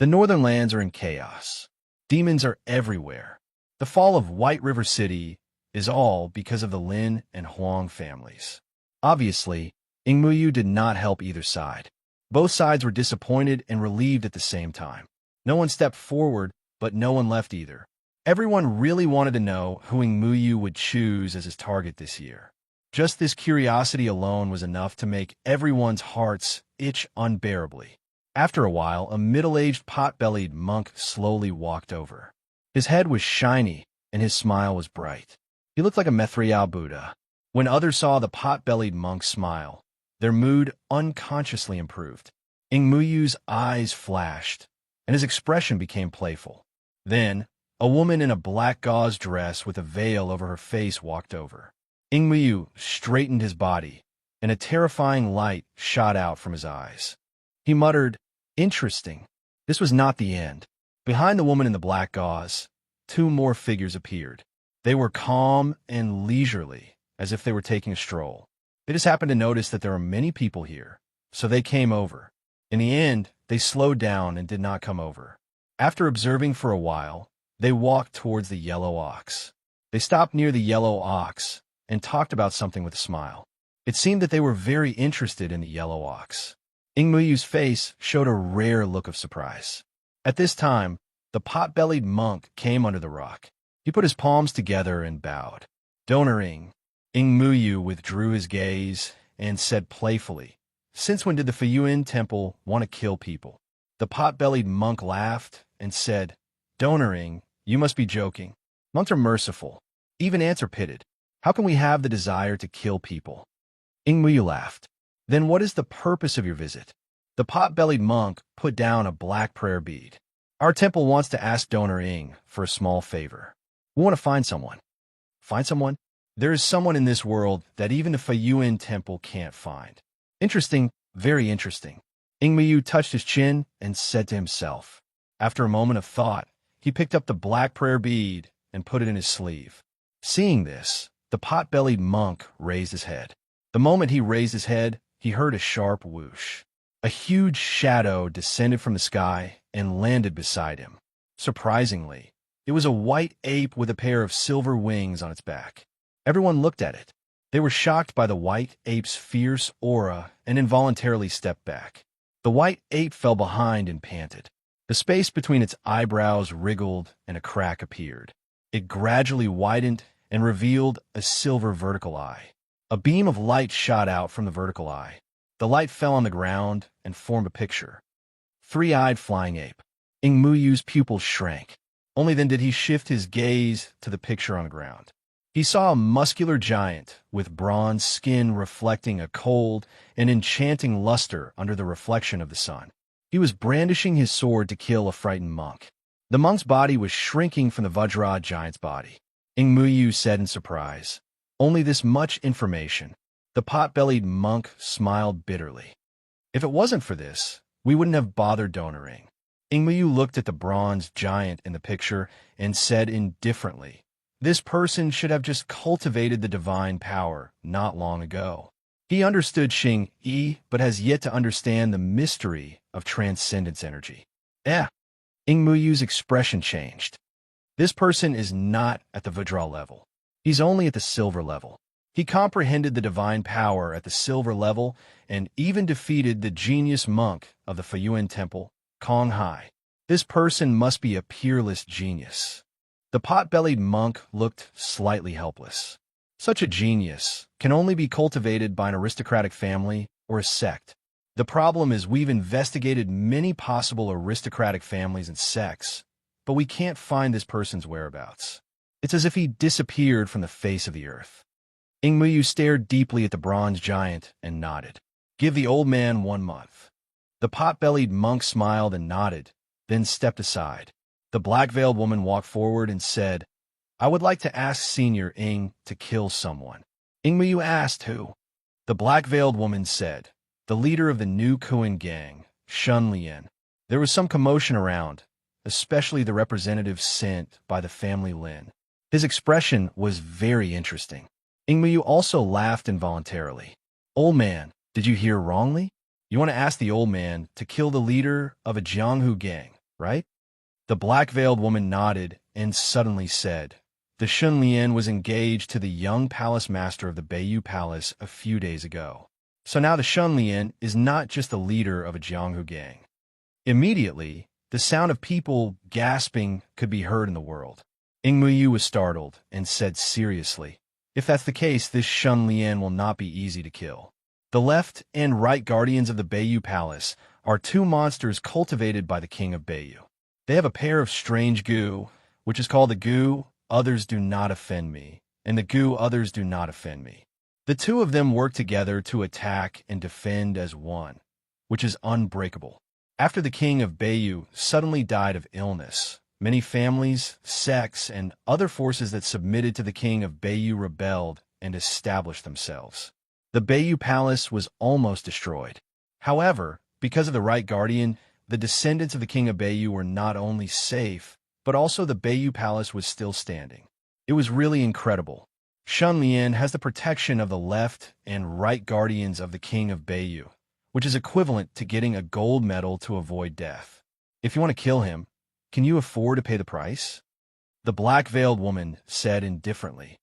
The northern lands are in chaos. Demons are everywhere. The fall of White River City is all because of the Lin and Huang families. Obviously, Ingmuyu did not help either side. Both sides were disappointed and relieved at the same time. No one stepped forward, but no one left either. Everyone really wanted to know who Ingmuyu would choose as his target this year. Just this curiosity alone was enough to make everyone's hearts itch unbearably. After a while, a middle-aged pot-bellied monk slowly walked over. His head was shiny, and his smile was bright. He looked like a Methriel Buddha. When others saw the pot-bellied monk smile, their mood unconsciously improved. Ingmuyu's eyes flashed, and his expression became playful. Then, a woman in a black gauze dress with a veil over her face walked over. Ingmuyu straightened his body, and a terrifying light shot out from his eyes. He muttered, "Interesting." This was not the end. Behind the woman in the black gauze, two more figures appeared. They were calm and leisurely, as if they were taking a stroll. They just happened to notice that there are many people here, so they came over. In the end, they slowed down and did not come over. After observing for a while, they walked towards the yellow ox. They stopped near the yellow ox and talked about something with a smile. It seemed that they were very interested in the yellow ox. Ingmuyu's face showed a rare look of surprise. At this time, the pot-bellied monk came under the rock. He put his palms together and bowed. "Donering." Ingmuyu withdrew his gaze and said playfully, "Since when did the Fuyuan temple want to kill people?" The pot-bellied monk laughed and said, "Donering, you must be joking. Monks are merciful. Even ants are pitted. How can we have the desire to kill people?" Ingmuyu laughed. "Then what is the purpose of your visit?" The pot-bellied monk put down a black prayer bead. "Our temple wants to ask Donor Ing for a small favor. We want to find someone." "Find someone?" "There is someone in this world that even the Fuyuan temple can't find." "Interesting, very interesting." Ingmuyu touched his chin and said to himself. After a moment of thought, he picked up the black prayer bead and put it in his sleeve. Seeing this, the pot-bellied monk raised his head. The moment he raised his head, he heard a sharp whoosh. A huge shadow descended from the sky and landed beside him. Surprisingly, it was a white ape with a pair of silver wings on its back. Everyone looked at it. They were shocked by the white ape's fierce aura and involuntarily stepped back. The white ape fell behind and panted. The space between its eyebrows wriggled and a crack appeared. It gradually widened and revealed a silver vertical eye. A beam of light shot out from the vertical eye. The light fell on the ground and formed a picture. Three-eyed flying ape. Ingmuyu's pupils shrank. Only then did he shift his gaze to the picture on the ground. He saw a muscular giant with bronze skin reflecting a cold and enchanting luster under the reflection of the sun. He was brandishing his sword to kill a frightened monk. The monk's body was shrinking from the Vajra giant's body. Ingmuyu said in surprise, "Only this much information." The pot-bellied monk smiled bitterly. "If it wasn't for this, we wouldn't have bothered donoring." Ingmuyu looked at the bronze giant in the picture and said indifferently, "This person should have just cultivated the divine power not long ago. He understood Xing Yi, but has yet to understand the mystery of transcendence energy." Ingmuyu's expression changed. This person is not at the Vajra level. He's only at the silver level. He comprehended the divine power at the silver level and even defeated the genius monk of the Fuyuan temple, Kong Hai. This person must be a peerless genius. The pot-bellied monk looked slightly helpless. Such a genius can only be cultivated by an aristocratic family or a sect. The problem is we've investigated many possible aristocratic families and sects, but we can't find this person's whereabouts. It's as if he disappeared from the face of the earth. Ingmuyu stared deeply at the bronze giant and nodded. Give the old man 1 month. The pot-bellied monk smiled and nodded, then stepped aside. The black-veiled woman walked forward and said, I would like to ask Senior Ing to kill someone. Ingmuyu asked who. The black-veiled woman said, the leader of the new Kuan gang, Shun Lian. There was some commotion around, especially the representative sent by the family Lin. His expression was very interesting. Ingmuyu also laughed involuntarily. Old man, did you hear wrongly? You want to ask the old man to kill the leader of a Jianghu gang, right? The black-veiled woman nodded and suddenly said, the Shun Lian was engaged to the young palace master of the Beiyu Palace a few days ago. So now the Shun Lian is not just the leader of a Jianghu gang. Immediately, the sound of people gasping could be heard in the world. Ingmuyu was startled and said seriously, if that's the case, this Shun Lian will not be easy to kill. The left and right guardians of the Beiyu Palace are two monsters cultivated by the king of Beiyu. They have a pair of strange gu, which is called the gu others do not offend me, and the gu others do not offend me. The two of them work together to attack and defend as one, which is unbreakable. After the king of Beiyu suddenly died of illness, many families, sects, and other forces that submitted to the king of Beiyu rebelled and established themselves. The Beiyu Palace was almost destroyed. However, because of the right guardian, the descendants of the king of Beiyu were not only safe, but also the Beiyu Palace was still standing. It was really incredible. Shun Lian has the protection of the left and right guardians of the king of Beiyu, which is equivalent to getting a gold medal to avoid death. If you want to kill him, can you afford to pay the price? The black-veiled woman said indifferently,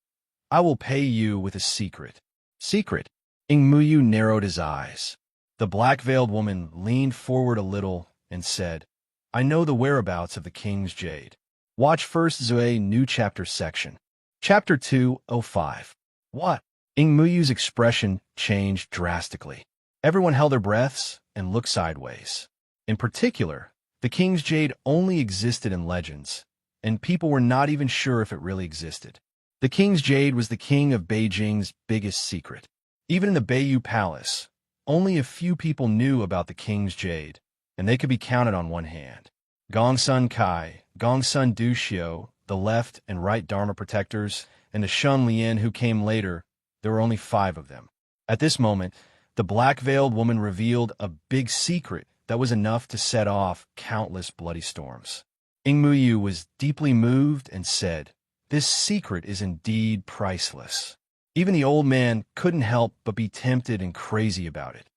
I will pay you with a secret. Secret? Ingmuyu narrowed his eyes. The black-veiled woman leaned forward a little and said, I know the whereabouts of the king's jade. Watch first Zue New Chapter section. Chapter 205. What? Ingmuyu's expression changed drastically. Everyone held their breaths and looked sideways. In particular, the king's jade only existed in legends, and people were not even sure if it really existed. The king's jade was the king of Beijing's biggest secret. Even in the Beiyu Palace, only a few people knew about the king's jade, and they could be counted on one hand. Gongsun Kai, Gongsun Duxiu, the left and right Dharma protectors, and the Shun Lian who came later, there were only 5 of them. At this moment, the black-veiled woman revealed a big secret that was enough to set off countless bloody storms. Ingmuyu was deeply moved and said, this secret is indeed priceless. Even the old man couldn't help but be tempted and crazy about it.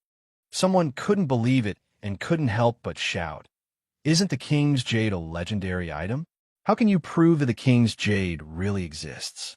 Someone couldn't believe it and couldn't help but shout, isn't the king's jade a legendary item? How can you prove that the king's jade really exists?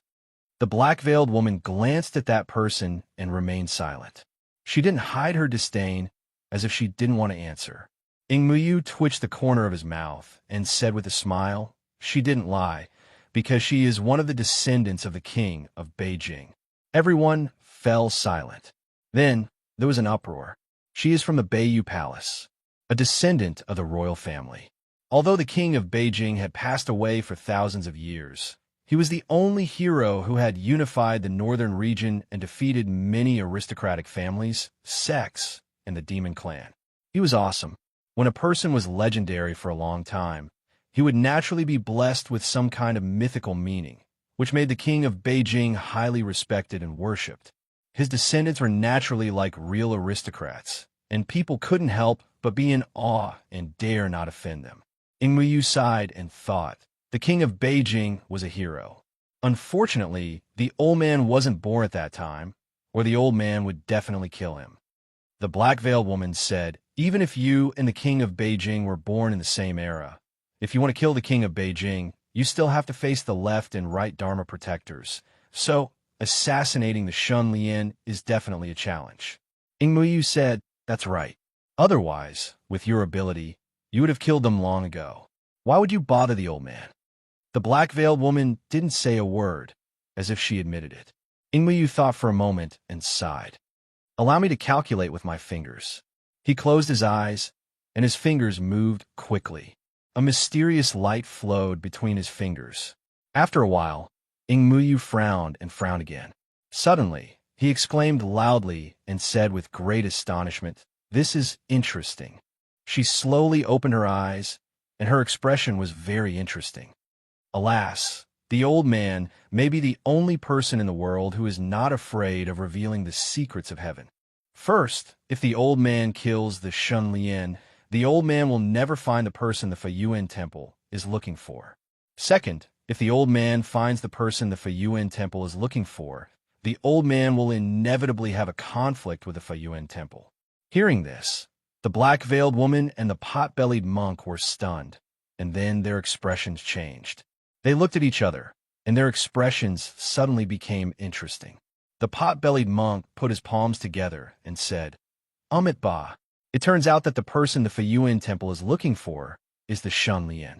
The black-veiled woman glanced at that person and remained silent. She didn't hide her disdain, as if she didn't want to answer. Ingmuyu twitched the corner of his mouth and said with a smile, she didn't lie, because she is one of the descendants of the king of Beijing. Everyone fell silent. Then there was an uproar. She is from the Beiyu Palace, a descendant of the royal family. Although the king of Beijing had passed away for thousands of years, he was the only hero who had unified the northern region and defeated many aristocratic families, sects, and the demon clan. He was awesome. When a person was legendary for a long time, he would naturally be blessed with some kind of mythical meaning, which made the king of Beijing highly respected and worshipped. His descendants were naturally like real aristocrats, and people couldn't help but be in awe and dare not offend them. Ingmuyu sighed and thought, the king of Beijing was a hero. Unfortunately, the old man wasn't born at that time, or the old man would definitely kill him. The black-veiled woman said, even if you and the king of Beijing were born in the same era, if you want to kill the king of Beijing, you still have to face the left and right Dharma protectors. So, assassinating the Shun Lian is definitely a challenge. Ingmuyu said, that's right. Otherwise, with your ability, you would have killed them long ago. Why would you bother the old man? The black-veiled woman didn't say a word, as if she admitted it. Ingmuyu thought for a moment and sighed. Allow me to calculate with my fingers. He closed his eyes, and his fingers moved quickly. A mysterious light flowed between his fingers. After a while, Ingmuyu frowned and frowned again. Suddenly, he exclaimed loudly and said with great astonishment, "This is interesting." She slowly opened her eyes, and her expression was very interesting. Alas, the old man may be the only person in the world who is not afraid of revealing the secrets of heaven. First, if the old man kills the Shunlian, the old man will never find the person the Feyuan temple is looking for. Second, if the old man finds the person the Feyuan temple is looking for, the old man will inevitably have a conflict with the Feyuan temple. Hearing this, the black-veiled woman and the pot-bellied monk were stunned, and then their expressions changed. They looked at each other, and their expressions suddenly became interesting. The pot-bellied monk put his palms together and said, "Amit Ba, it turns out that the person the Feyuan temple is looking for is the Shunlian."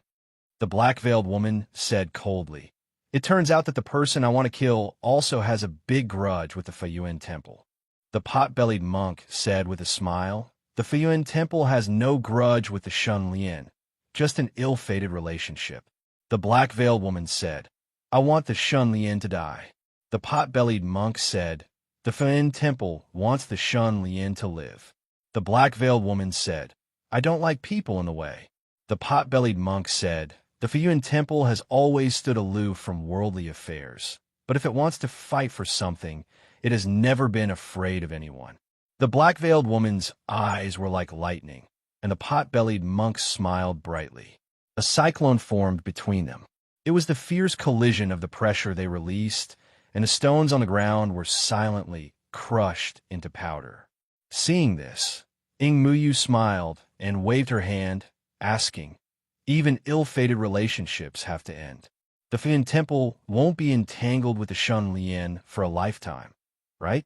The black-veiled woman said coldly, "It turns out that the person I want to kill also has a big grudge with the Feyuan temple." The pot-bellied monk said with a smile, "The Feyuan temple has no grudge with the Shunlian, just an ill-fated relationship." The black-veiled woman said, "I want the Shunlian to die." The pot-bellied monk said, "The Feyuan temple wants the Shunlian to live." The black-veiled woman said, "I don't like people in the way." The pot-bellied monk said, "The Feyuan temple has always stood aloof from worldly affairs, but if it wants to fight for something, it has never been afraid of anyone." The black-veiled woman's eyes were like lightning, and the pot-bellied monk smiled brightly. A cyclone formed between them. It was the fierce collision of the pressure they released, and the stones on the ground were silently crushed into powder. Seeing this, Ing Muyu smiled and waved her hand, asking, "Even ill-fated relationships have to end. The Feyuan temple won't be entangled with the Shunlian for a lifetime, right?"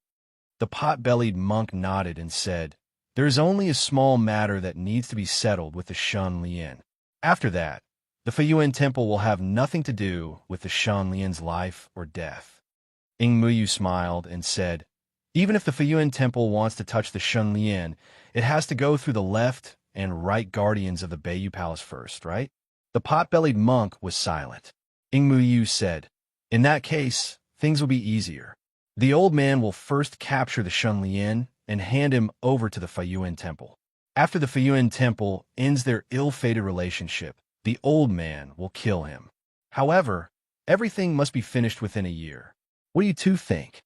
The pot-bellied monk nodded and said, "There is only a small matter that needs to be settled with the Shunlian. After that, the Feyuan temple will have nothing to do with the Shunlian's life or death." Ing Muyu smiled and said, "Even if the Feyuan temple wants to touch the Shunlian, it has to go through the left and right guardians of the Bayou Palace first, right?" The pot-bellied monk was silent. Ing Muyu said, "In that case, things will be easier. The old man will first capture the Shunlian and hand him over to the Feyuan temple. After the Feyuan temple ends their ill-fated relationship, the old man will kill him. However, everything must be finished within a year. What do you two think?"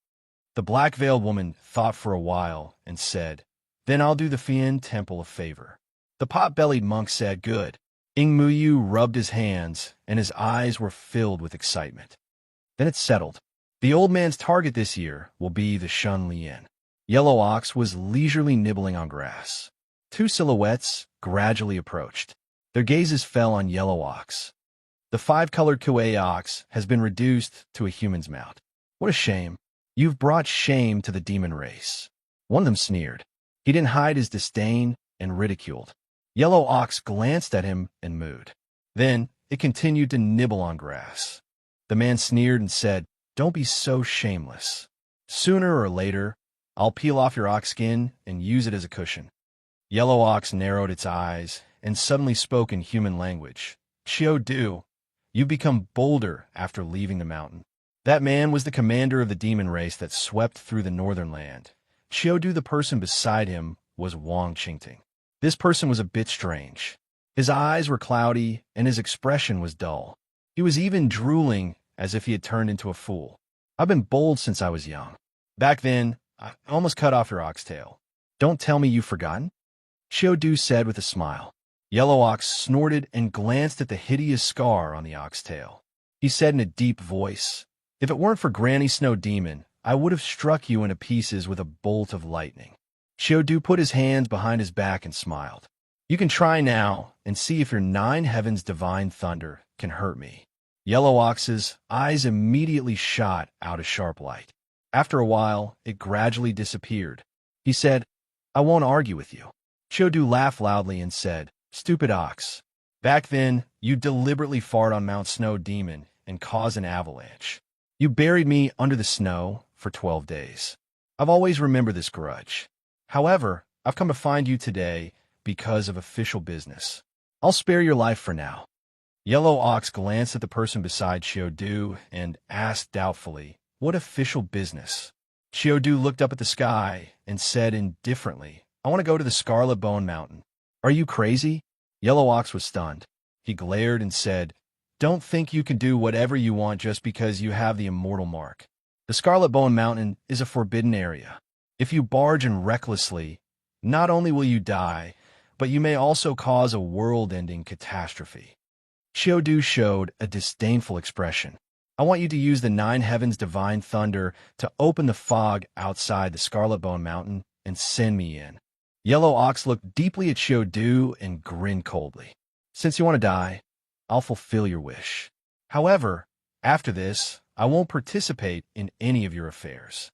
The black-veiled woman thought for a while and said, "Then I'll do the Feyuan temple a favor." The pot-bellied monk said, "Good." Ing Muyu rubbed his hands, and his eyes were filled with excitement. "Then it's settled. The old man's target this year will be the Shunlian." Yellow Ox was leisurely nibbling on grass. Two silhouettes gradually approached. Their gazes fell on Yellow Ox. "The five-colored Kuei Ox has been reduced to a human's mount. What a shame. You've brought shame to the demon race." One of them sneered. He didn't hide his disdain and ridiculed. Yellow Ox glanced at him and mooed. Then it continued to nibble on grass. The man sneered and said, "Don't be so shameless. Sooner or later, I'll peel off your ox skin and use it as a cushion." Yellow Ox narrowed its eyes and suddenly spoke in human language. "Chiu Du, you've become bolder after leaving the mountain." That man was the commander of the demon race that swept through the northern land. Chiu Du, the person beside him, was Wang Qingting. This person was a bit strange. His eyes were cloudy and his expression was dull. He was even drooling as if he had turned into a fool. "I've been bold since I was young. Back then, I almost cut off your oxtail. Don't tell me you've forgotten?" Chiu Du said with a smile. Yellow Ox snorted and glanced at the hideous scar on the oxtail. He said in a deep voice, "If it weren't for Granny Snow Demon, I would have struck you into pieces with a bolt of lightning." Chiu Du put his hands behind his back and smiled. "You can try now and see if your 9 heavens divine thunder can hurt me." Yellow Ox's eyes immediately shot out a sharp light. After a while, it gradually disappeared. He said, "I won't argue with you." Chiu Du laughed loudly and said, "Stupid ox. Back then, you deliberately farted on Mount Snow Demon and caused an avalanche. You buried me under the snow for 12 days. I've always remembered this grudge. However, I've come to find you today because of official business. I'll spare your life for now." Yellow Ox glanced at the person beside Chiu Du and asked doubtfully, What official business? Xiaodu looked up at the sky and said indifferently, I want to go to the Scarlet Bone Mountain. Are you crazy? Yellow Ox was stunned. He glared and said, Don't think you can do whatever you want just because you have the immortal mark. The Scarlet Bone Mountain is a forbidden area. If you barge in recklessly, not only will you die, but you may also cause a world-ending catastrophe. Xiaodu showed a disdainful expression. I want you to use the Nine Heavens' divine thunder to open the fog outside the Scarlet Bone Mountain and send me in. Yellow Ox looked deeply at Xiaodu and grinned coldly. Since you want to die, I'll fulfill your wish. However, after this, I won't participate in any of your affairs.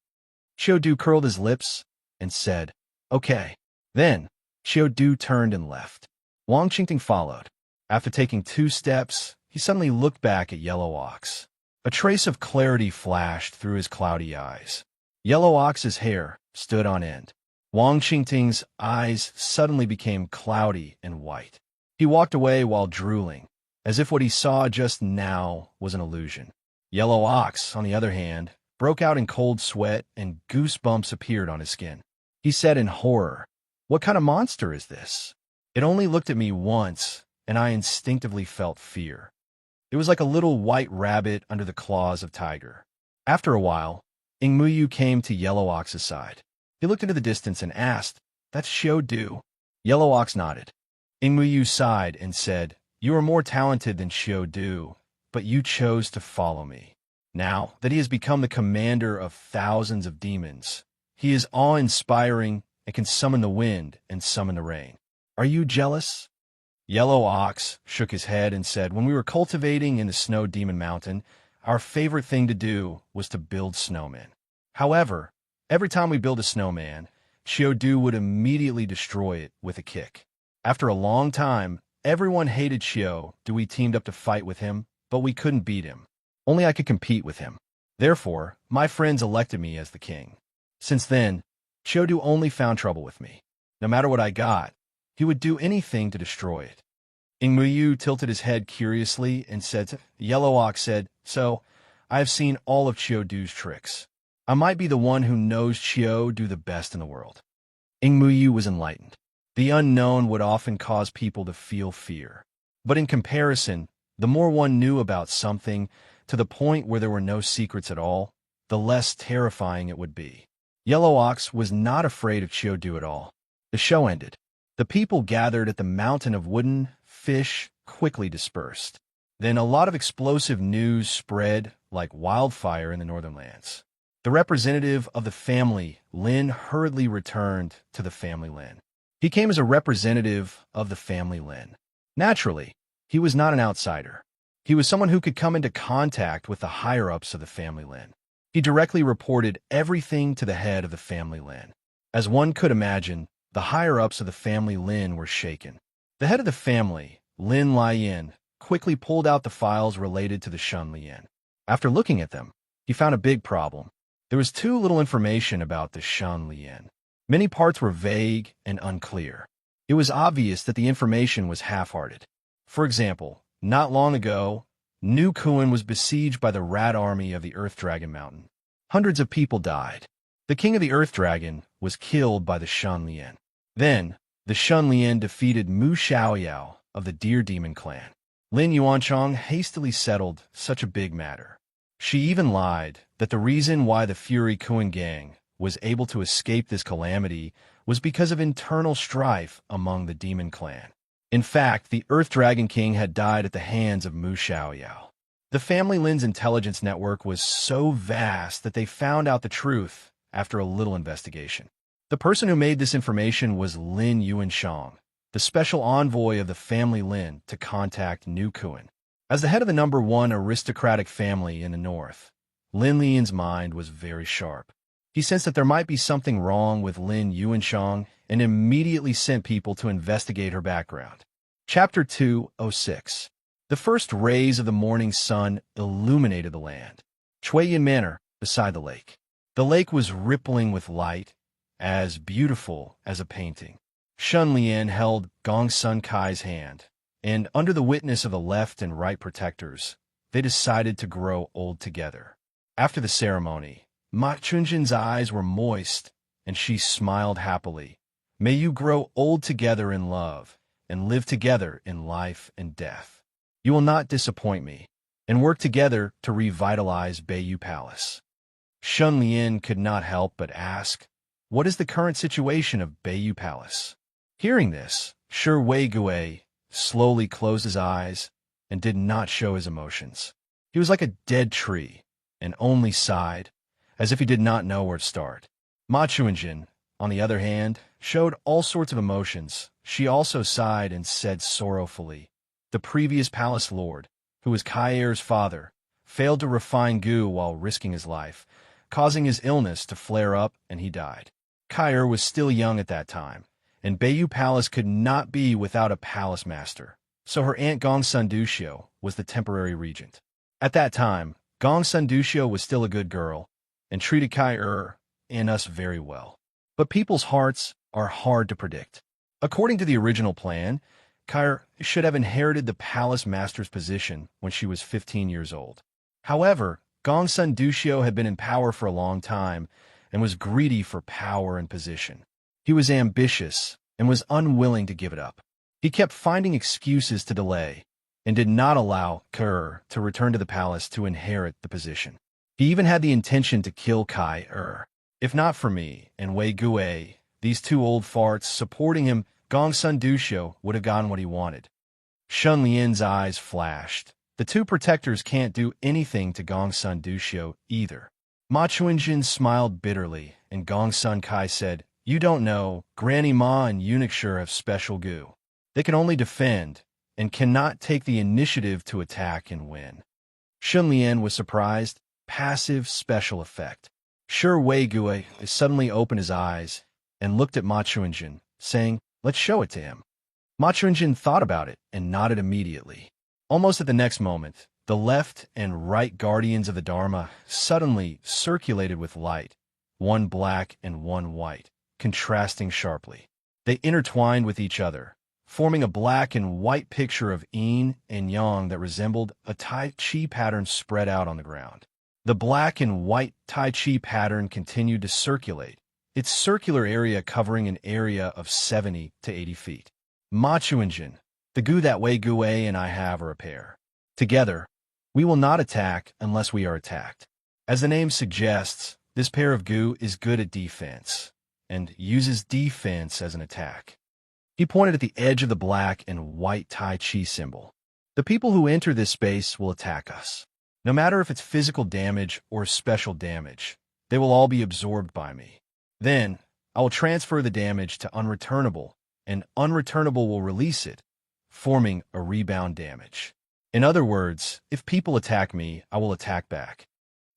Xiaodu curled his lips and said, Okay. Then, Xiaodu turned and left. Wang Qingting followed. After taking 2 steps, he suddenly looked back at Yellow Ox. A trace of clarity flashed through his cloudy eyes. Yellow Ox's hair stood on end. Wang Qingting's eyes suddenly became cloudy and white. He walked away while drooling, as if what he saw just now was an illusion. Yellow Ox, on the other hand, broke out in cold sweat and goosebumps appeared on his skin. He said in horror, What kind of monster is this? It only looked at me once, and I instinctively felt fear. It was like a little white rabbit under the claws of tiger. After a while, Ingmuyu came to Yellow Ox's side. He looked into the distance and asked, That's Xiaodu? Yellow Ox nodded. Ingmuyu sighed and said, You are more talented than Xiaodu, but you chose to follow me. Now that he has become the commander of thousands of demons, he is awe-inspiring and can summon the wind and summon the rain. Are you jealous? Yellow Ox shook his head and said, When we were cultivating in the Snow Demon Mountain, our favorite thing to do was to build snowmen. However, every time we build a snowman, Xiaodu would immediately destroy it with a kick. After a long time, everyone hated Xiaodu. We teamed up to fight with him, but we couldn't beat him. Only I could compete with him. Therefore, my friends elected me as the king. Since then, Xiaodu only found trouble with me. No matter what I got, he would do anything to destroy it. Ingmuyu tilted his head curiously and said, Yellow Ox said, So, I have seen all of Xiaodu's tricks. I might be the one who knows Xiaodu the best in the world. Ingmuyu was enlightened. The unknown would often cause people to feel fear. But in comparison, the more one knew about something, to the point where there were no secrets at all, the less terrifying it would be. Yellow Ox was not afraid of Xiaodu at all. The show ended. The people gathered at the mountain of wooden fish quickly dispersed. Then a lot of explosive news spread like wildfire in the northern lands. The representative of the family, Lin, hurriedly returned to the family Lin. He came as a representative of the family Lin. Naturally, he was not an outsider. He was someone who could come into contact with the higher-ups of the family Lin. He directly reported everything to the head of the family Lin. As one could imagine, the higher-ups of the family Lin were shaken. The head of the family, Lin Lian, quickly pulled out the files related to the Shun Lian. After looking at them, he found a big problem. There was too little information about the Shun Lian. Many parts were vague and unclear. It was obvious that the information was half-hearted. For example, not long ago, New Kuan was besieged by the rat army of the Earth Dragon Mountain. Hundreds of people died. The king of the Earth Dragon was killed by the Shun Lian. Then, the Shun Lian defeated Mu Xiaoyao of the Deer Demon clan. Lin Yuanchong hastily settled such a big matter. She even lied that the reason why the Fury Kuan gang was able to escape this calamity was because of internal strife among the Demon clan. In fact, the Earth Dragon King had died at the hands of Mu Xiaoyao. The family Lin's intelligence network was so vast that they found out the truth after a little investigation. The person who made this information was Lin Yuanshang, the special envoy of the family Lin to contact New Kuan. As the head of the #1 aristocratic family in the north, Lin Lian's mind was very sharp. He sensed that there might be something wrong with Lin Yuanshang and immediately sent people to investigate her background. Chapter 206. The first rays of the morning sun illuminated the land. Chuiyin Manor, beside the lake. The lake was rippling with light, as beautiful as a painting. Shun Lian held Gong Sun Kai's hand, and under the witness of the left and right protectors, they decided to grow old together. After the ceremony, Ma Chunjin's eyes were moist, and she smiled happily. May you grow old together in love, and live together in life and death. You will not disappoint me, and work together to revitalize Beiyu Palace. Shun Lian could not help but ask, what is the current situation of Beiyu Palace? Hearing this, Shi Weigui slowly closed his eyes and did not show his emotions. He was like a dead tree, and only sighed, as if he did not know where to start. Ma Chuanjin, on the other hand, showed all sorts of emotions. She also sighed and said sorrowfully, the previous palace lord, who was Kai Er's father, failed to refine Gu while risking his life, causing his illness to flare up, and he died. Kai Er was still young at that time, and Beiyu Palace could not be without a palace master, so her aunt Gong Sun Duxiu was the temporary regent. At that time, Gong Sun Duxiu was still a good girl, and treated Kai Er and us very well. But people's hearts are hard to predict. According to the original plan, Kai Er should have inherited the palace master's position when she was 15 years old. However, Gong Sun Duxiu had been in power for a long time and was greedy for power and position. He was ambitious and was unwilling to give it up. He kept finding excuses to delay and did not allow Kai to return to the palace to inherit the position. He even had the intention to kill Kai Er. If not for me and Wei Gui, these two old farts supporting him, Gong Sun Duxiu would have gotten what he wanted. Shun Lian's eyes flashed. The two protectors can't do anything to Gong Sun Duxiu either. Ma Chuanjin smiled bitterly, and Gong Sun Kai said, you don't know, Granny Ma and Eunuch Sure have special Gu. They can only defend, and cannot take the initiative to attack and win. Shun Lian was surprised. Passive special effect. Shi Weigui suddenly opened his eyes and looked at Ma Chuanjin, saying, let's show it to him. Ma Chuanjin thought about it and nodded immediately. Almost at the next moment, the left and right guardians of the Dharma suddenly circulated with light, one black and one white, contrasting sharply. They intertwined with each other, forming a black and white picture of yin and yang that resembled a Tai Chi pattern spread out on the ground. The black and white Tai Chi pattern continued to circulate, its circular area covering an area of 70 to 80 feet. Ma Chuanjin, the Gu that Wei Gui and I have are a pair. Together, we will not attack unless we are attacked. As the name suggests, this pair of Gu is good at defense, and uses defense as an attack. He pointed at the edge of the black and white Tai Chi symbol. The people who enter this space will attack us. No matter if it's physical damage or special damage, they will all be absorbed by me. Then, I will transfer the damage to unreturnable, and unreturnable will release it, forming a rebound damage. In other words, if people attack me, I will attack back,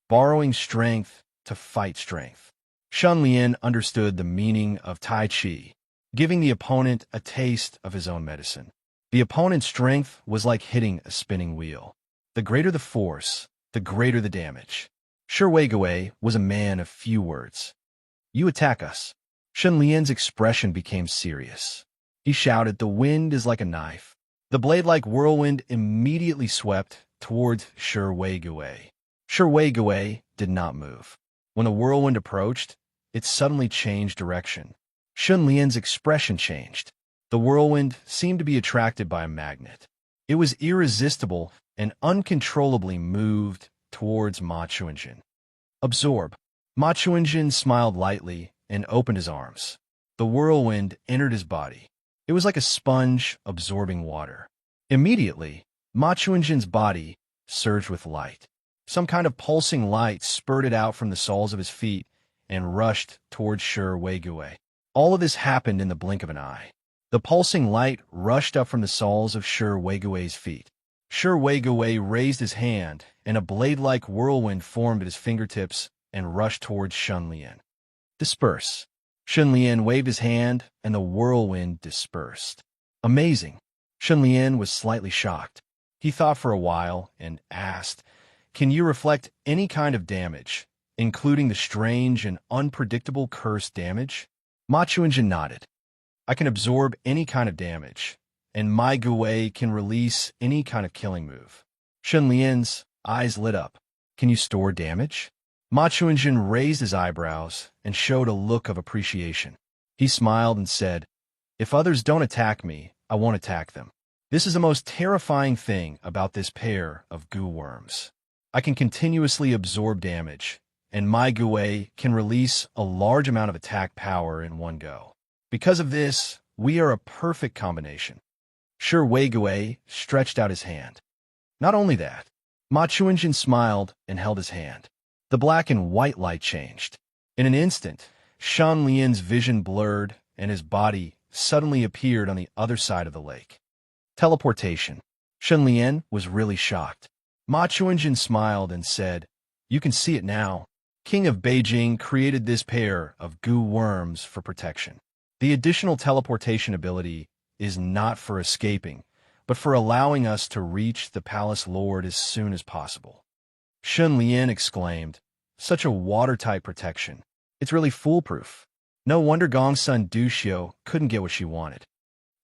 borrowing strength to fight strength. Shun Lian understood the meaning of Tai Chi, giving the opponent a taste of his own medicine. The opponent's strength was like hitting a spinning wheel. The greater the force, the greater the damage. Shi Weigui was a man of few words. You attack us. Shun Lian's expression became serious. He shouted, the wind is like a knife. The blade-like whirlwind immediately swept towards Shi Weigui. Shi Weigui did not move. When the whirlwind approached, it suddenly changed direction. Shun Lian's expression changed. The whirlwind seemed to be attracted by a magnet. It was irresistible and uncontrollably moved towards Ma Chuanjin. Absorb. Ma Chuanjin smiled lightly and opened his arms. The whirlwind entered his body. It was like a sponge absorbing water. Immediately, Ma Chuanjin's body surged with light. Some kind of pulsing light spurted out from the soles of his feet and rushed towards Shi Weigui. All of this happened in the blink of an eye. The pulsing light rushed up from the soles of Shi Weigui's feet. Shi Weigui raised his hand, and a blade-like whirlwind formed at his fingertips and rushed towards Shun Lian. Disperse. Shun Lian waved his hand, and the whirlwind dispersed. Amazing. Shun Lian was slightly shocked. He thought for a while and asked, can you reflect any kind of damage, including the strange and unpredictable curse damage? Ma Chuanjin nodded. I can absorb any kind of damage, and my Gui can release any kind of killing move. Shun Lian's eyes lit up. Can you store damage? Ma Chuanjin raised his eyebrows and showed a look of appreciation. He smiled and said, "If others don't attack me, I won't attack them. This is the most terrifying thing about this pair of goo worms. I can continuously absorb damage, and my Gui can release a large amount of attack power in one go. Because of this, we are a perfect combination." Sure Wei Gui stretched out his hand. Not only that, Ma Chuanjin smiled and held his hand. The black and white light changed. In an instant, Shan Lian's vision blurred and his body suddenly appeared on the other side of the lake. Teleportation. Shan Lian was really shocked. Ma Chuanjin smiled and said, "You can see it now. King of Beijing created this pair of goo worms for protection. The additional teleportation ability is not for escaping, but for allowing us to reach the palace lord as soon as possible." Shan Lian exclaimed, "Such a watertight protection. It's really foolproof. No wonder Gongsun Duxiu couldn't get what she wanted."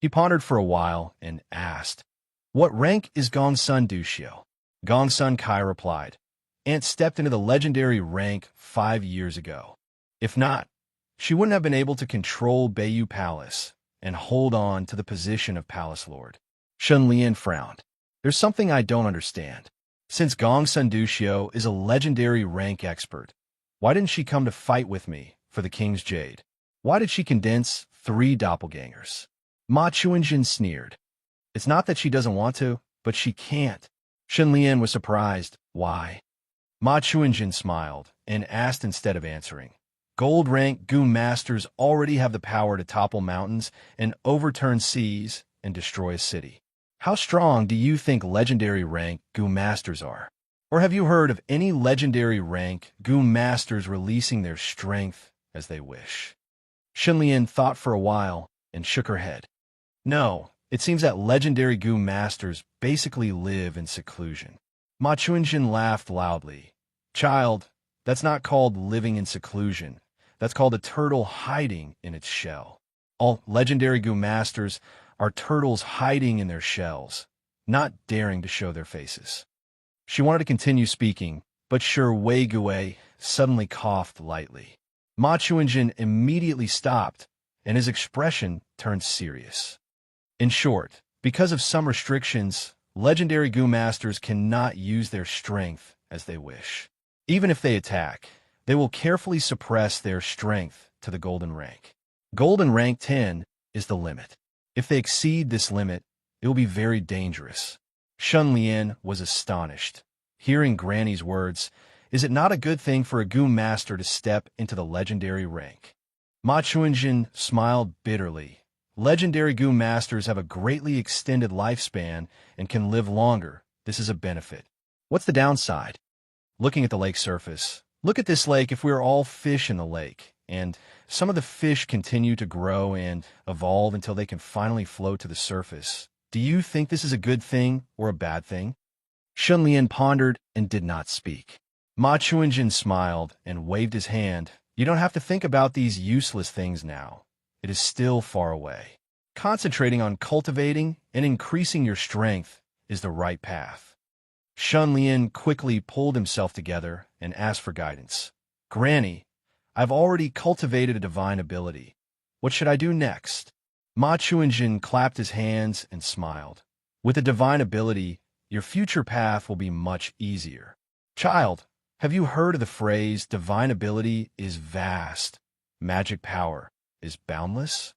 He pondered for a while and asked, "What rank is Gongsun Duxiu?" Gongsun Kai replied, "Aunt stepped into the legendary rank 5 years ago. If not, she wouldn't have been able to control Beiyu Palace and hold on to the position of Palace Lord." Shan Lian frowned. "There's something I don't understand. Since Gongsun Duxiu is a legendary rank expert, why didn't she come to fight with me for the King's Jade? Why did she condense 3 doppelgangers?" Ma Chuanjin sneered. "It's not that she doesn't want to, but she can't." Shan Lian was surprised. "Why?" Ma Chuanjin smiled and asked instead of answering. "Gold rank goo masters already have the power to topple mountains and overturn seas and destroy a city. How strong do you think legendary rank goo masters are? Or have you heard of any legendary rank goo masters releasing their strength as they wish?" Shan Lian thought for a while and shook her head. "No, it seems that legendary goo masters basically live in seclusion." Ma Chuanjin laughed loudly. "Child, that's not called living in seclusion. That's called a turtle hiding in its shell. All legendary goo masters are turtles hiding in their shells, not daring to show their faces." She wanted to continue speaking, but Sure Wei Gui suddenly coughed lightly. Ma Chuanjin immediately stopped, and his expression turned serious. In short, because of some restrictions, legendary goo masters cannot use their strength as they wish. Even if they attack, they will carefully suppress their strength to the golden rank. Golden rank 10 is the limit. If they exceed this limit, it will be very dangerous. Shan Lian was astonished. Hearing Granny's words, is it not a good thing for a goo master to step into the legendary rank? Ma Chuanjin smiled bitterly. Legendary goo masters have a greatly extended lifespan and can live longer. This is a benefit. What's the downside? Looking at the lake surface. Look at this lake if we are all fish in the lake, and some of the fish continue to grow and evolve until they can finally float to the surface. Do you think this is a good thing or a bad thing? Shan Lian pondered and did not speak. Ma Chuanjin smiled and waved his hand. "You don't have to think about these useless things now. It is still far away. Concentrating on cultivating and increasing your strength is the right path." Shan Lian quickly pulled himself together and asked for guidance. "Granny, I've already cultivated a divine ability. What should I do next?" Ma Chuanjin clapped his hands and smiled. "With a divine ability, your future path will be much easier. Child, have you heard of the phrase, divine ability is vast, magic power is boundless?"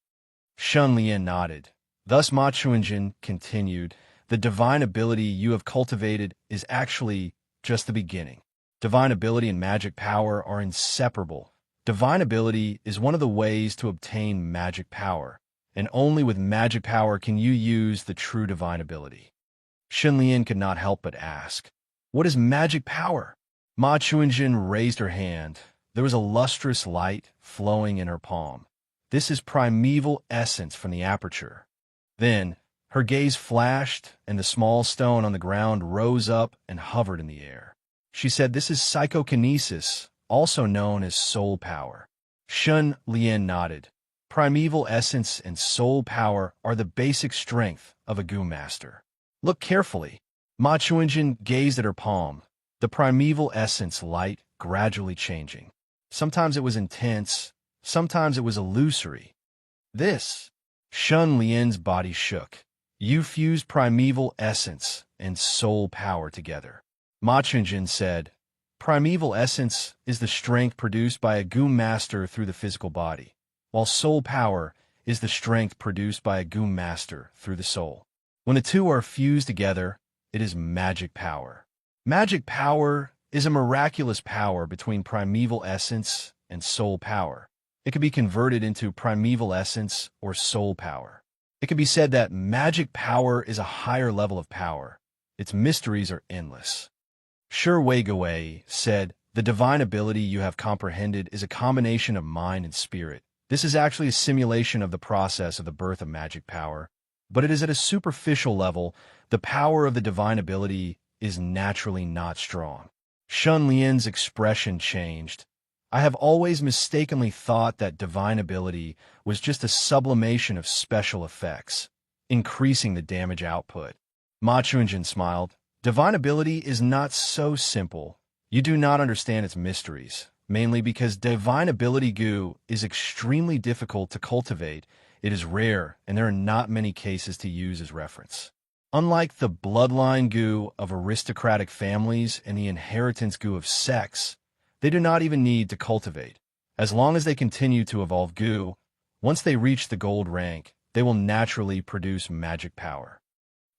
Shan Lian nodded. Thus Ma Chuanjin continued, "The divine ability you have cultivated is actually just the beginning. Divine ability and magic power are inseparable. Divine ability is one of the ways to obtain magic power, and only with magic power can you use the true divine ability." Shan Lian could not help but ask, "What is magic power?" Ma Chuanjin raised her hand. There was a lustrous light flowing in her palm. "This is primeval essence from the aperture." Then her gaze flashed, and the small stone on the ground rose up and hovered in the air. She said, "This is psychokinesis, also known as soul power." Shan Lian nodded. Primeval essence and soul power are the basic strength of a goo master. Look carefully. Ma Chuanjin gazed at her palm. The primeval essence light gradually changing. Sometimes it was intense, sometimes it was illusory. This, Shun Lian's body shook. You fused primeval essence and soul power together. Ma Chunjin said, primeval essence is the strength produced by a Goom master through the physical body, while soul power is the strength produced by a Goom master through the soul. When the two are fused together, it is magic power. Magic power is a miraculous power between primeval essence and soul power. It can be converted into primeval essence or soul power. It can be said that magic power is a higher level of power. Its mysteries are endless. Shi Weigui said, the divine ability you have comprehended is a combination of mind and spirit. This is actually a simulation of the process of the birth of magic power, but it is at a superficial level. The power of the divine ability is naturally not strong. Shun Lian's expression changed. I have always mistakenly thought that divine ability was just a sublimation of special effects, increasing the damage output. Ma Chunjin smiled. Divine ability is not so simple. You do not understand its mysteries, mainly because divine ability goo is extremely difficult to cultivate. It is rare, and there are not many cases to use as reference. Unlike the bloodline goo of aristocratic families and the inheritance goo of sex, they do not even need to cultivate. As long as they continue to evolve goo, once they reach the gold rank, they will naturally produce magic power.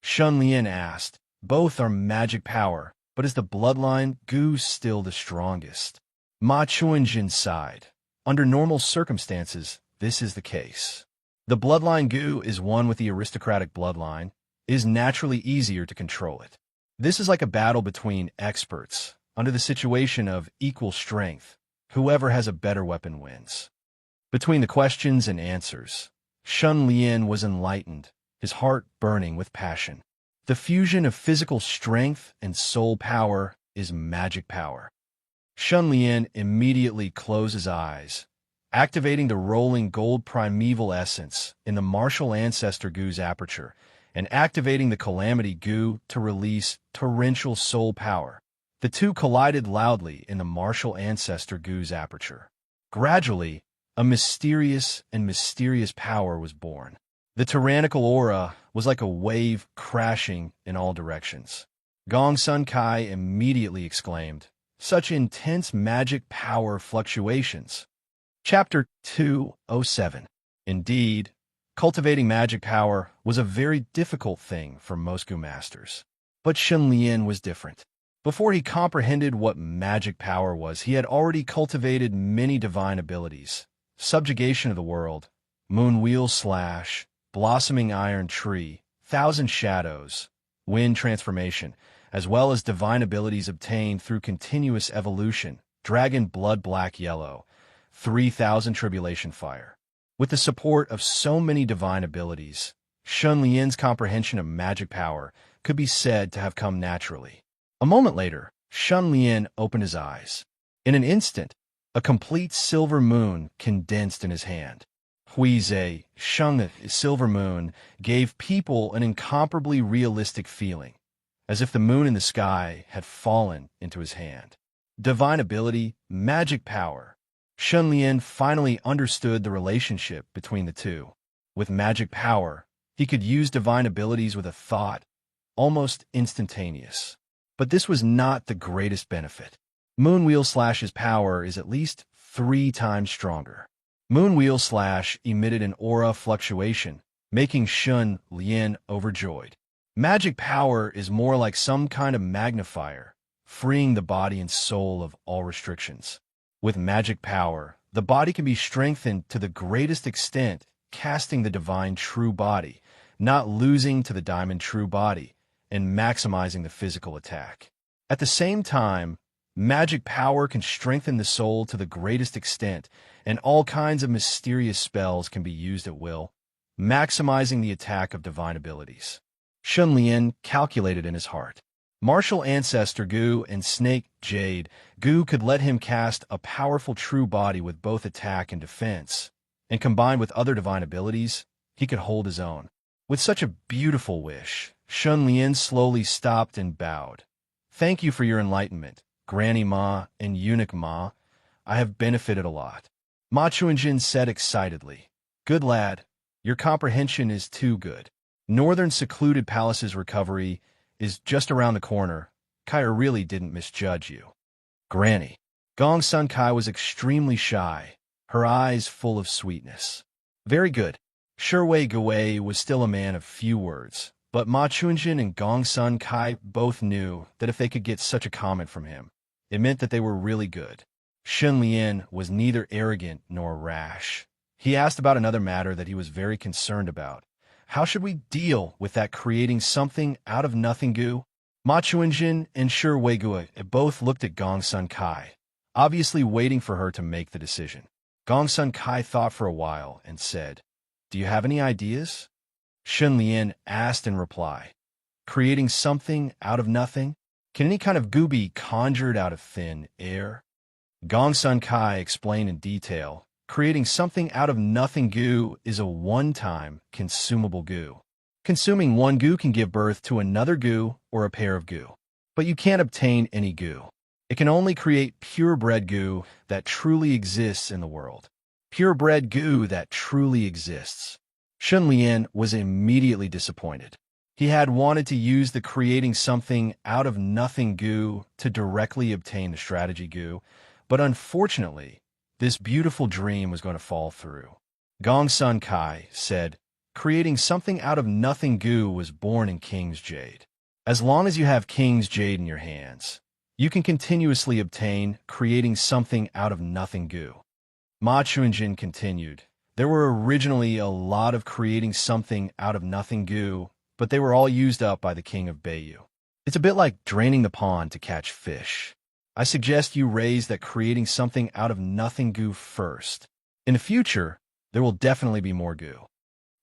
Shun Lian asked, both are magic power, but is the bloodline goo still the strongest? Ma Chunjin sighed. Under normal circumstances, this is the case. The bloodline goo is one with the aristocratic bloodline. It is naturally easier to control it. This is like a battle between experts. Under the situation of equal strength, whoever has a better weapon wins. Between the questions and answers, Shun Lian was enlightened, his heart burning with passion. The fusion of physical strength and soul power is magic power. Shun Lian immediately closed his eyes, activating the rolling gold primeval essence in the martial ancestor goo's aperture, and activating the calamity goo to release torrential soul power. The two collided loudly in the martial ancestor goo's aperture. Gradually, a mysterious power was born. The tyrannical aura was like a wave crashing in all directions. Gong Sun Kai immediately exclaimed, such intense magic power fluctuations. Chapter 207. Indeed, cultivating magic power was a very difficult thing for most goo masters. But Shun Lian was different. Before he comprehended what magic power was, he had already cultivated many divine abilities. Subjugation of the world, moon wheel slash, blossoming iron tree, thousand shadows, wind transformation, as well as divine abilities obtained through continuous evolution, dragon blood black yellow, 3,000 tribulation fire. With the support of so many divine abilities, Shun Lian's comprehension of magic power could be said to have come naturally. A moment later, Shun Lian opened his eyes. In an instant, a complete silver moon condensed in his hand. Huize, Shung, silver moon, gave people an incomparably realistic feeling, as if the moon in the sky had fallen into his hand. Divine ability, magic power. Shun Lian finally understood the relationship between the two. With magic power, he could use divine abilities with a thought, almost instantaneous. But this was not the greatest benefit. Moonwheel Slash's power is at least 3 times stronger. Moonwheel Slash emitted an aura fluctuation, making Shun Lian overjoyed. Magic power is more like some kind of magnifier, freeing the body and soul of all restrictions. With magic power, the body can be strengthened to the greatest extent, casting the divine true body, not losing to the diamond true body, and maximizing the physical attack. At the same time, magic power can strengthen the soul to the greatest extent, and all kinds of mysterious spells can be used at will, maximizing the attack of divine abilities. Shun Lian calculated in his heart. Martial Ancestor Gu and Snake Jade Gu could let him cast a powerful true body with both attack and defense, and combined with other divine abilities, he could hold his own. With such a beautiful wish, Shun Lian slowly stopped and bowed. Thank you for your enlightenment. Granny Ma and Eunuch Ma, I have benefited a lot. Ma Chuanjin said excitedly. Good lad, your comprehension is too good. Northern secluded palace's recovery is just around the corner. Kaya really didn't misjudge you. Granny. Gong Sun Kai was extremely shy, her eyes full of sweetness. Very good. Wei Gui was still a man of few words, but Ma Chuanjin and Gong Sun Kai both knew that if they could get such a comment from him, it meant that they were really good. Shen Lian was neither arrogant nor rash. He asked about another matter that he was very concerned about. How should we deal with that creating something out of nothing goo? Ma Chuanjin and Wei Gui both looked at Gong Sun Kai, obviously waiting for her to make the decision. Gong Sun Kai thought for a while and said, Do you have any ideas? Shen Lian asked in reply, Creating something out of nothing? Can any kind of goo be conjured out of thin air? Gong Sun Kai explained in detail, creating something out of nothing goo is a one-time consumable goo. Consuming one goo can give birth to another goo or a pair of goo. But you can't obtain any goo. It can only create purebred goo that truly exists in the world. Purebred goo that truly exists. Shen Lian was immediately disappointed. He had wanted to use the creating something out of nothing goo to directly obtain the strategy goo, but unfortunately, this beautiful dream was going to fall through. Gong Sun Kai said, Creating something out of nothing goo was born in King's Jade. As long as you have King's Jade in your hands, you can continuously obtain creating something out of nothing goo. Ma Chuanjin continued, There were originally a lot of creating something out of nothing goo, but they were all used up by the king of Beiyu. It's a bit like draining the pond to catch fish. I suggest you raise that creating something out of nothing goo first. In the future, there will definitely be more goo.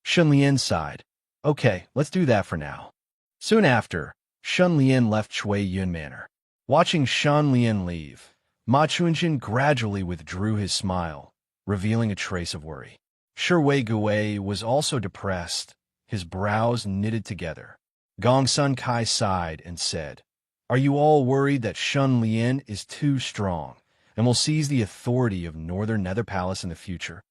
Shen Lian sighed. Okay, let's do that for now. Soon after, Shen Lian left Chui Yun Manor. Watching Shen Lian leave, Ma Chuanjin gradually withdrew his smile, revealing a trace of worry. Wei Gui was also depressed, his brows knitted together. Gong Sun Kai sighed and said, Are you all worried that Shen Lian is too strong and will seize the authority of Northern Nether Palace in the future?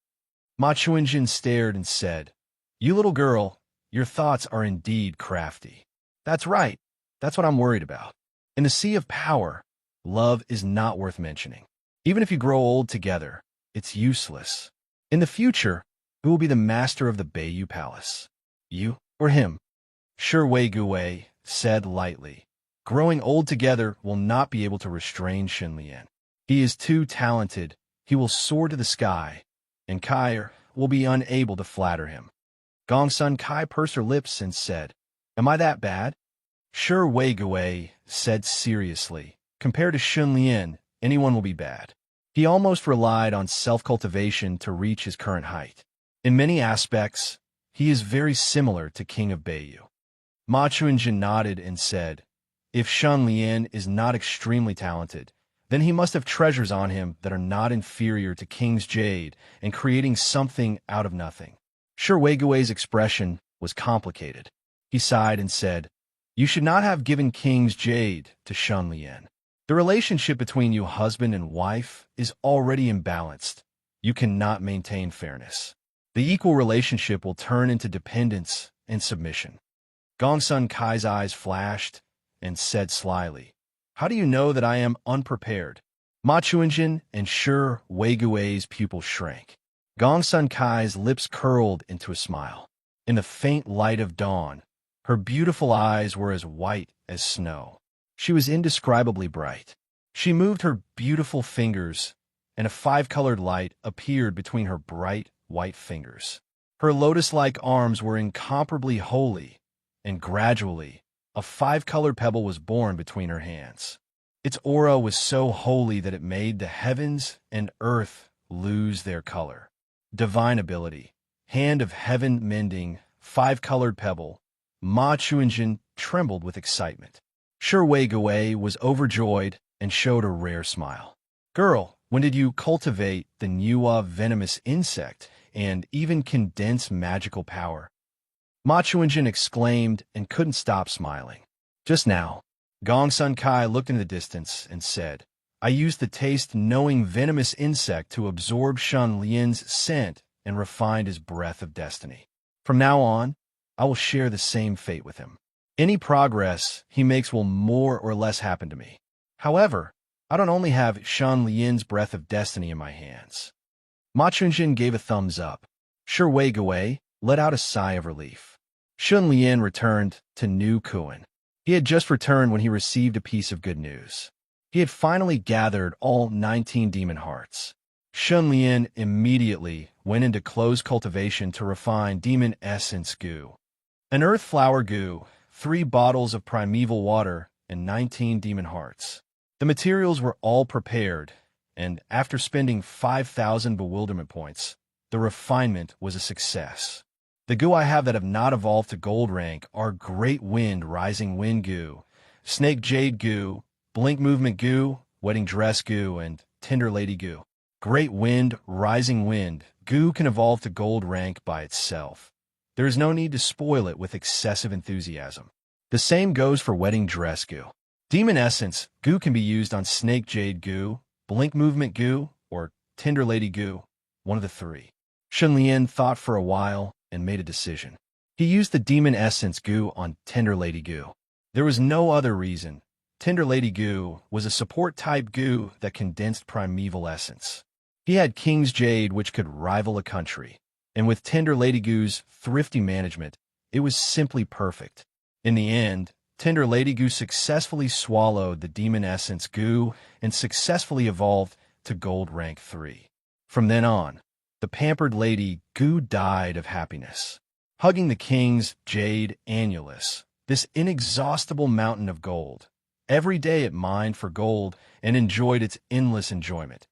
Ma Chuanjin stared and said, You little girl, your thoughts are indeed crafty. That's right. That's what I'm worried about. In the sea of power, love is not worth mentioning. Even if you grow old together, it's useless. In the future, who will be the master of the Beiyu Palace? You or him? Wei Gui said lightly. Growing old together will not be able to restrain Shen Lian. He is too talented. He will soar to the sky, and Kai will be unable to flatter him. Gong Sun Kai pursed her lips and said, Am I that bad? Wei Gui said seriously, Compared to Shen Lian, anyone will be bad. He almost relied on self-cultivation to reach his current height. In many aspects, he is very similar to King of Beiyu. Ma Chuanjin nodded and said, If Shen Lian is not extremely talented, then he must have treasures on him that are not inferior to King's Jade and creating something out of nothing. Wei Gui's expression was complicated. He sighed and said, You should not have given King's Jade to Shen Lian. The relationship between you husband and wife is already imbalanced. You cannot maintain fairness. The equal relationship will turn into dependence and submission. Gong Sun Kai's eyes flashed and said slyly, How do you know that I am unprepared? Ma Chuanjin and Wei Gui's pupils shrank. Gong Sun Kai's lips curled into a smile. In the faint light of dawn, her beautiful eyes were as white as snow. She was indescribably bright. She moved her beautiful fingers, and a five-colored light appeared between her bright, white fingers. Her lotus-like arms were incomparably holy, and gradually, a five-colored pebble was born between her hands. Its aura was so holy that it made the heavens and earth lose their color. Divine ability, hand of heaven mending, five-colored pebble. Ma Chuanjin trembled with excitement. Wei Gui was overjoyed and showed a rare smile. Girl, when did you cultivate the Nuwa venomous insect and even condense magical power? Ma Chuanjin exclaimed and couldn't stop smiling. Just now. Gong Sun Kai looked in the distance and said, I used the taste-knowing venomous insect to absorb Shun Lian's scent and refined his breath of destiny. From now on, I will share the same fate with him. Any progress he makes will more or less happen to me. However, I don't only have Shun Lian's breath of destiny in my hands. Ma Chunjin gave a thumbs up. Shi Wei Gui let out a sigh of relief. Shun Lian returned to New Kuan. He had just returned when he received a piece of good news. He had finally gathered all 19 demon hearts. Shun Lian immediately went into closed cultivation to refine demon essence goo. An earth flower goo, 3 bottles of primeval water, and 19 demon hearts. The materials were all prepared, and after spending 5,000 bewilderment points, the refinement was a success. The goo I have that have not evolved to gold rank are Great Wind Rising Wind goo, Snake Jade goo, Blink Movement goo, Wedding Dress goo, and Tender Lady goo. Great Wind Rising Wind goo can evolve to gold rank by itself. There is no need to spoil it with excessive enthusiasm. The same goes for Wedding Dress goo. Demon Essence goo can be used on Snake Jade goo, Blink Movement goo, or Tender Lady goo, one of the 3. Shun Lian thought for a while and made a decision. He used the Demon Essence goo on Tender Lady goo. There was no other reason. Tender Lady goo was a support-type goo that condensed primeval essence. He had King's Jade, which could rival a country, and with Tender Lady goo's thrifty management, it was simply perfect. In the end, Tender Lady goo successfully swallowed the Demon Essence goo and successfully evolved to Gold Rank 3. From then on, the pampered lady goo died of happiness, hugging the King's Jade annulus, this inexhaustible mountain of gold. Every day it mined for gold and enjoyed its endless enjoyment,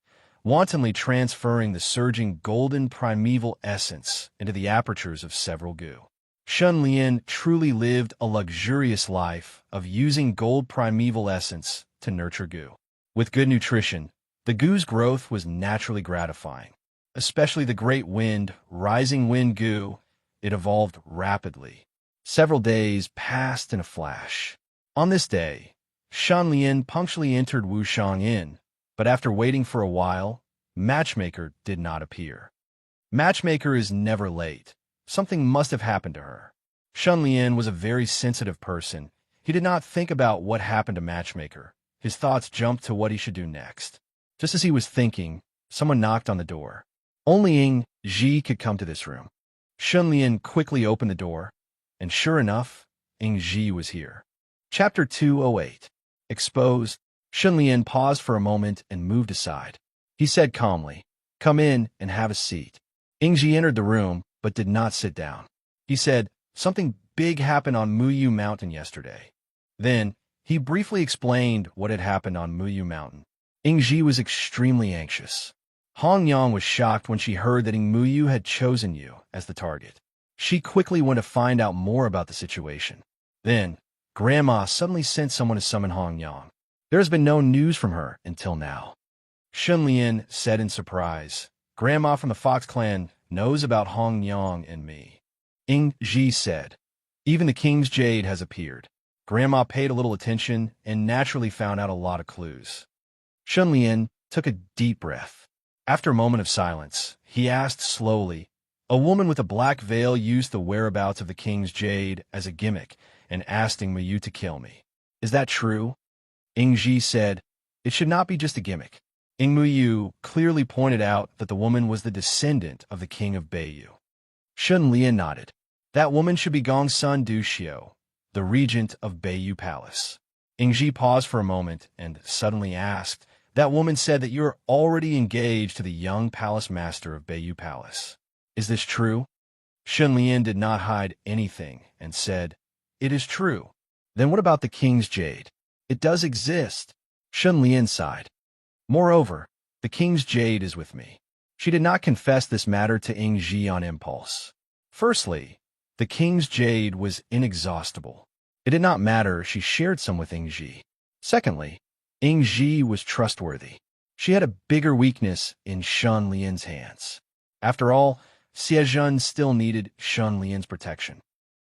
wantonly transferring the surging golden primeval essence into the apertures of several goo. Shun Lian truly lived a luxurious life of using gold primeval essence to nurture goo. With good nutrition, the goo's growth was naturally gratifying, especially the Great Wind Rising Wind goo. It evolved rapidly. Several days passed in a flash. On this day, Shun Lian punctually entered Wushang Inn, but after waiting for a while, Matchmaker did not appear. Matchmaker is never late. Something must have happened to her. Shun Lian was a very sensitive person. He did not think about what happened to Matchmaker. His thoughts jumped to what he should do next. Just as he was thinking, someone knocked on the door. Only Ying Ji could come to this room. Shun Lian quickly opened the door, and sure enough, Ying Ji was here. Chapter 208. Exposed. Shun Lian paused for a moment and moved aside. He said calmly, "Come in and have a seat." Ying Ji entered the room, but did not sit down. He said, "Something big happened on Muyu Mountain yesterday." Then, he briefly explained what had happened on Muyu Mountain. Ying Ji was extremely anxious. Hong Yang was shocked when she heard that Ying Muyu had chosen you as the target. She quickly went to find out more about the situation. Then, Grandma suddenly sent someone to summon Hong Yang. There has been no news from her until now. Shun Lian said in surprise, "Grandma from the Fox clan knows about Hong Yang and me." Ying Ji said, "Even the King's Jade has appeared." Grandma paid a little attention and naturally found out a lot of clues. Shun Lian took a deep breath. After a moment of silence, he asked slowly, "A woman with a black veil used the whereabouts of the King's Jade as a gimmick and asked Ying Muyu to kill me. Is that true?" Ying Ji said, "It should not be just a gimmick." Ying Muyu clearly pointed out that the woman was the descendant of the king of Beiyu. Shun Lian nodded. That woman should be Gongsun Duxiu, the regent of Beiyu Palace. Ying Ji paused for a moment and suddenly asked, "That woman said that you are already engaged to the young palace master of Beiyu Palace. Is this true?" Shun Lian did not hide anything and said, "It is true." "Then what about the King's Jade?" "It does exist." Shun Lian sighed. "Moreover, the King's Jade is with me." She did not confess this matter to Ying Ji on impulse. Firstly, the King's Jade was inexhaustible. It did not matter she shared some with Ying Ji. Secondly, Ying Ji was trustworthy. She had a bigger weakness in Shun Lian's hands. After all, Xiezhen still needed Shun Lian's protection.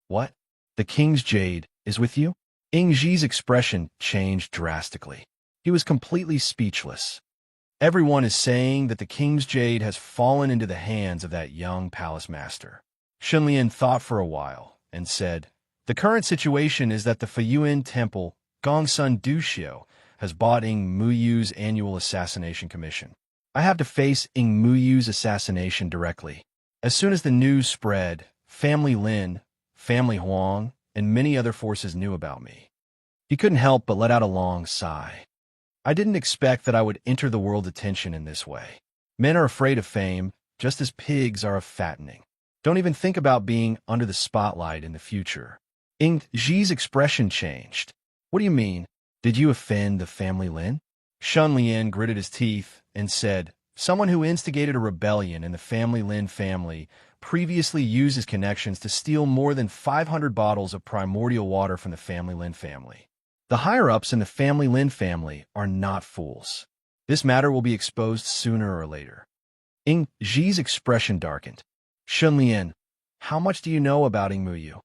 "What? The King's Jade is with you?" Ingji's expression changed drastically. He was completely speechless. Everyone is saying that the king's jade has fallen into the hands of that young palace master. Shunlian thought for a while and said, "The current situation is that the Fuyuan Temple, Gongsun Duxiu, has bought Ing Muyu's annual assassination commission. I have to face Ing Muyu's assassination directly." As soon as the news spread, Family Lin, Family Huang, and many other forces knew about me. He couldn't help but let out a long sigh. I didn't expect that I would enter the world's attention in this way. Men are afraid of fame, just as pigs are of fattening. Don't even think about being under the spotlight in the future. Ing Ji's expression changed. "What do you mean? Did you offend the family Lin?" Shun Lian gritted his teeth and said, "Someone who instigated a rebellion in the family Lin family previously used his connections to steal more than 500 bottles of primordial water from the family Lin family. The higher-ups in the family Lin family are not fools. This matter will be exposed sooner or later." Ing Ji's expression darkened. "Shun Lian, how much do you know about Ing Muyu?"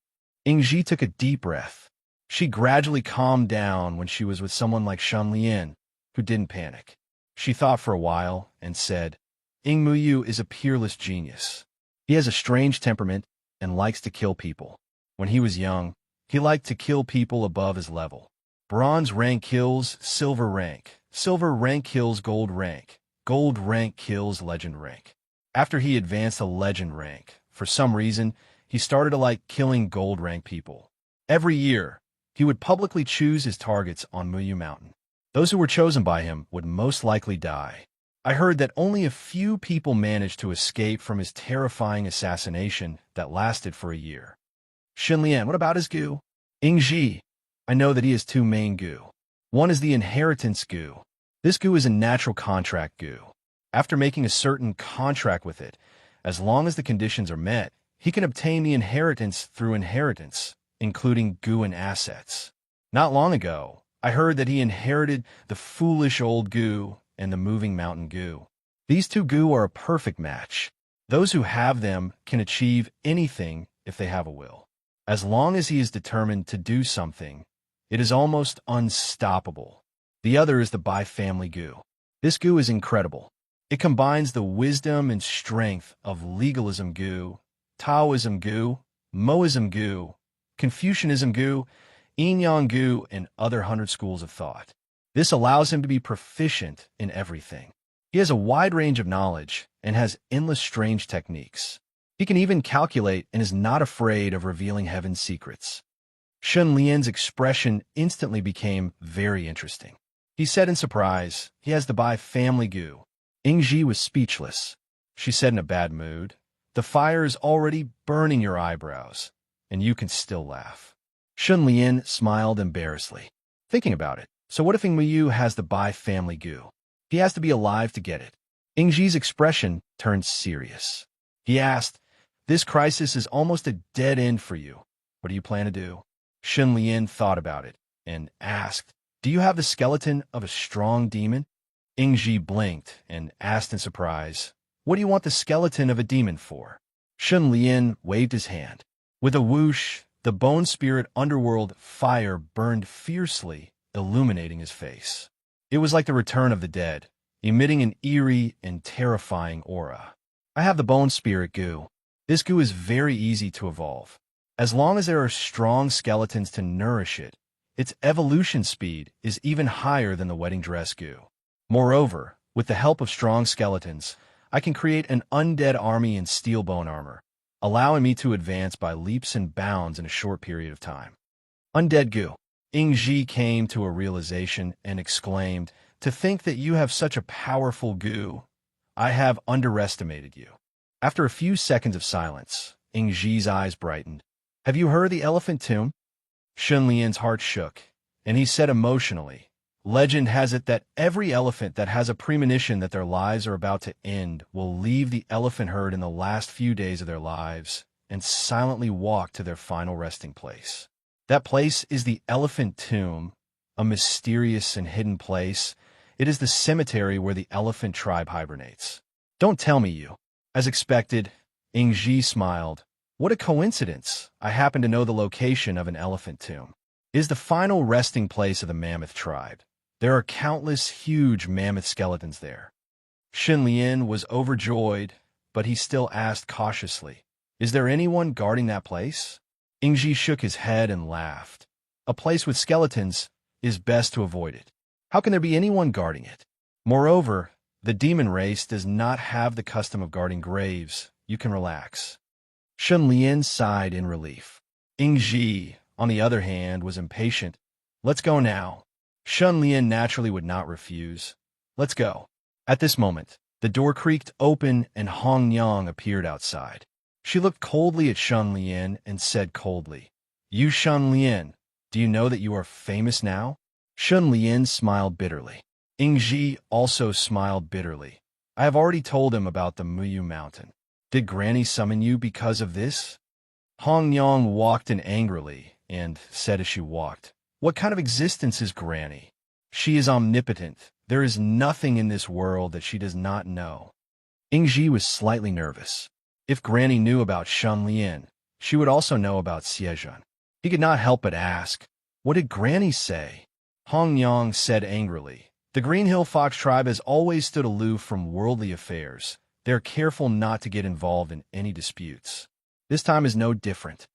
Ing Ji took a deep breath. She gradually calmed down when she was with someone like Shun Lian, who didn't panic. She thought for a while and said, "Ing Muyu is a peerless genius. He has a strange temperament and likes to kill people. When he was young, he liked to kill people above his level. Bronze rank kills silver rank kills gold rank kills legend rank. After he advanced to legend rank, for some reason, he started to like killing gold rank people. Every year, he would publicly choose his targets on Muyu Mountain. Those who were chosen by him would most likely die. I heard that only a few people managed to escape from his terrifying assassination that lasted for a year." Shin Lian, what about his gu? Ing Ji, I know that he has two main gu. One is the inheritance gu. This gu is a natural contract gu. After making a certain contract with it, as long as the conditions are met, he can obtain the inheritance through inheritance, including gu and assets. Not long ago, I heard that he inherited the foolish old gu and the moving mountain gu. These two gu are a perfect match. Those who have them can achieve anything if they have a will. As long as he is determined to do something, it is almost unstoppable. The other is the bi-family gu. This gu is incredible. It combines the wisdom and strength of legalism gu, Taoism gu, Moism gu, Confucianism gu, Yin-Yang gu, and other 100 schools of thought. This allows him to be proficient in everything. He has a wide range of knowledge and has endless strange techniques. He can even calculate and is not afraid of revealing heaven's secrets. Shun Lian's expression instantly became very interesting. He said in surprise, "He has the bi-family gu." Ing Ji was speechless. She said in a bad mood, "The fire is already burning your eyebrows, and you can still laugh." Shun Lian smiled embarrassedly. Thinking about it, so what if Ing Muyu has the bi-family gu? He has to be alive to get it. Ing Ji's expression turned serious. He asked, "This crisis is almost a dead end for you. What do you plan to do?" Shun Lian thought about it and asked, "Do you have the skeleton of a strong demon?" Ing Ji blinked and asked in surprise, "What do you want the skeleton of a demon for?" Shun Lian waved his hand. With a whoosh, the bone spirit underworld fire burned fiercely, illuminating his face. It was like the return of the dead, emitting an eerie and terrifying aura. "I have the bone spirit gu. This gu is very easy to evolve. As long as there are strong skeletons to nourish it, its evolution speed is even higher than the wedding dress gu. Moreover, with the help of strong skeletons, I can create an undead army in steel bone armor, allowing me to advance by leaps and bounds in a short period of time." Undead gu. Ing Ji came to a realization and exclaimed, "To think that you have such a powerful gu. I have underestimated you." After a few seconds of silence, Ing Ji's eyes brightened. "Have you heard the elephant tomb?" Shun Lian's heart shook, and he said emotionally, "Legend has it that every elephant that has a premonition that their lives are about to end will leave the elephant herd in the last few days of their lives and silently walk to their final resting place. That place is the elephant tomb, a mysterious and hidden place. It is the cemetery where the elephant tribe hibernates." "Don't tell me you." As expected, Ing Ji smiled. "What a coincidence. I happen to know the location of an elephant tomb." is the final resting place of the mammoth tribe. There are countless huge mammoth skeletons there. Shenlian was overjoyed, but he still asked cautiously, "Is there anyone guarding that place?" Ingji shook his head and laughed. "A place with skeletons is best to avoid it. How can there be anyone guarding it? Moreover, the demon race does not have the custom of guarding graves. You can relax." Shenlian sighed in relief. Ingji, on the other hand, was impatient. "Let's go now." Shenlian naturally would not refuse. "Let's go." At this moment, the door creaked open and Hong Yang appeared outside. She looked coldly at Shenlian and said coldly, "You Shenlian, do you know that you are famous now?" Shenlian smiled bitterly. Ingji also smiled bitterly. "I have already told him about the Muyu Mountain. Did Granny summon you because of this?" Hong Yang walked in angrily and said as she walked, "What kind of existence is Granny? She is omnipotent. There is nothing in this world that she does not know." Ingji was slightly nervous. If Granny knew about Shenlian, she would also know about Xiezhen. He could not help but ask, "What did Granny say?" Hong Yang said angrily, "The Green Hill Fox tribe has always stood aloof from worldly affairs. They are careful not to get involved in any disputes. This time is no different."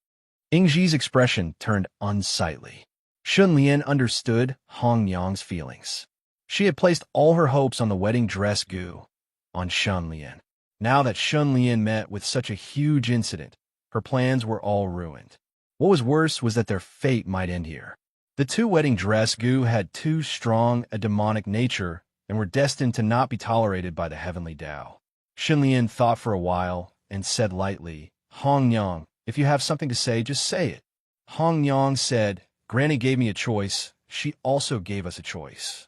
Ingji's expression turned unsightly. Shenlian understood Hong Yang's feelings. She had placed all her hopes on the wedding dress Gu, on Shenlian. Now that Shenlian met with such a huge incident, her plans were all ruined. What was worse was that their fate might end here. The two wedding dress Gu had too strong a demonic nature and were destined to not be tolerated by the heavenly Tao. Shenlian thought for a while and said lightly, "Hong Yang, if you have something to say, just say it." Hong Yang said, "Granny gave me a choice. She also gave us a choice."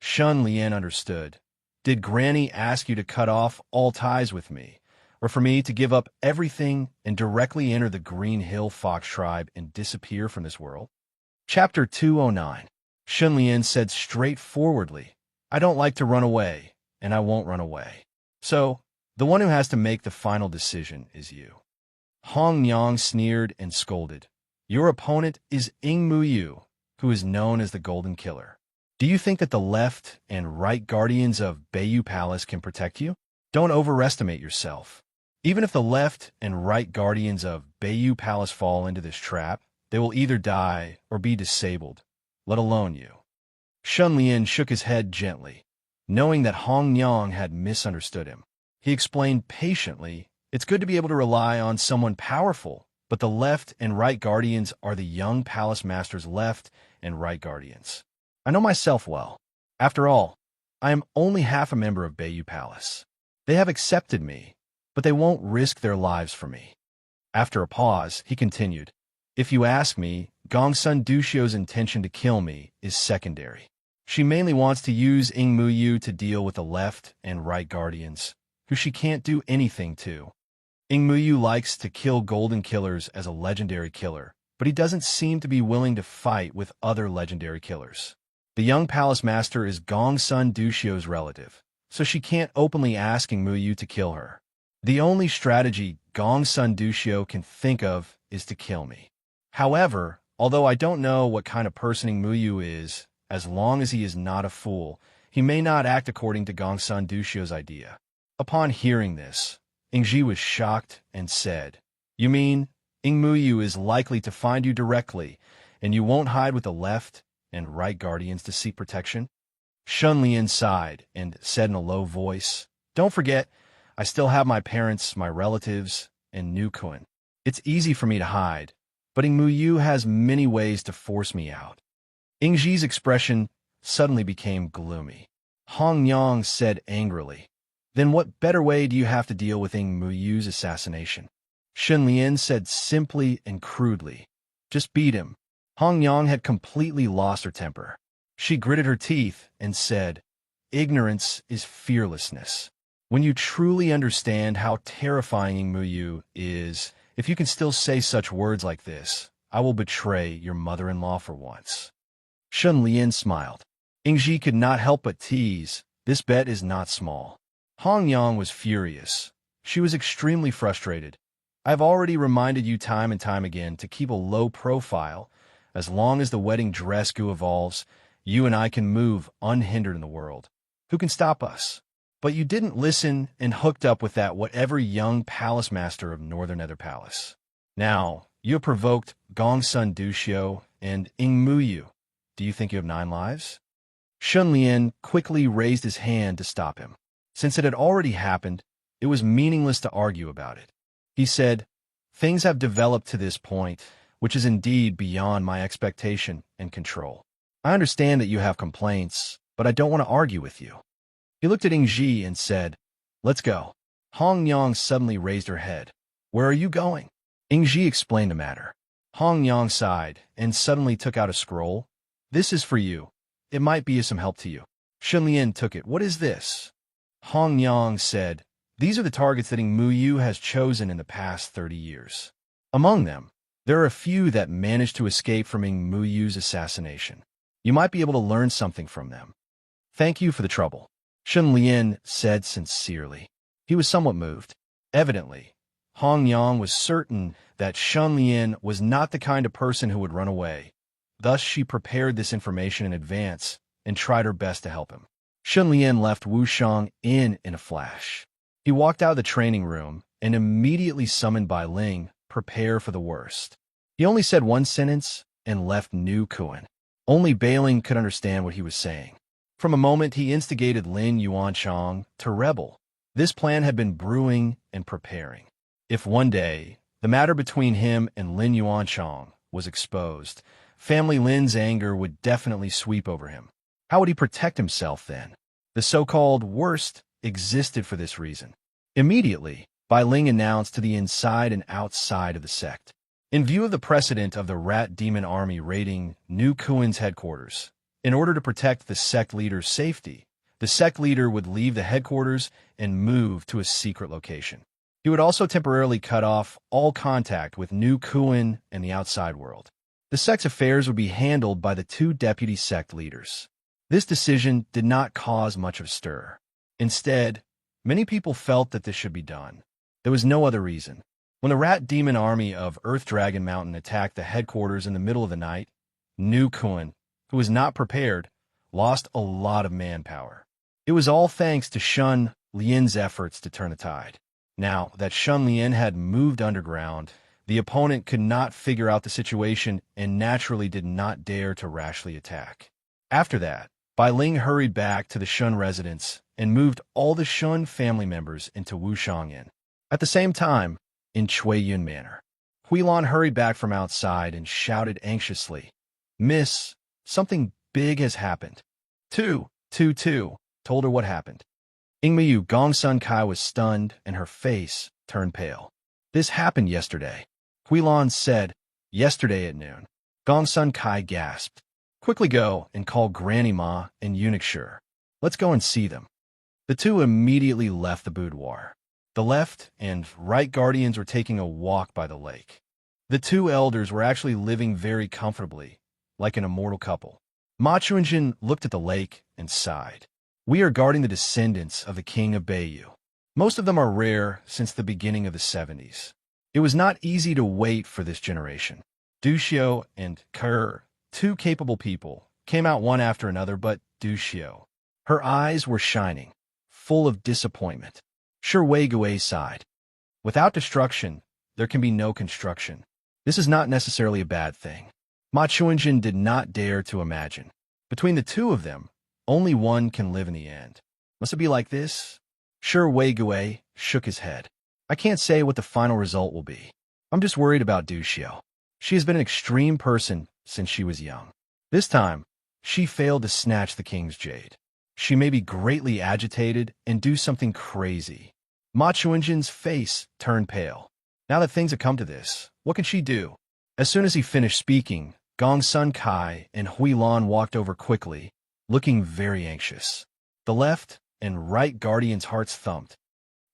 Shenlian understood. "Did Granny ask you to cut off all ties with me, or for me to give up everything and directly enter the Green Hill Fox tribe and disappear from this world?" Chapter 209. Shenlian said straightforwardly, "I don't like to run away, and I won't run away. So, the one who has to make the final decision is you." Hong Yang sneered and scolded. "Your opponent is Ing Muyu, who is known as the Golden Killer. Do you think that the left and right guardians of Beiyu Palace can protect you? Don't overestimate yourself. Even if the left and right guardians of Beiyu Palace fall into this trap, they will either die or be disabled, let alone you." Shenlian shook his head gently, knowing that Hong Yang had misunderstood him. He explained patiently, "It's good to be able to rely on someone powerful, but the left and right guardians are the young palace master's left and right guardians. I know myself well. After all, I am only half a member of Beiyu Palace. They have accepted me, but they won't risk their lives for me." After a pause, he continued, "If you ask me, Gongsun Duxio's intention to kill me is secondary. She mainly wants to use Ing Muyu to deal with the left and right guardians, who she can't do anything to. Ing Muyu likes to kill golden killers as a legendary killer, but he doesn't seem to be willing to fight with other legendary killers. The young palace master is Gongsun Duxio's relative, so she can't openly ask Ing Muyu to kill her. The only strategy Gongsun Duxio can think of is to kill me. However, although I don't know what kind of person Ing Muyu is, as long as he is not a fool, he may not act according to Gongsun Duxio's idea." Upon hearing this, Ingji was shocked and said, "You mean Ing Muyu is likely to find you directly, and you won't hide with the left and right guardians to seek protection?" Shenlian sighed and said in a low voice, "Don't forget, I still have my parents, my relatives, and Nukun. It's easy for me to hide, but Ing Muyu has many ways to force me out." Ingji's expression suddenly became gloomy. Hong Yang said angrily, "Then what better way do you have to deal with Ing Muyu's assassination?" Shenlian said simply and crudely, "Just beat him." Hong Yang had completely lost her temper. She gritted her teeth and said, "Ignorance is fearlessness. When you truly understand how terrifying Ing Muyu is, if you can still say such words like this, I will betray your mother-in-law for once." Shenlian smiled. Ingji could not help but tease, "This bet is not small." Hong Yang was furious. She was extremely frustrated. "I've already reminded you time and time again to keep a low profile, As long as the wedding dress goo evolves, you and I can move unhindered in the world. Who can stop us? But you didn't listen and hooked up with that whatever young palace master of Northern Nether Palace. Now, you have provoked Gongsun Duxiu and Ingmuyu. Do you think you have 9 lives? Shunlian quickly raised his hand to stop him. Since it had already happened, it was meaningless to argue about it. He said, "Things have developed to this point, which is indeed beyond my expectation and control. I understand that you have complaints, but I don't want to argue with you." He looked at Ingji and said, "Let's go." Hong Yang suddenly raised her head. "Where are you going?" Ingji explained the matter. Hong Yang sighed and suddenly took out a scroll. "This is for you. It might be of some help to you." Shunlian took it. "What is this?" Hong Yang said, "These are the targets that Ingmuyu has chosen in the past 30 years. Among them, there are a few that managed to escape from Ingmuyu's assassination. You might be able to learn something from them." "Thank you for the trouble," Shunlian said sincerely. He was somewhat moved. Evidently, Hong Yang was certain that Shunlian was not the kind of person who would run away. Thus, she prepared this information in advance and tried her best to help him. Shunlian left Wushang in a flash. He walked out of the training room and immediately summoned Bai Ling, "Prepare for the worst." He only said one sentence and left Nu Kuan. Only Bai Ling could understand what he was saying. From a moment, he instigated Lin Yuanchang to rebel. This plan had been brewing and preparing. If one day the matter between him and Lin Yuanchang was exposed, family Lin's anger would definitely sweep over him. How would he protect himself then? The so-called worst existed for this reason. Immediately, Bai Ling announced to the inside and outside of the sect. In view of the precedent of the Rat Demon Army raiding Nu Kuan's headquarters, in order to protect the sect leader's safety, the sect leader would leave the headquarters and move to a secret location. He would also temporarily cut off all contact with Nu Kuan and the outside world. The sect's affairs would be handled by the 2 deputy sect leaders. This decision did not cause much of a stir. Instead, many people felt that this should be done. There was no other reason. When the Rat Demon Army of Earth Dragon Mountain attacked the headquarters in the middle of the night, Nu Kuan, who was not prepared, lost a lot of manpower. It was all thanks to Shun Lian's efforts to turn the tide. Now that Shun Lian had moved underground, the opponent could not figure out the situation and naturally did not dare to rashly attack. After that, Bai Ling hurried back to the Shun residence and moved all the Shun family members into Wushang Inn. At the same time, in Chuiyun Manor, Huilan hurried back from outside and shouted anxiously, "Miss, something big has happened." Tu told her what happened. Ingmuyu Gongsun Kai was stunned and her face turned pale. "This happened yesterday," Huilan said. "Yesterday at noon." Gongsun Kai gasped. "Quickly go and call Granny Ma and Eunuch Shur. Let's go and see them." The 2 immediately left the boudoir. The left and right guardians were taking a walk by the lake. The 2 elders were actually living very comfortably, like an immortal couple. Ma Chuanjin looked at the lake and sighed. "We are guarding the descendants of the king of Beiyu. Most of them are rare since the beginning of the 70s. It was not easy to wait for this generation. Duxiu and Kerr, 2 capable people, came out one after another, but Duxiu, her eyes were shining, full of disappointment. Wei Gui sighed. Without destruction, there can be no construction. This is not necessarily a bad thing. Ma Chuanjin did not dare to imagine. Between the 2 of them, only one can live in the end. Must it be like this? Wei Gui shook his head. I can't say what the final result will be. I'm just worried about Duxiu. She has been an extreme person since she was young. This time, she failed to snatch the king's jade. She may be greatly agitated and do something crazy. Ma Chuanjin's face turned pale. Now that things have come to this, what can she do? As soon as he finished speaking, Gongsun Kai and Huilan walked over quickly, looking very anxious. The left and right guardian's hearts thumped.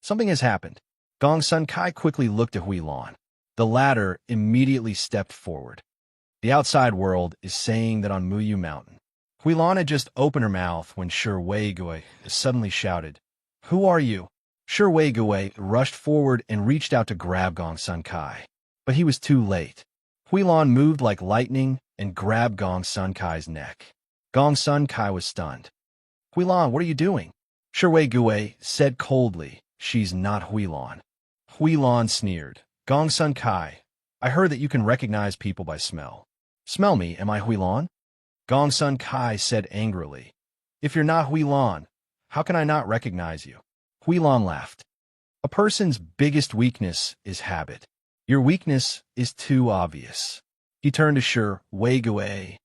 Something has happened. Gongsun Kai quickly looked at Huilan. The latter immediately stepped forward. The outside world is saying that on Muyu Mountain. Huilan had just opened her mouth when Wei Gui suddenly shouted, "Who are you?" Wei Gui rushed forward and reached out to grab Gongsun Kai. But he was too late. Huilan moved like lightning and grabbed Gong Sun Kai's neck. Gong Sun Kai was stunned. Huilan, what are you doing? Shiwei Gui said coldly, she's not Huilan. Huilan sneered. Gong Sun Kai, I heard that you can recognize people by smell. Smell me, am I Huilan? Gong Sun Kai said angrily. If you're not Huilan, how can I not recognize you? Huilan laughed. A person's biggest weakness is habit. Your weakness is too obvious. He turned to Shi Weigui.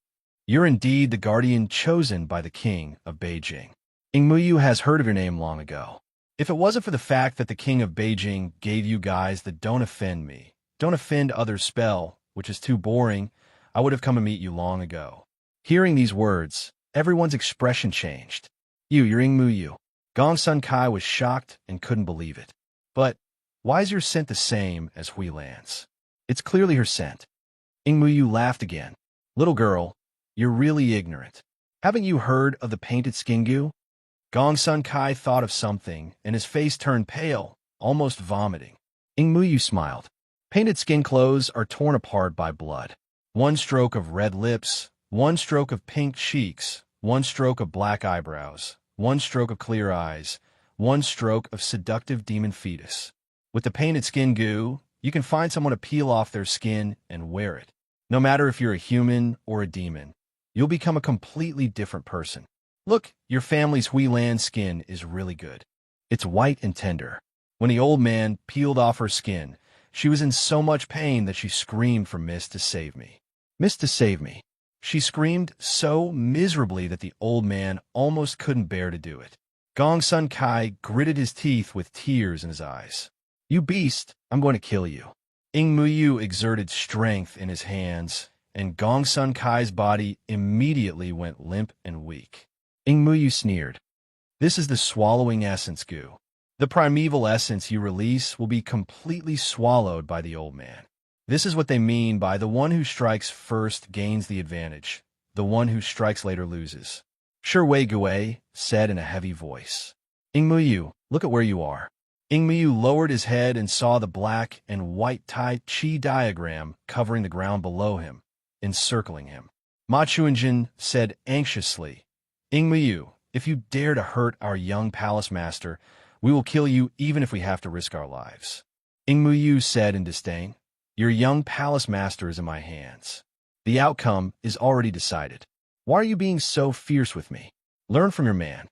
You're indeed the guardian chosen by the king of Beijing. Ingmuyu has heard of your name long ago. If it wasn't for the fact that the king of Beijing gave you guys the don't offend me, don't offend others spell, which is too boring, I would have come to meet you long ago. Hearing these words, everyone's expression changed. You're Ingmuyu. Gong Sun Kai was shocked and couldn't believe it. But why is your scent the same as Huilan's? It's clearly her scent. Ingmuyu laughed again. Little girl, you're really ignorant. Haven't you heard of the painted skin goo? Gong Sun Kai thought of something, and his face turned pale, almost vomiting. Ingmuyu smiled. Painted skin clothes are torn apart by blood. One stroke of red lips, one stroke of pink cheeks, one stroke of black eyebrows, one stroke of clear eyes, one stroke of seductive demon fetus. With the painted skin goo, you can find someone to peel off their skin and wear it. No matter if you're a human or a demon, you'll become a completely different person. Look, your family's Huilan skin is really good. It's white and tender. When the old man peeled off her skin, she was in so much pain that she screamed for Mist to save me. Mist to save me. She screamed so miserably that the old man almost couldn't bear to do it. Gong Sun Kai gritted his teeth with tears in his eyes. You beast, I'm going to kill you. Ingmuyu exerted strength in his hands, and Gong Sun Kai's body immediately went limp and weak. Ingmuyu sneered. This is the swallowing essence goo. The primeval essence you release will be completely swallowed by the old man. This is what they mean by the one who strikes first gains the advantage. The one who strikes later loses. Shi Weigui said in a heavy voice. Ingmuyu, look at where you are. Ingmuyu lowered his head and saw the black and white Tai Chi diagram covering the ground below him, encircling him. Ma Chuanjin said anxiously, Ingmuyu, if you dare to hurt our young palace master, we will kill you even if we have to risk our lives. Ingmuyu said in disdain, your young palace master is in my hands. The outcome is already decided. Why are you being so fierce with me? Learn from your man.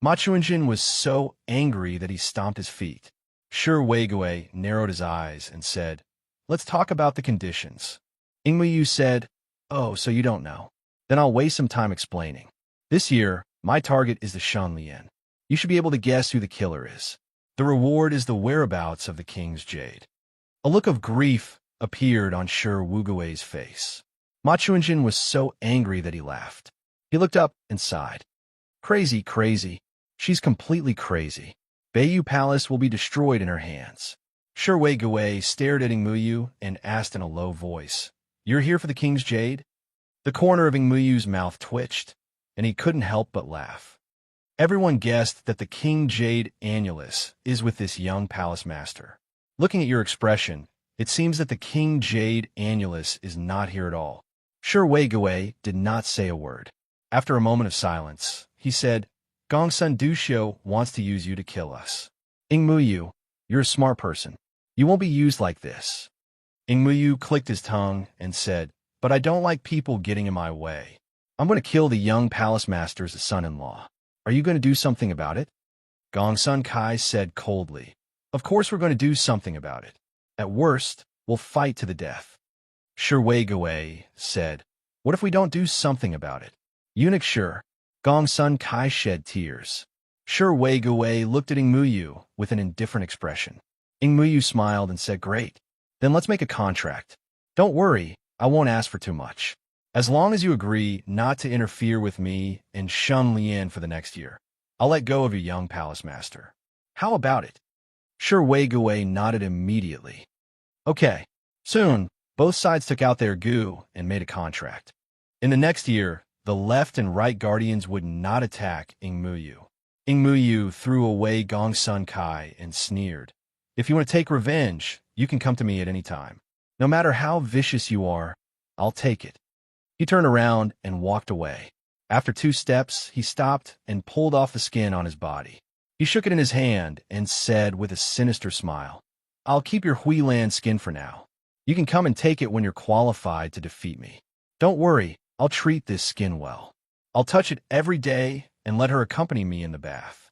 Ma Chuanjin was so angry that he stomped his feet. Shi Weigui narrowed his eyes and said, let's talk about the conditions. Ingmuyu said, oh, so you don't know. Then I'll waste some time explaining. This year, my target is the Shanlian. You should be able to guess who the killer is. The reward is the whereabouts of the king's jade. A look of grief appeared on Shi Weigui's face. Ma Chuanjin was so angry that he laughed. He looked up and sighed. Crazy, crazy. She's completely crazy. Beiyu Palace will be destroyed in her hands. Shi Weigui stared at Ingmuyu and asked in a low voice, you're here for the king's jade? The corner of Ingmuyu's mouth twitched, and he couldn't help but laugh. Everyone guessed that the king jade annulus is with this young palace master. Looking at your expression, it seems that the king jade annulus is not here at all. Shi Weigui did not say a word. After a moment of silence, he said, Gong Sun Duxiu wants to use you to kill us. Ingmuyu, you're a smart person. You won't be used like this. Ingmuyu clicked his tongue and said, but I don't like people getting in my way. I'm going to kill the young palace master's son-in-law. Are you going to do something about it? Gong Sun Kai said coldly, of course we're going to do something about it. At worst, we'll fight to the death. Shi Weigui said, what if we don't do something about it? Eunuch Shi. Gong Sun Kai shed tears. Shi Weigui looked at Ingmuyu with an indifferent expression. Ingmuyu smiled and said, great. Then let's make a contract. Don't worry, I won't ask for too much. As long as you agree not to interfere with me and shun Lian for the next year, I'll let go of your young palace master. How about it? Shi Weigui nodded immediately. Okay. Soon, both sides took out their goo and made a contract. In the next year, the left and right guardians would not attack Ingmuyu. Ingmuyu threw away Gong Sun Kai and sneered. If you want to take revenge, you can come to me at any time. No matter how vicious you are, I'll take it. He turned around and walked away. After 2 steps, he stopped and pulled off the skin on his body. He shook it in his hand and said with a sinister smile, "I'll keep your Huilan skin for now. You can come and take it when you're qualified to defeat me. Don't worry, I'll treat this skin well. I'll touch it every day and let her accompany me in the bath."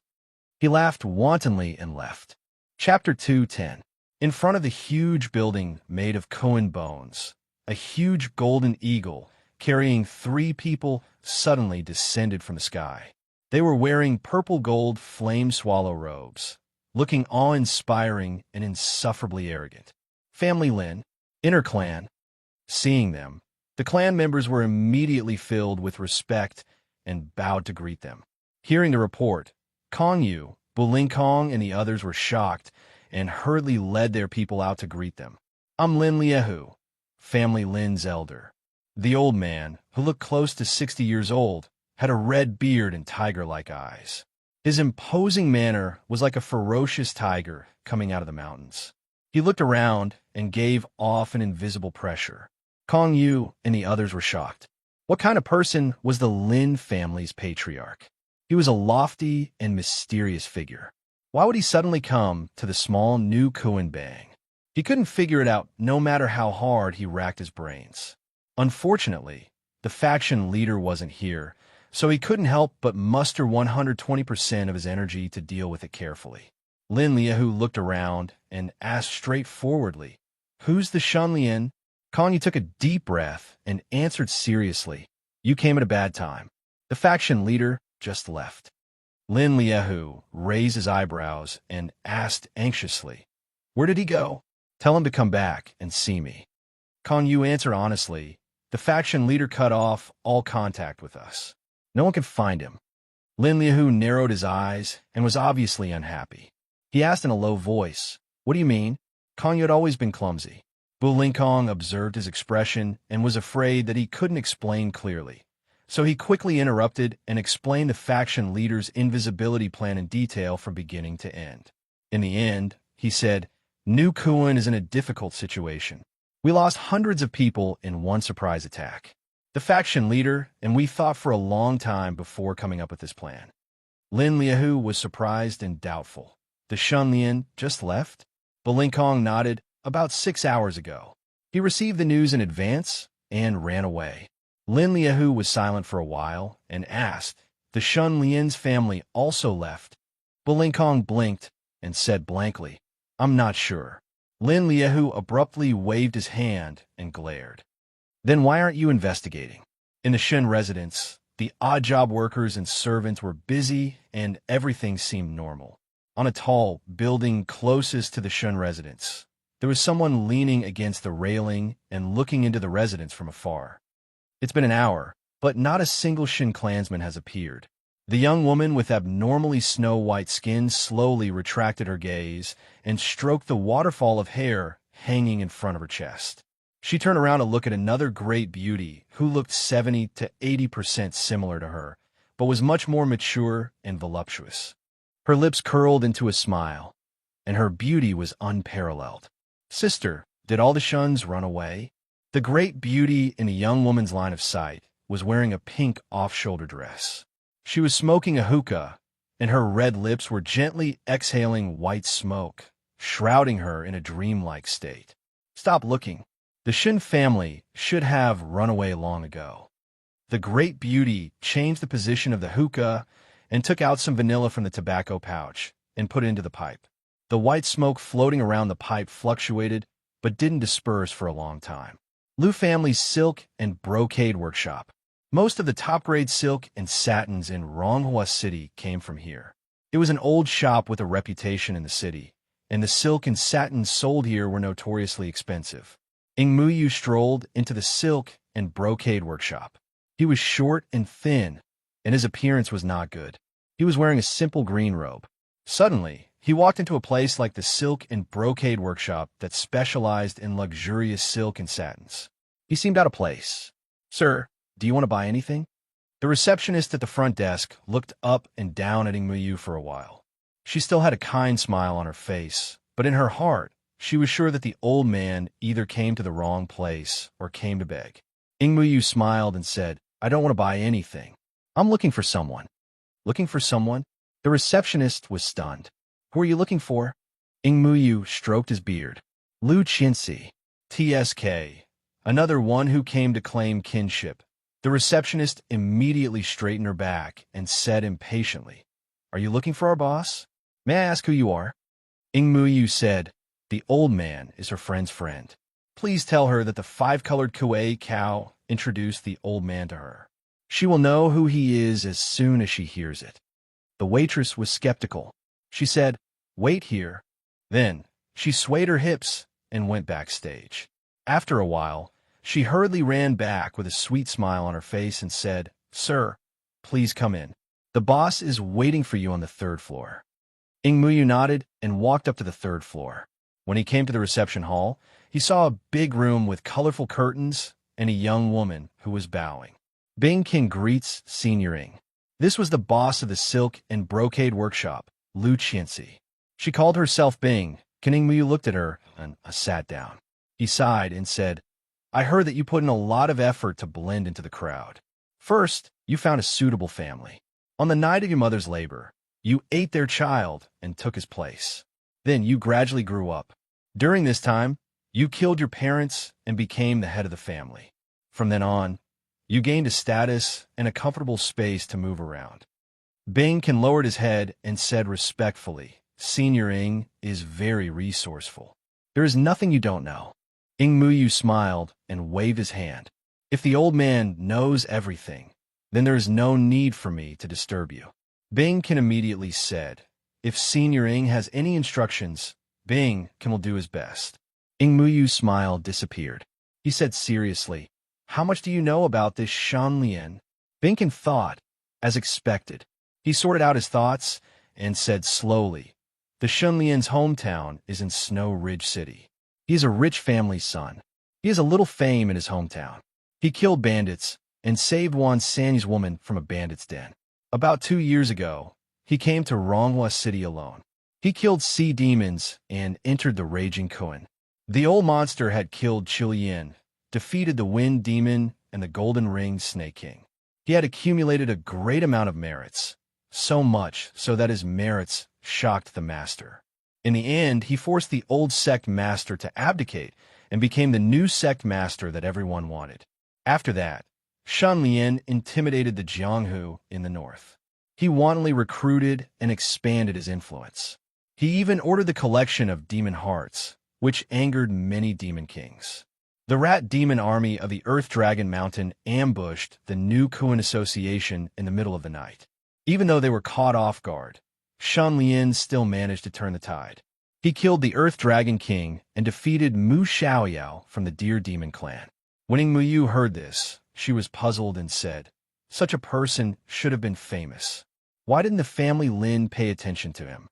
He laughed wantonly and left. Chapter 2:10. In front of the huge building made of Koan bones, a huge golden eagle carrying 3 people suddenly descended from the sky. They were wearing purple gold flame swallow robes, looking awe-inspiring and insufferably arrogant. Family Lin, inner clan. Seeing them, the clan members were immediately filled with respect and bowed to greet them. Hearing the report, Kong Yu, Buling Kong, and the others were shocked and hurriedly led their people out to greet them. "I'm Lin Liehu, family Lin's elder." The old man, who looked close to 60 years old, had a red beard and tiger-like eyes. His imposing manner was like a ferocious tiger coming out of the mountains. He looked around and gave off an invisible pressure. Kong Yu and the others were shocked. What kind of person was the Lin family's patriarch? He was a lofty and mysterious figure. Why would he suddenly come to the small new Kuan Bang? He couldn't figure it out no matter how hard he racked his brains. Unfortunately, the faction leader wasn't here, so he couldn't help but muster 120% of his energy to deal with it carefully. Lin Liehu looked around and asked straightforwardly, "Who's the Shunlian?" Kong Yu took a deep breath and answered seriously, "You came at a bad time. The faction leader just left." Lin Liehu raised his eyebrows and asked anxiously, "Where did he go?" "Tell him to come back and see me." Kong Yu answered honestly, "The faction leader cut off all contact with us. No one can find him." Lin Liehu narrowed his eyes and was obviously unhappy. He asked in a low voice, "What do you mean?" Kong Yu had always been clumsy. Bu Lingkong observed his expression and was afraid that he couldn't explain clearly. So he quickly interrupted and explained the faction leader's invisibility plan in detail from beginning to end. In the end, he said, "New Kuan is in a difficult situation. We lost hundreds of people in one surprise attack. The faction leader and we thought for a long time before coming up with this plan." Lin Liehu was surprised and doubtful. "The Shunlian just left?" Balinkong nodded. "About 6 hours ago. He received the news in advance and ran away." Lin Liehu was silent for a while and asked, "The Shunlian's family also left?" Balinkong blinked and said blankly, "I'm not sure." Lin Liehu abruptly waved his hand and glared. "Then why aren't you investigating?" In the Shen residence, the odd-job workers and servants were busy and everything seemed normal. On a tall building closest to the Shen residence, there was someone leaning against the railing and looking into the residence from afar. It's been an hour, but not a single Shen clansman has appeared. The young woman with abnormally snow-white skin slowly retracted her gaze and stroked the waterfall of hair hanging in front of her chest. She turned around to look at another great beauty who looked 70 to 80% similar to her, but was much more mature and voluptuous. Her lips curled into a smile, and her beauty was unparalleled. "Sister, did all the Shuns run away?" The great beauty in the young woman's line of sight was wearing a pink off-shoulder dress. She was smoking a hookah, and her red lips were gently exhaling white smoke, shrouding her in a dreamlike state. "Stop looking. The Shin family should have run away long ago." The great beauty changed the position of the hookah and took out some vanilla from the tobacco pouch and put it into the pipe. The white smoke floating around the pipe fluctuated, but didn't disperse for a long time. Liu family's silk and brocade workshop. Most of the top-grade silk and satins in Ronghua City came from here. It was an old shop with a reputation in the city, and the silk and satins sold here were notoriously expensive. Ing Muyu strolled into the silk and brocade workshop. He was short and thin, and his appearance was not good. He was wearing a simple green robe. Suddenly, he walked into a place like the silk and brocade workshop that specialized in luxurious silk and satins. He seemed out of place. "Sir, do you want to buy anything?" The receptionist at the front desk looked up and down at Ing Muyu for a while. She still had a kind smile on her face, but in her heart, she was sure that the old man either came to the wrong place or came to beg. Ing Muyu smiled and said, I don't want to buy anything. I'm looking for someone. Looking for someone? The receptionist was stunned. Who are you looking for? Ing Muyu stroked his beard. Lu Qinsi. TSK. Another one who came to claim kinship. The receptionist immediately straightened her back and said impatiently, Are you looking for our boss? May I ask who you are? Ing Muyu said, The old man is her friend's friend. Please tell her that the five-colored Kuei cow introduced the old man to her. She will know who he is as soon as she hears it. The waitress was skeptical. She said, Wait here. Then, she swayed her hips and went backstage. After a while, she hurriedly ran back with a sweet smile on her face and said, Sir, please come in. The boss is waiting for you on the third floor. Ing Muyu nodded and walked up to the third floor. When he came to the reception hall, he saw a big room with colorful curtains and a young woman who was bowing. Bing King greets Senior Ing. This was the boss of the silk and brocade workshop, Lu Qianxi. She called herself Bing. King Muyu looked at her and sat down. He sighed and said, I heard that you put in a lot of effort to blend into the crowd. First, you found a suitable family. On the night of your mother's labor, you ate their child and took his place. Then you gradually grew up. During this time, you killed your parents and became the head of the family. From then on, you gained a status and a comfortable space to move around. Bing Kin lowered his head and said respectfully, Senior Ing is very resourceful. There is nothing you don't know. Ing Muyu smiled and waved his hand. If the old man knows everything, then there is no need for me to disturb you. Bing Kin immediately said, If Senior Ing has any instructions, Bing Kin will do his best. Ing Muyu's smile disappeared. He said seriously, How much do you know about this Shan Lian? Bing Kin thought, as expected. He sorted out his thoughts and said slowly, The Shan Lian's hometown is in Snow Ridge City. He is a rich family's son. He has a little fame in his hometown. He killed bandits and saved Wan Sanyi's woman from a bandit's den. About 2 years ago, he came to Ronghua City alone. He killed sea demons and entered the Raging Kuan. The old monster had killed Chilian, defeated the Wind Demon and the Golden Ring Snake King. He had accumulated a great amount of merits, so much so that his merits shocked the master. In the end, he forced the old sect master to abdicate and became the new sect master that everyone wanted. After that, Shan Lian intimidated the Jianghu in the north. He wantonly recruited and expanded his influence. He even ordered the collection of demon hearts, which angered many demon kings. The rat demon army of the Earth Dragon Mountain ambushed the New Kuan Association in the middle of the night. Even though they were caught off guard, Shan Lian still managed to turn the tide. He killed the Earth Dragon King and defeated Mu Xiaoyao from the Deer Demon clan. When Ing Muyu heard this, she was puzzled and said, Such a person should have been famous. Why didn't the family Lin pay attention to him?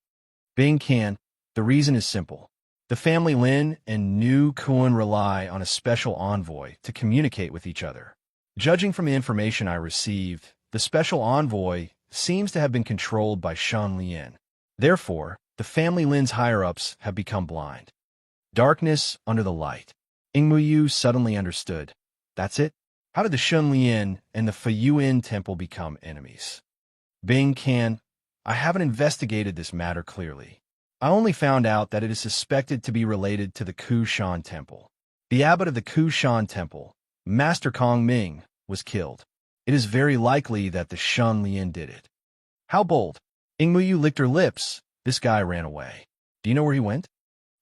Bing Can, the reason is simple. The family Lin and New Kuan rely on a special envoy to communicate with each other. Judging from the information I received, the special envoy seems to have been controlled by Shan Lian. Therefore, the family Lin's higher-ups have become blind. Darkness under the light. Ing Muyu suddenly understood. That's it? How did the Shan Lian and the Feyuan temple become enemies? Bing Can, I haven't investigated this matter clearly. I only found out that it is suspected to be related to the Kushan temple. The abbot of the Kushan temple, Master Kong Ming, was killed. It is very likely that the Shan Lian did it. How bold. Ing Muyu licked her lips. This guy ran away. Do you know where he went?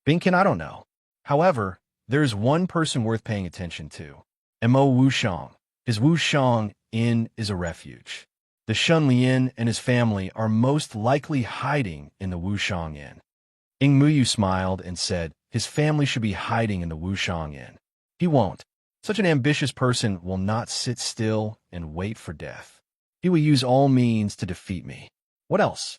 Binkin, I don't know. However, there is one person worth paying attention to. Mo Wushang. His Wushang Inn is a refuge. The Shan Lian and his family are most likely hiding in the Wushang Inn. Ing Muyu smiled and said, His family should be hiding in the Wushang Inn. He won't. Such an ambitious person will not sit still and wait for death. He will use all means to defeat me. What else?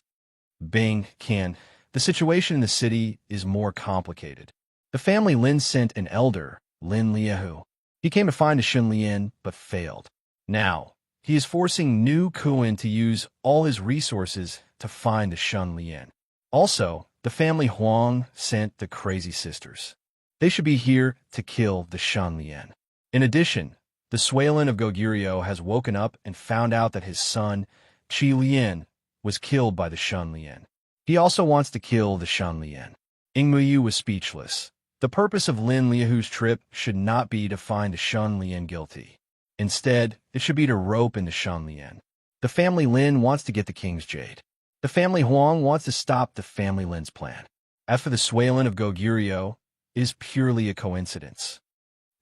Bing Can. The situation in the city is more complicated. The family Lin sent an elder, Lin Liahu. He came to find the Shan Lian, but failed. Now, he is forcing New Kuan to use all his resources to find the Shan Lian. Also, the family Huang sent the Crazy Sisters. They should be here to kill the Shan Lian. In addition, The Suilin of Goguryeo has woken up and found out that his son, Qi Lian, was killed by the Shun Lian. He also wants to kill the Shun Lian. Ingmuyu was speechless. The purpose of Lin Liahu's trip should not be to find the Shun Lian guilty. Instead, it should be to rope in the Shun Lian. The family Lin wants to get the king's jade. The family Huang wants to stop the family Lin's plan. As for the Suilin of Goguryeo, it is purely a coincidence.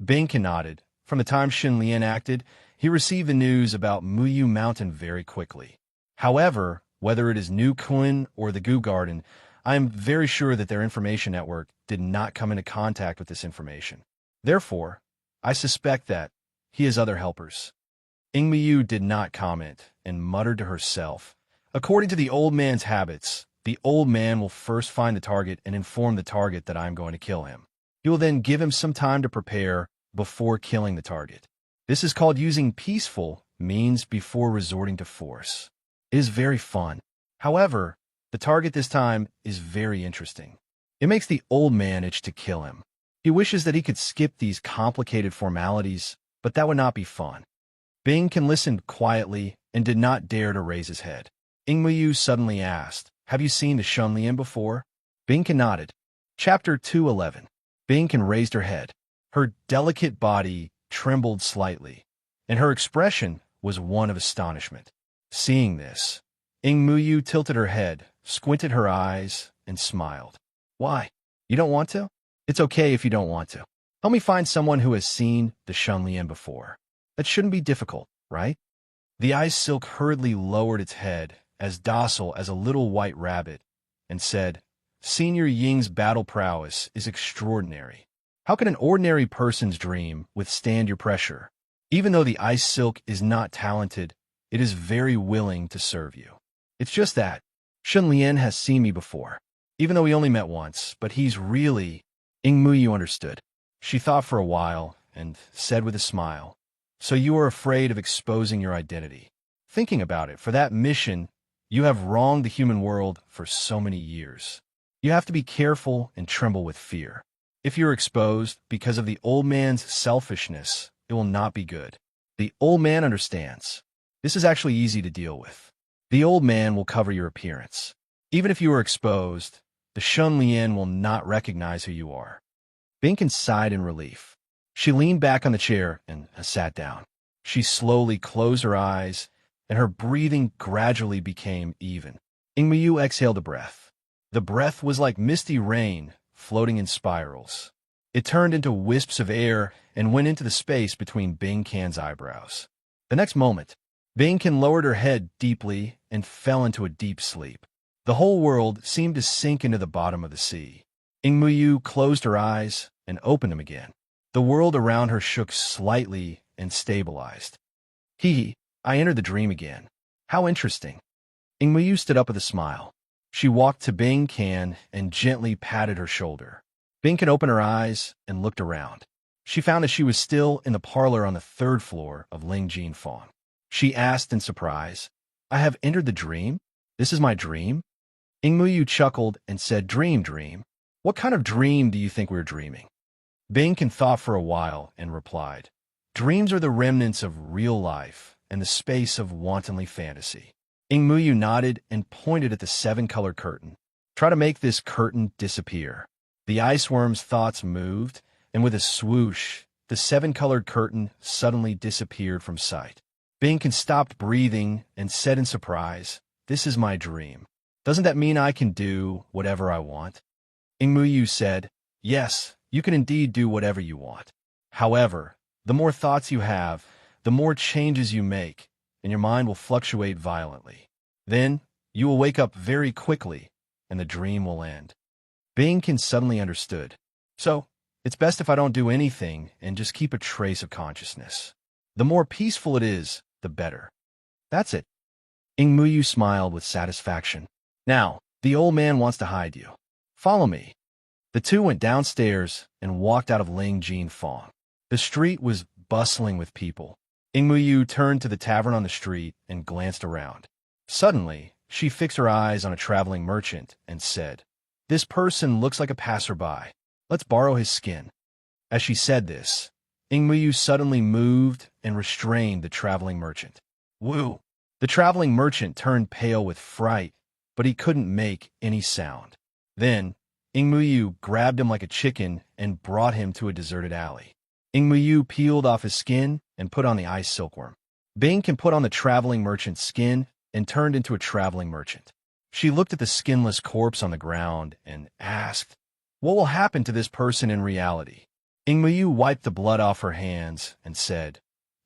Binkin nodded. From the time Shin Lian acted, he received the news about Muyu Mountain very quickly. However, whether it is New Kun or the Gu Garden, I am very sure that their information network did not come into contact with this information. Therefore, I suspect that he has other helpers. Ingmuyu did not comment and muttered to herself. According to the old man's habits, the old man will first find the target and inform the target that I am going to kill him. He will then give him some time to prepare before killing the target. This is called using peaceful means before resorting to force. It is very fun. However, the target this time is very interesting. It makes the old man itch to kill him. He wishes that he could skip these complicated formalities, but that would not be fun. Binkin listened quietly and did not dare to raise his head. Ingmuyu suddenly asked, "Have you seen the Shun Lian before?" Binkin nodded. Chapter 211. Binkin raised her head. Her delicate body trembled slightly, and her expression was one of astonishment. Seeing this, Ingmuyu tilted her head, squinted her eyes, and smiled. "Why? You don't want to? It's okay if you don't want to. Help me find someone who has seen the Shun Lian before. That shouldn't be difficult, right?" The ice silk hurriedly lowered its head, as docile as a little white rabbit, and said, "Senior Ying's battle prowess is extraordinary. How can an ordinary person's dream withstand your pressure? Even though the ice silk is not talented, it is very willing to serve you. It's just that Shun Lian has seen me before, even though we only met once, but he's really—" Ingmuyu understood. She thought for a while and said with a smile, "So you are afraid of exposing your identity. Thinking about it, for that mission, you have wronged the human world for so many years. You have to be careful and tremble with fear. If you're exposed because of the old man's selfishness, it will not be good. The old man understands. This is actually easy to deal with. The old man will cover your appearance. Even if you are exposed, the Shun Lian will not recognize who you are." Binkin sighed in relief. She leaned back on the chair and sat down. She slowly closed her eyes, and her breathing gradually became even. Ingmuyu exhaled a breath. The breath was like misty rain floating in spirals. It turned into wisps of air and went into the space between Binkin's eyebrows. The next moment, Binkin lowered her head deeply and fell into a deep sleep. The whole world seemed to sink into the bottom of the sea. Ingmuyu closed her eyes and opened them again. The world around her shook slightly and stabilized. I entered the dream again. How interesting." Ingmuyu stood up with a smile. She walked to Binkin and gently patted her shoulder. Binkin opened her eyes and looked around. She found that she was still in the parlor on the third floor of Lingjin Fong. She asked in surprise, "I have entered the dream? This is my dream?" Ingmuyu chuckled and said, Dream. What kind of dream do you think we're dreaming?" Binkin thought for a while and replied, "Dreams are the remnants of real life and the space of wantonly fantasy." Ingmuyu nodded and pointed at the 7-color curtain. "Try to make this curtain disappear." The iceworm's thoughts moved, and with a swoosh, the 7-colored curtain suddenly disappeared from sight. Binkin stopped breathing and said in surprise, "This is my dream. Doesn't that mean I can do whatever I want?" Ingmuyu said, "Yes, you can indeed do whatever you want. However, the more thoughts you have, the more changes you make, and your mind will fluctuate violently. Then, you will wake up very quickly, and the dream will end." Binkin suddenly understood. "So, it's best if I don't do anything and just keep a trace of consciousness. The more peaceful it is, the better." "That's it." Ingmuyu smiled with satisfaction. "Now, the old man wants to hide you. Follow me." The two went downstairs and walked out of Lingjin Fong. The street was bustling with people. Ingmuyu turned to the tavern on the street and glanced around. Suddenly, she fixed her eyes on a traveling merchant and said, "This person looks like a passerby. Let's borrow his skin." As she said this, Ingmuyu suddenly moved and restrained the traveling merchant. Woo! The traveling merchant turned pale with fright, but he couldn't make any sound. Then, Ingmuyu grabbed him like a chicken and brought him to a deserted alley. Ingmuyu peeled off his skin and put on the ice silkworm. Bing can put on the traveling merchant's skin and turned into a traveling merchant. She looked at the skinless corpse on the ground and asked, "What will happen to this person in reality?" Ingmuyu wiped the blood off her hands and said,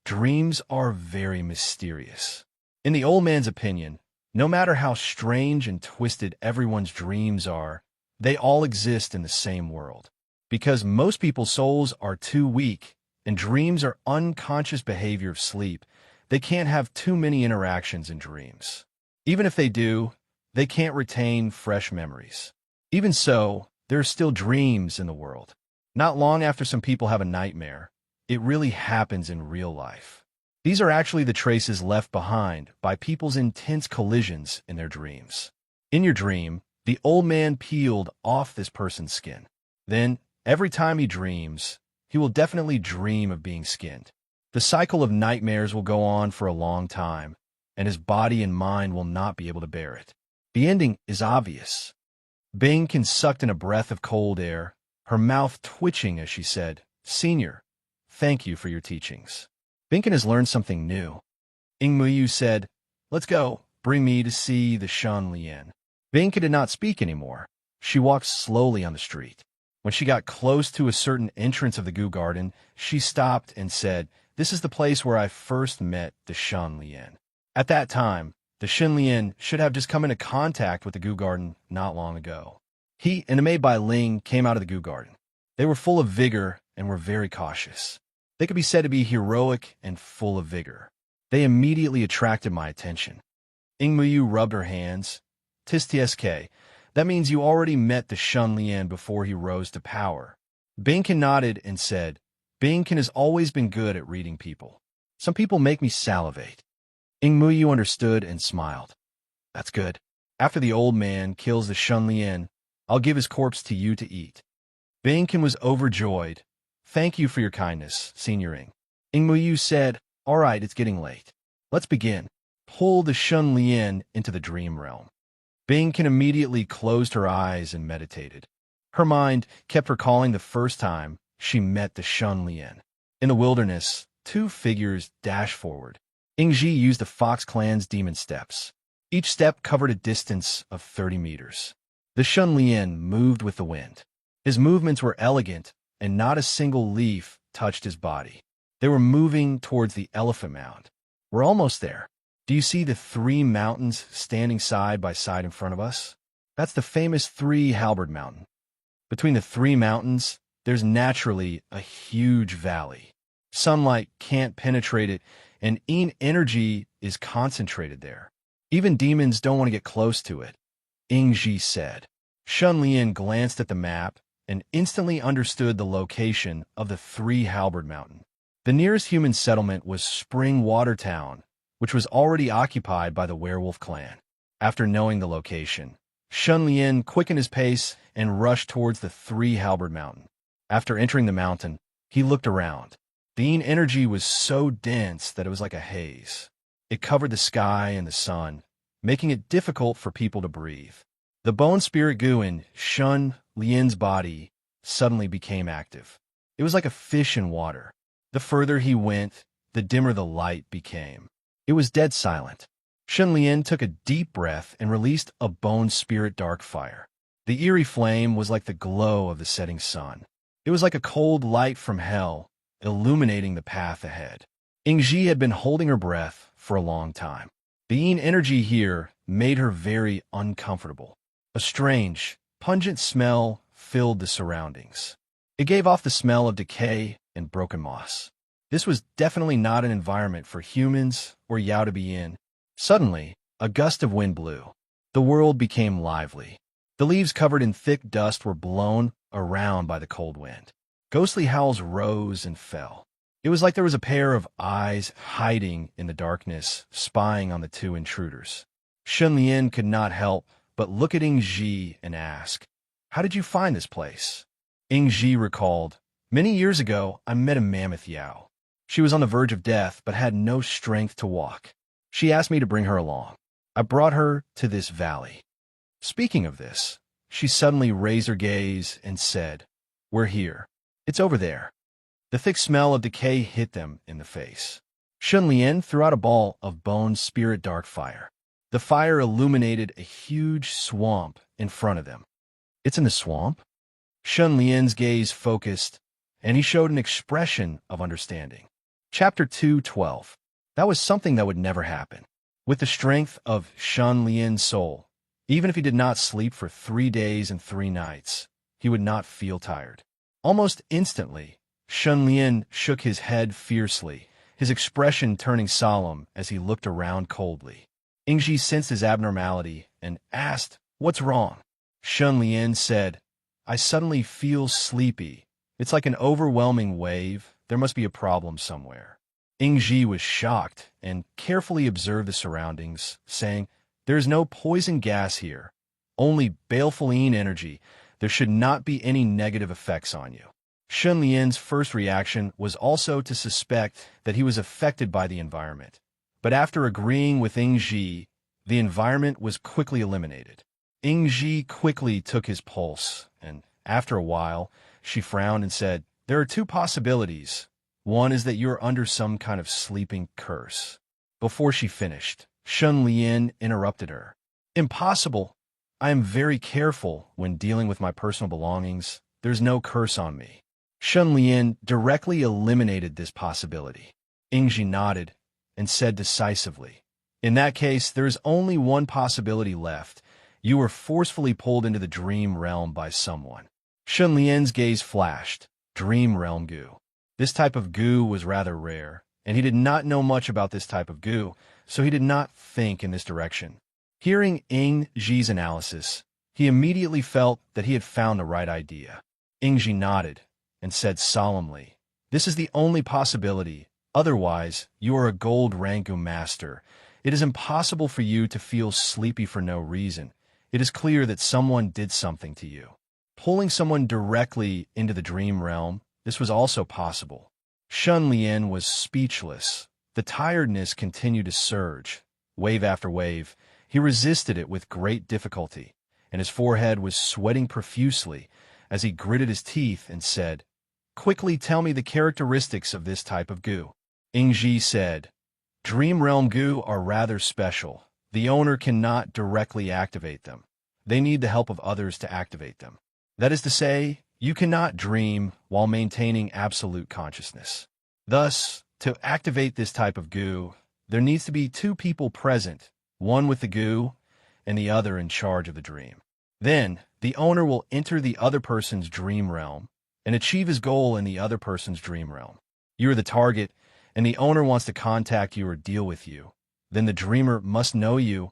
"Dreams are very mysterious." In the old man's opinion, no matter how strange and twisted everyone's dreams are, they all exist in the same world. Because most people's souls are too weak, and dreams are unconscious behavior of sleep, they can't have too many interactions in dreams. Even if they do, they can't retain fresh memories. Even so, there are still dreams in the world. Not long after some people have a nightmare, it really happens in real life. These are actually the traces left behind by people's intense collisions in their dreams. In your dream, the old man peeled off this person's skin. Then, every time he dreams, he will definitely dream of being skinned. The cycle of nightmares will go on for a long time, and his body and mind will not be able to bear it. The ending is obvious. Bing sucked in a breath of cold air, her mouth twitching as she said, "Senior, thank you for your teachings. Binkin has learned something new." Ingmuyu said, "Let's go. Bring me to see the Shan Lian." Binkin did not speak anymore. She walked slowly on the street. When she got close to a certain entrance of the Goo Garden, she stopped and said, "This is the place where I first met the Shan Lian." At that time, the Shan Lian should have just come into contact with the Goo Garden not long ago. He and Mei Bai Ling came out of the Goo Garden. They were full of vigor and were very cautious. They could be said to be heroic and full of vigor. They immediately attracted my attention. Ingmuyu rubbed her hands. "Tis TSK. That means you already met the Shan Lian before he rose to power." Bingkin nodded and said, "Bingkin has always been good at reading people. Some people make me salivate." Ingmuyu understood and smiled. "That's good. After the old man kills the Shan Lian, I'll give his corpse to you to eat." Bingkin was overjoyed. "Thank you for your kindness, Senior Ing." Ingmuyu said, "All right, it's getting late. Let's begin. Pull the Shan Lian into the dream realm." Bingkin immediately closed her eyes and meditated. Her mind kept recalling the first time she met the Shan Lian. In the wilderness, two figures dashed forward. Ingji used the Fox Clan's demon steps. Each step covered a distance of 30 meters. The Shan Lian moved with the wind. His movements were elegant, and not a single leaf touched his body. They were moving towards the elephant mound. "We're almost there. Do you see the three mountains standing side by side in front of us? That's the famous Three Halberd Mountain. Between the three mountains, there's naturally a huge valley. Sunlight can't penetrate it, and energy is concentrated there. Even demons don't want to get close to it," Ingji said. Shan Lian glanced at the map and instantly understood the location of the Three Halberd Mountain. The nearest human settlement was Spring Water Town, which was already occupied by the werewolf clan. After knowing the location, Shan Lian quickened his pace and rushed towards the Three Halberd Mountain. After entering the mountain, he looked around. The energy was so dense that it was like a haze. It covered the sky and the sun, making it difficult for people to breathe. The bone spirit goo in Shan Lian's body suddenly became active. It was like a fish in water. The further he went, the dimmer the light became. It was dead silent. Shan Lian took a deep breath and released a bone spirit dark fire. The eerie flame was like the glow of the setting sun. It was like a cold light from hell, illuminating the path ahead. Ingji had been holding her breath for a long time. The yin energy here made her very uncomfortable. A strange, pungent smell filled the surroundings. It gave off the smell of decay and broken moss. This was definitely not an environment for humans or Yao to be in. Suddenly, a gust of wind blew. The world became lively. The leaves covered in thick dust were blown around by the cold wind. Ghostly howls rose and fell. It was like there was a pair of eyes hiding in the darkness, spying on the two intruders. Shan Lian could not help but look at Ingji and ask, "How did you find this place?" Ingji recalled, Many years ago, I met a mammoth Yao. She was on the verge of death, but had no strength to walk. She asked me to bring her along. I brought her to this valley. Speaking of this, she suddenly raised her gaze and said, "We're here. It's over there." The thick smell of decay hit them in the face. Shun Lian threw out a ball of bone spirit dark fire. The fire illuminated a huge swamp in front of them. "It's in the swamp?" Shun Lian's gaze focused, and he showed an expression of understanding. Chapter 2:12. That was something that would never happen. With the strength of Shun Lian's soul, even if he did not sleep for 3 days and 3 nights, he would not feel tired. Almost instantly, Shun Lian shook his head fiercely, his expression turning solemn as he looked around coldly. Ingji sensed his abnormality and asked, "What's wrong?" Shun Lian said, "I suddenly feel sleepy. It's like an overwhelming wave. There must be a problem somewhere." Ingji was shocked and carefully observed the surroundings, saying, "There is no poison gas here, only baleful energy. There should not be any negative effects on you." Shun Lian's first reaction was also to suspect that he was affected by the environment. But after agreeing with Ingji, the environment was quickly eliminated. Ingji quickly took his pulse, and after a while, she frowned and said, "There are 2 possibilities. One is that you are under some kind of sleeping curse." Before she finished, Shun Lian interrupted her. "Impossible. I am very careful when dealing with my personal belongings. There's no curse on me." Shun Lian directly eliminated this possibility. Ingji nodded and said decisively, "In that case, there is only one possibility left. You were forcefully pulled into the dream realm by someone." Shun Lian's gaze flashed. Dream realm goo. This type of goo was rather rare, and he did not know much about this type of goo, so he did not think in this direction. Hearing Ingji's analysis, he immediately felt that he had found the right idea. Ingji nodded and said solemnly, "This is the only possibility. Otherwise, you are a gold Ranku master. It is impossible for you to feel sleepy for no reason. It is clear that someone did something to you." Pulling someone directly into the dream realm, this was also possible. Shun Lian was speechless. The tiredness continued to surge. Wave after wave, he resisted it with great difficulty, and his forehead was sweating profusely as he gritted his teeth and said, "Quickly tell me the characteristics of this type of goo." Ingji said, "Dream realm goo are rather special. The owner cannot directly activate them. They need the help of others to activate them. That is to say, you cannot dream while maintaining absolute consciousness. Thus, to activate this type of goo, there needs to be 2 people present, one with the goo and the other in charge of the dream. Then, the owner will enter the other person's dream realm and achieve his goal in the other person's dream realm. You are the target, and the owner wants to contact you or deal with you. Then the dreamer must know you,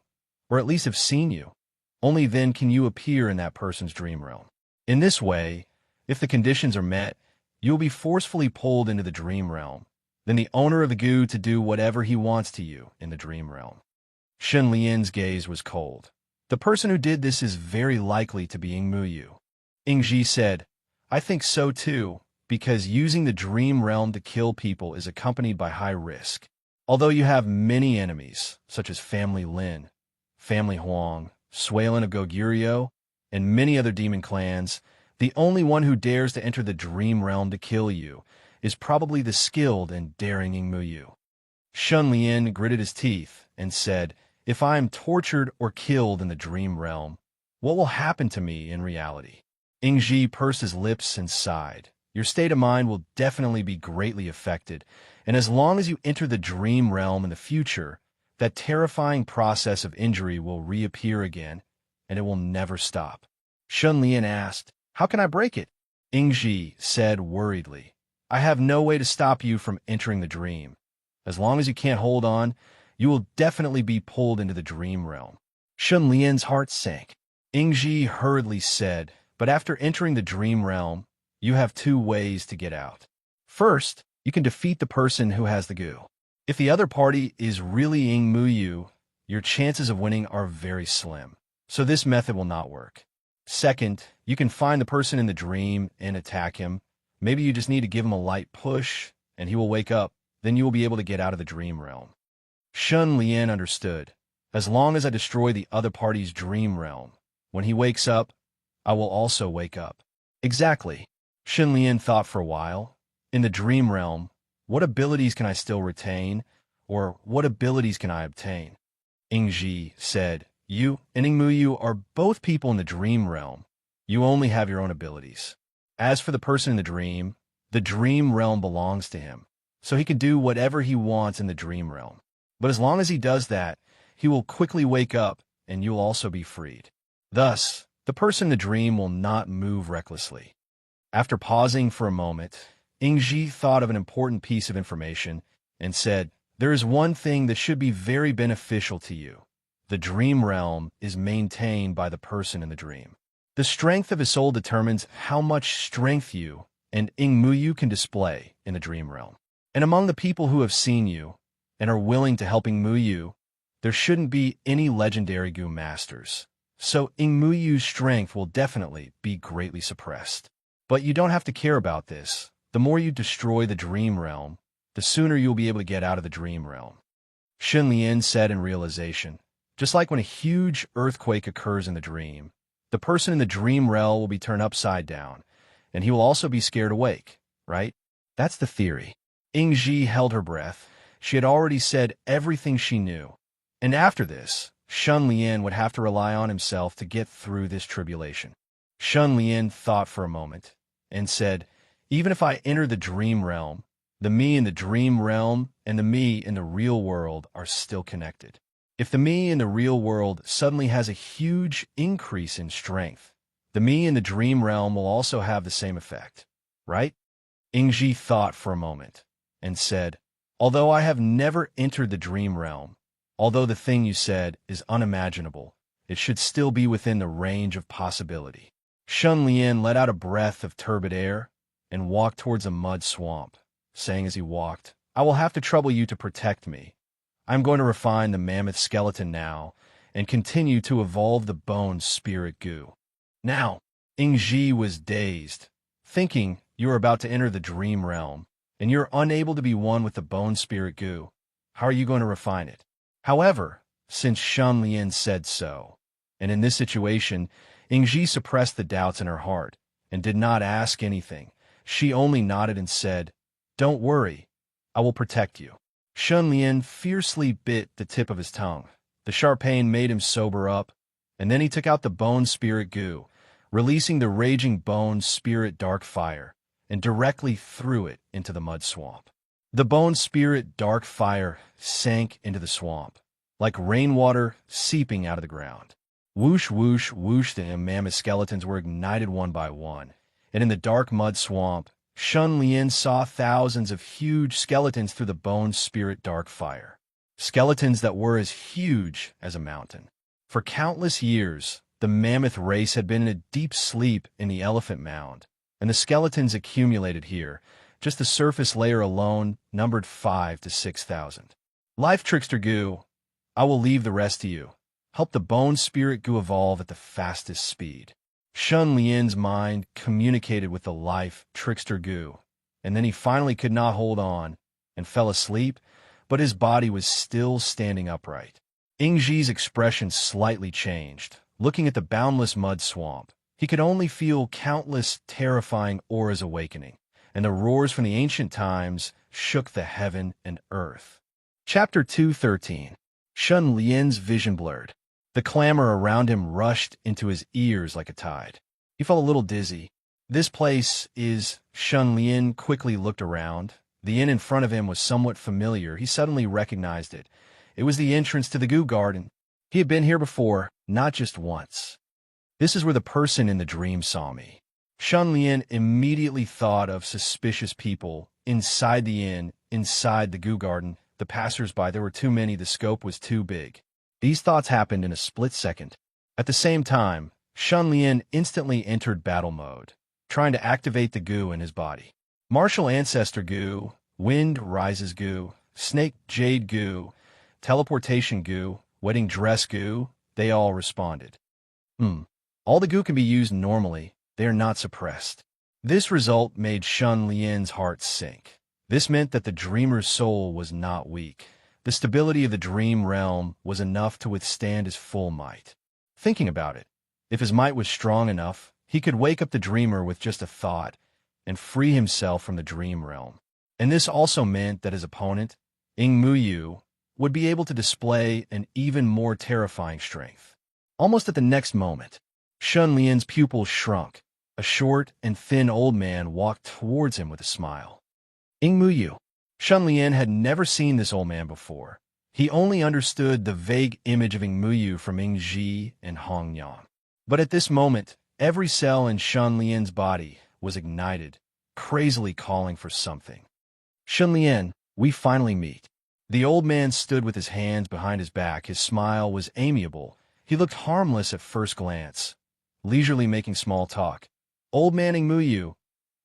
or at least have seen you. Only then can you appear in that person's dream realm. In this way, if the conditions are met, you will be forcefully pulled into the dream realm, then the owner of the goo to do whatever he wants to you in the dream realm." Shun Lian's gaze was cold. "The person who did this is very likely to be Ingmuyu." Ingji said, "I think so too, because using the dream realm to kill people is accompanied by high risk. Although you have many enemies, such as Family Lin, Family Huang, Suilin of Goguryeo, and many other demon clans, the only one who dares to enter the dream realm to kill you is probably the skilled and daring Ingmuyu." Shun Lian gritted his teeth and said, "If I am tortured or killed in the dream realm, what will happen to me in reality?" Ingji pursed his lips and sighed. "Your state of mind will definitely be greatly affected, and as long as you enter the dream realm in the future, that terrifying process of injury will reappear again, and it will never stop." Shun Lian asked, "How can I break it?" Ingji said worriedly, "I have no way to stop you from entering the dream. As long as you can't hold on, you will definitely be pulled into the dream realm." Shun Lian's heart sank. Ingji hurriedly said, "But after entering the dream realm, you have 2 ways to get out. First, you can defeat the person who has the goo. If the other party is really Ingmuyu, your chances of winning are very slim, so this method will not work. Second, you can find the person in the dream and attack him, Maybe you just need to give him a light push, and he will wake up. Then you will be able to get out of the dream realm. Shun Lian understood. As long as I destroy the other party's dream realm, when he wakes up, I will also wake up. Exactly. Shun Lian thought for a while. In the dream realm, what abilities can I still retain, or what abilities can I obtain? Ingji said, you and Ingmuyu are both people in the dream realm. You only have your own abilities. As for the person in the dream realm belongs to him, so he can do whatever he wants in the dream realm. But as long as he does that, he will quickly wake up, and you will also be freed. Thus, the person in the dream will not move recklessly. After pausing for a moment, Ingji thought of an important piece of information and said, there is one thing that should be very beneficial to you. The dream realm is maintained by the person in the dream. The strength of his soul determines how much strength you and Ingmuyu can display in the dream realm. And among the people who have seen you and are willing to help Ingmuyu, there shouldn't be any legendary Gu masters. So Ingmuyu's strength will definitely be greatly suppressed. But you don't have to care about this. The more you destroy the dream realm, the sooner you'll be able to get out of the dream realm. Shun Lian said in realization, just like when a huge earthquake occurs in the dream, the person in the dream realm will be turned upside down, and he will also be scared awake, right? That's the theory. Ingji held her breath. She had already said everything she knew. And after this, Shun Lian would have to rely on himself to get through this tribulation. Shun Lian thought for a moment and said, even if I enter the dream realm, the me in the dream realm and the me in the real world are still connected. If the me in the real world suddenly has a huge increase in strength, the me in the dream realm will also have the same effect, right? Ingji thought for a moment and said, although I have never entered the dream realm, although the thing you said is unimaginable, it should still be within the range of possibility. Shun Lian let out a breath of turbid air and walked towards a mud swamp, saying as he walked, I will have to trouble you to protect me. I'm going to refine the mammoth skeleton now and continue to evolve the bone spirit goo. Now, Ingji was dazed, thinking you are about to enter the dream realm, and you're unable to be one with the bone spirit goo. How are you going to refine it? However, since Shun Lian said so, and in this situation, Ingji suppressed the doubts in her heart and did not ask anything. She only nodded and said, don't worry, I will protect you. Shun Lian fiercely bit the tip of his tongue. The sharp pain made him sober up, and then he took out the bone spirit goo, releasing the raging bone spirit dark fire, and directly threw it into the mud swamp. The bone spirit dark fire sank into the swamp, like rainwater seeping out of the ground. Whoosh, whoosh, whoosh, the mammoth skeletons were ignited one by one, and in the dark mud swamp, Shun Lian saw thousands of huge skeletons through the bone spirit dark fire. Skeletons that were as huge as a mountain. For countless years, the mammoth race had been in a deep sleep in the elephant mound, and the skeletons accumulated here. Just the surface layer alone numbered 5,000 to 6,000. Life Trickster Goo, I will leave the rest to you. Help the bone spirit goo evolve at the fastest speed. Shun Lian's mind communicated with the life Trickster Goo, and then he finally could not hold on and fell asleep, but his body was still standing upright. Ingji's expression slightly changed. Looking at the boundless mud swamp, he could only feel countless terrifying auras awakening, and the roars from the ancient times shook the heaven and earth. Chapter 213. Shun Lian's vision blurred. The clamor around him rushed into his ears like a tide. He felt a little dizzy. This place is... Shun Lian quickly looked around. The inn in front of him was somewhat familiar. He suddenly recognized it. It was the entrance to the Goo Garden. He had been here before, not just once. This is where the person in the dream saw me. Shun Lian immediately thought of suspicious people inside the inn, inside the Goo Garden. The passers-by, there were too many, the scope was too big. These thoughts happened in a split second. At the same time, Shun Lian instantly entered battle mode, trying to activate the goo in his body. Martial Ancestor Goo, Wind Rises Goo, Snake Jade Goo, Teleportation Goo, Wedding Dress Goo, they all responded. All the goo can be used normally, they are not suppressed. This result made Shun Lian's heart sink. This meant that the dreamer's soul was not weak. The stability of the dream realm was enough to withstand his full might. Thinking about it, if his might was strong enough, he could wake up the dreamer with just a thought and free himself from the dream realm. And this also meant that his opponent, Ing Muyu, would be able to display an even more terrifying strength. Almost at the next moment, Shun Lian's pupils shrunk. A short and thin old man walked towards him with a smile. Ing Muyu. Shun Lian had never seen this old man before. He only understood the vague image of Ing Muyu from Ing Ji and Hong Yang. But at this moment, every cell in Shun Lian's body was ignited, crazily calling for something. Shun Lian, we finally meet. The old man stood with his hands behind his back. His smile was amiable. He looked harmless at first glance, leisurely making small talk. Old man Ing Muyu,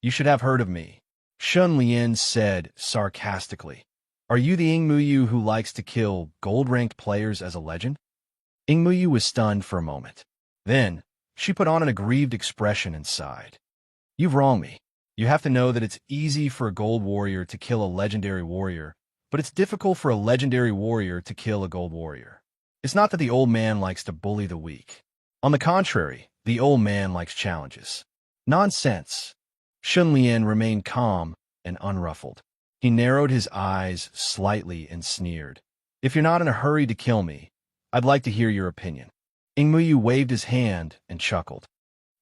you should have heard of me. Shun Lian said sarcastically. Are you the Ing Muyu who likes to kill gold-ranked players as a legend? Ing Muyu was stunned for a moment. Then, she put on an aggrieved expression and sighed. You've wronged me. You have to know that it's easy for a gold warrior to kill a legendary warrior, but it's difficult for a legendary warrior to kill a gold warrior. It's not that the old man likes to bully the weak. On the contrary, the old man likes challenges. Nonsense. Shun Lian remained calm and unruffled. He narrowed his eyes slightly and sneered. If you're not in a hurry to kill me, I'd like to hear your opinion. Ing Muyu waved his hand and chuckled.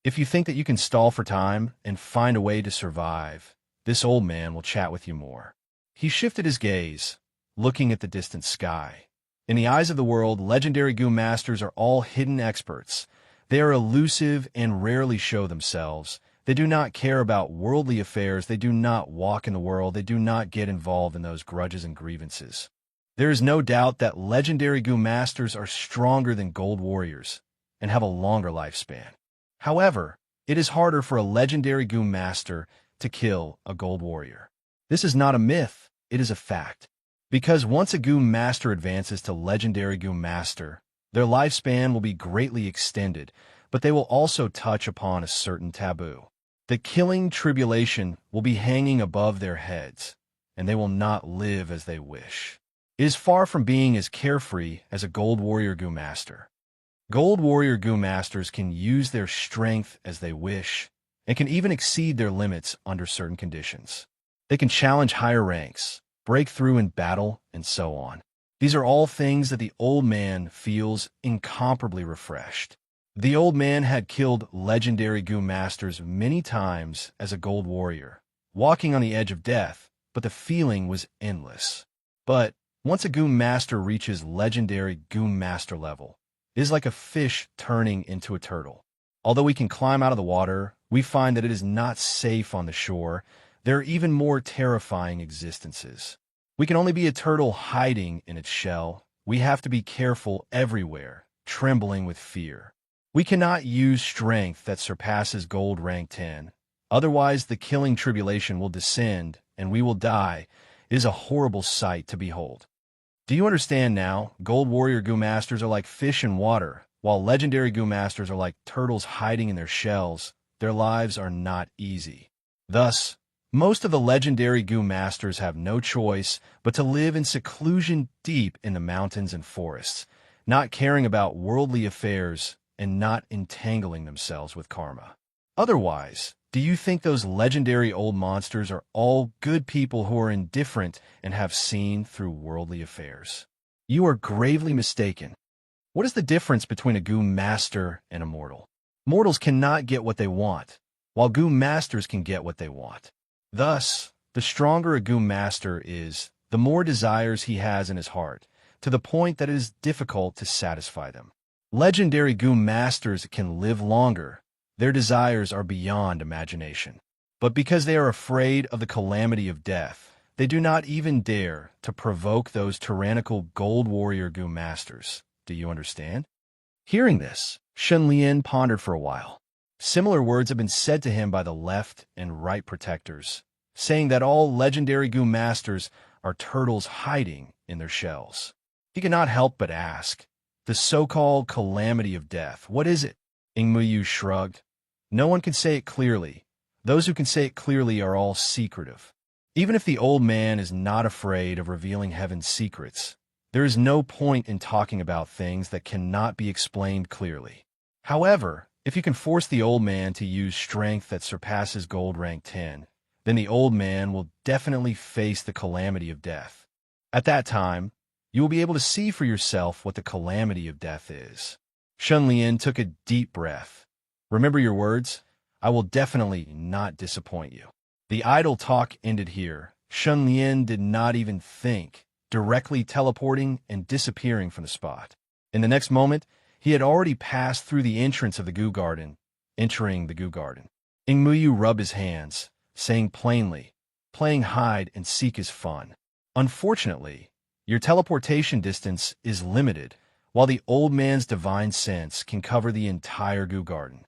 If you think that you can stall for time and find a way to survive, this old man will chat with you more. He shifted his gaze, looking at the distant sky. In the eyes of the world, legendary Gu Masters are all hidden experts. They are elusive and rarely show themselves. They do not care about worldly affairs. They do not walk in the world. They do not get involved in those grudges and grievances. There is no doubt that legendary Gu Masters are stronger than gold warriors and have a longer lifespan. However, it is harder for a legendary Gu Master to kill a gold warrior. This is not a myth, it is a fact. Because once a Gu Master advances to legendary Gu Master, their lifespan will be greatly extended, but they will also touch upon a certain taboo. The killing tribulation will be hanging above their heads, and they will not live as they wish. It is far from being as carefree as a gold warrior Gu Master. Gold warrior Gu Masters can use their strength as they wish, and can even exceed their limits under certain conditions. They can challenge higher ranks, break through in battle, and so on. These are all things that the old man feels incomparably refreshed. The old man had killed legendary Gu Masters many times as a gold warrior, walking on the edge of death, but the feeling was endless. But once a Gu Master reaches legendary Gu Master level, it is like a fish turning into a turtle. Although we can climb out of the water, we find that it is not safe on the shore. There are even more terrifying existences. We can only be a turtle hiding in its shell. We have to be careful everywhere, trembling with fear. We cannot use strength that surpasses gold rank 10. Otherwise, the killing tribulation will descend, and we will die. It is a horrible sight to behold. Do you understand now? Gold warrior Gu Masters are like fish in water, while legendary Gu Masters are like turtles hiding in their shells. Their lives are not easy. Thus, most of the legendary Gu Masters have no choice but to live in seclusion deep in the mountains and forests, not caring about worldly affairs and not entangling themselves with karma. Otherwise, do you think those legendary old monsters are all good people who are indifferent and have seen through worldly affairs? You are gravely mistaken. What is the difference between a Gu Master and a mortal? Mortals cannot get what they want, while Gu Masters can get what they want. Thus, the stronger a Gu Master is, the more desires he has in his heart, to the point that it is difficult to satisfy them. Legendary Gu Masters can live longer. Their desires are beyond imagination. But because they are afraid of the calamity of death, they do not even dare to provoke those tyrannical gold warrior Gu Masters. Do you understand? Hearing this, Shun Lian pondered for a while. Similar words have been said to him by the left and right protectors, saying that all legendary Gu Masters are turtles hiding in their shells. He could not help but ask, the so-called calamity of death, what is it? Ing Muyu shrugged. No one can say it clearly. Those who can say it clearly are all secretive. Even if the old man is not afraid of revealing heaven's secrets, there is no point in talking about things that cannot be explained clearly. However, if you can force the old man to use strength that surpasses gold rank 10, then the old man will definitely face the calamity of death. At that time, you will be able to see for yourself what the calamity of death is. Shun Lian took a deep breath. Remember your words? I will definitely not disappoint you. The idle talk ended here. Shun Lian did not even think, directly teleporting and disappearing from the spot. In the next moment, he had already passed through the entrance of the Goo Garden, entering the Goo Garden. Ing Muyu rubbed his hands, saying plainly, playing hide and seek is fun. Unfortunately, your teleportation distance is limited, while the old man's divine sense can cover the entire Goo Garden.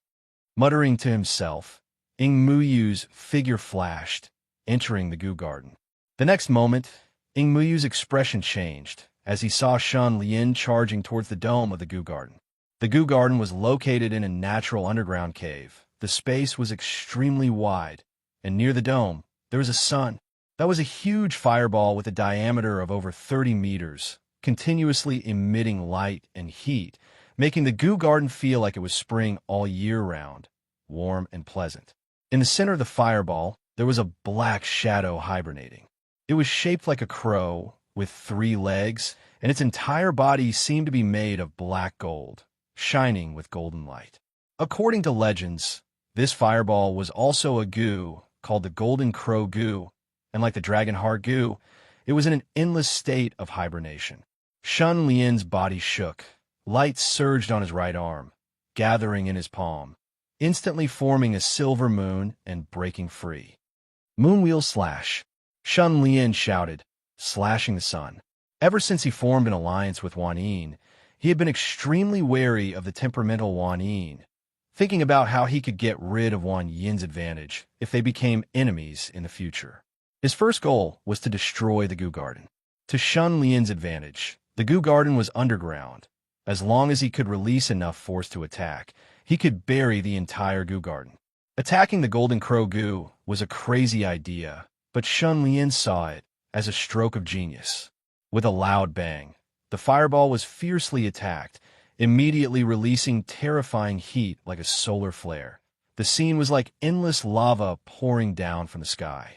Muttering to himself, Ing Muyu's figure flashed, entering the Goo Garden. The next moment, Ing Muyu's expression changed as he saw Shun Lian charging towards the dome of the Goo Garden. The Goo Garden was located in a natural underground cave. The space was extremely wide, and near the dome, there was a sun. That was a huge fireball with a diameter of over 30 meters, continuously emitting light and heat, making the Goo Garden feel like it was spring all year round, warm and pleasant. In the center of the fireball, there was a black shadow hibernating. It was shaped like a crow, with 3 legs, and its entire body seemed to be made of black gold, shining with golden light. According to legends, this fireball was also a goo called the Golden Crow Goo, and like the Dragon Heart Goo, it was in an endless state of hibernation. Shun Lian's body shook. Light surged on his right arm, gathering in his palm, instantly forming a silver moon and breaking free. Moonwheel slash. Shun Lian shouted, slashing the sun. Ever since he formed an alliance with Wan Yin, he had been extremely wary of the temperamental Wan Yin, thinking about how he could get rid of Wan Yin's advantage if they became enemies in the future. His first goal was to destroy the Goo Garden. To Shun Lian's advantage, the Goo Garden was underground. As long as he could release enough force to attack, he could bury the entire Goo Garden. Attacking the Golden Crow Goo was a crazy idea, but Shun Lian saw it as a stroke of genius. With a loud bang, the fireball was fiercely attacked, immediately releasing terrifying heat like a solar flare. The scene was like endless lava pouring down from the sky.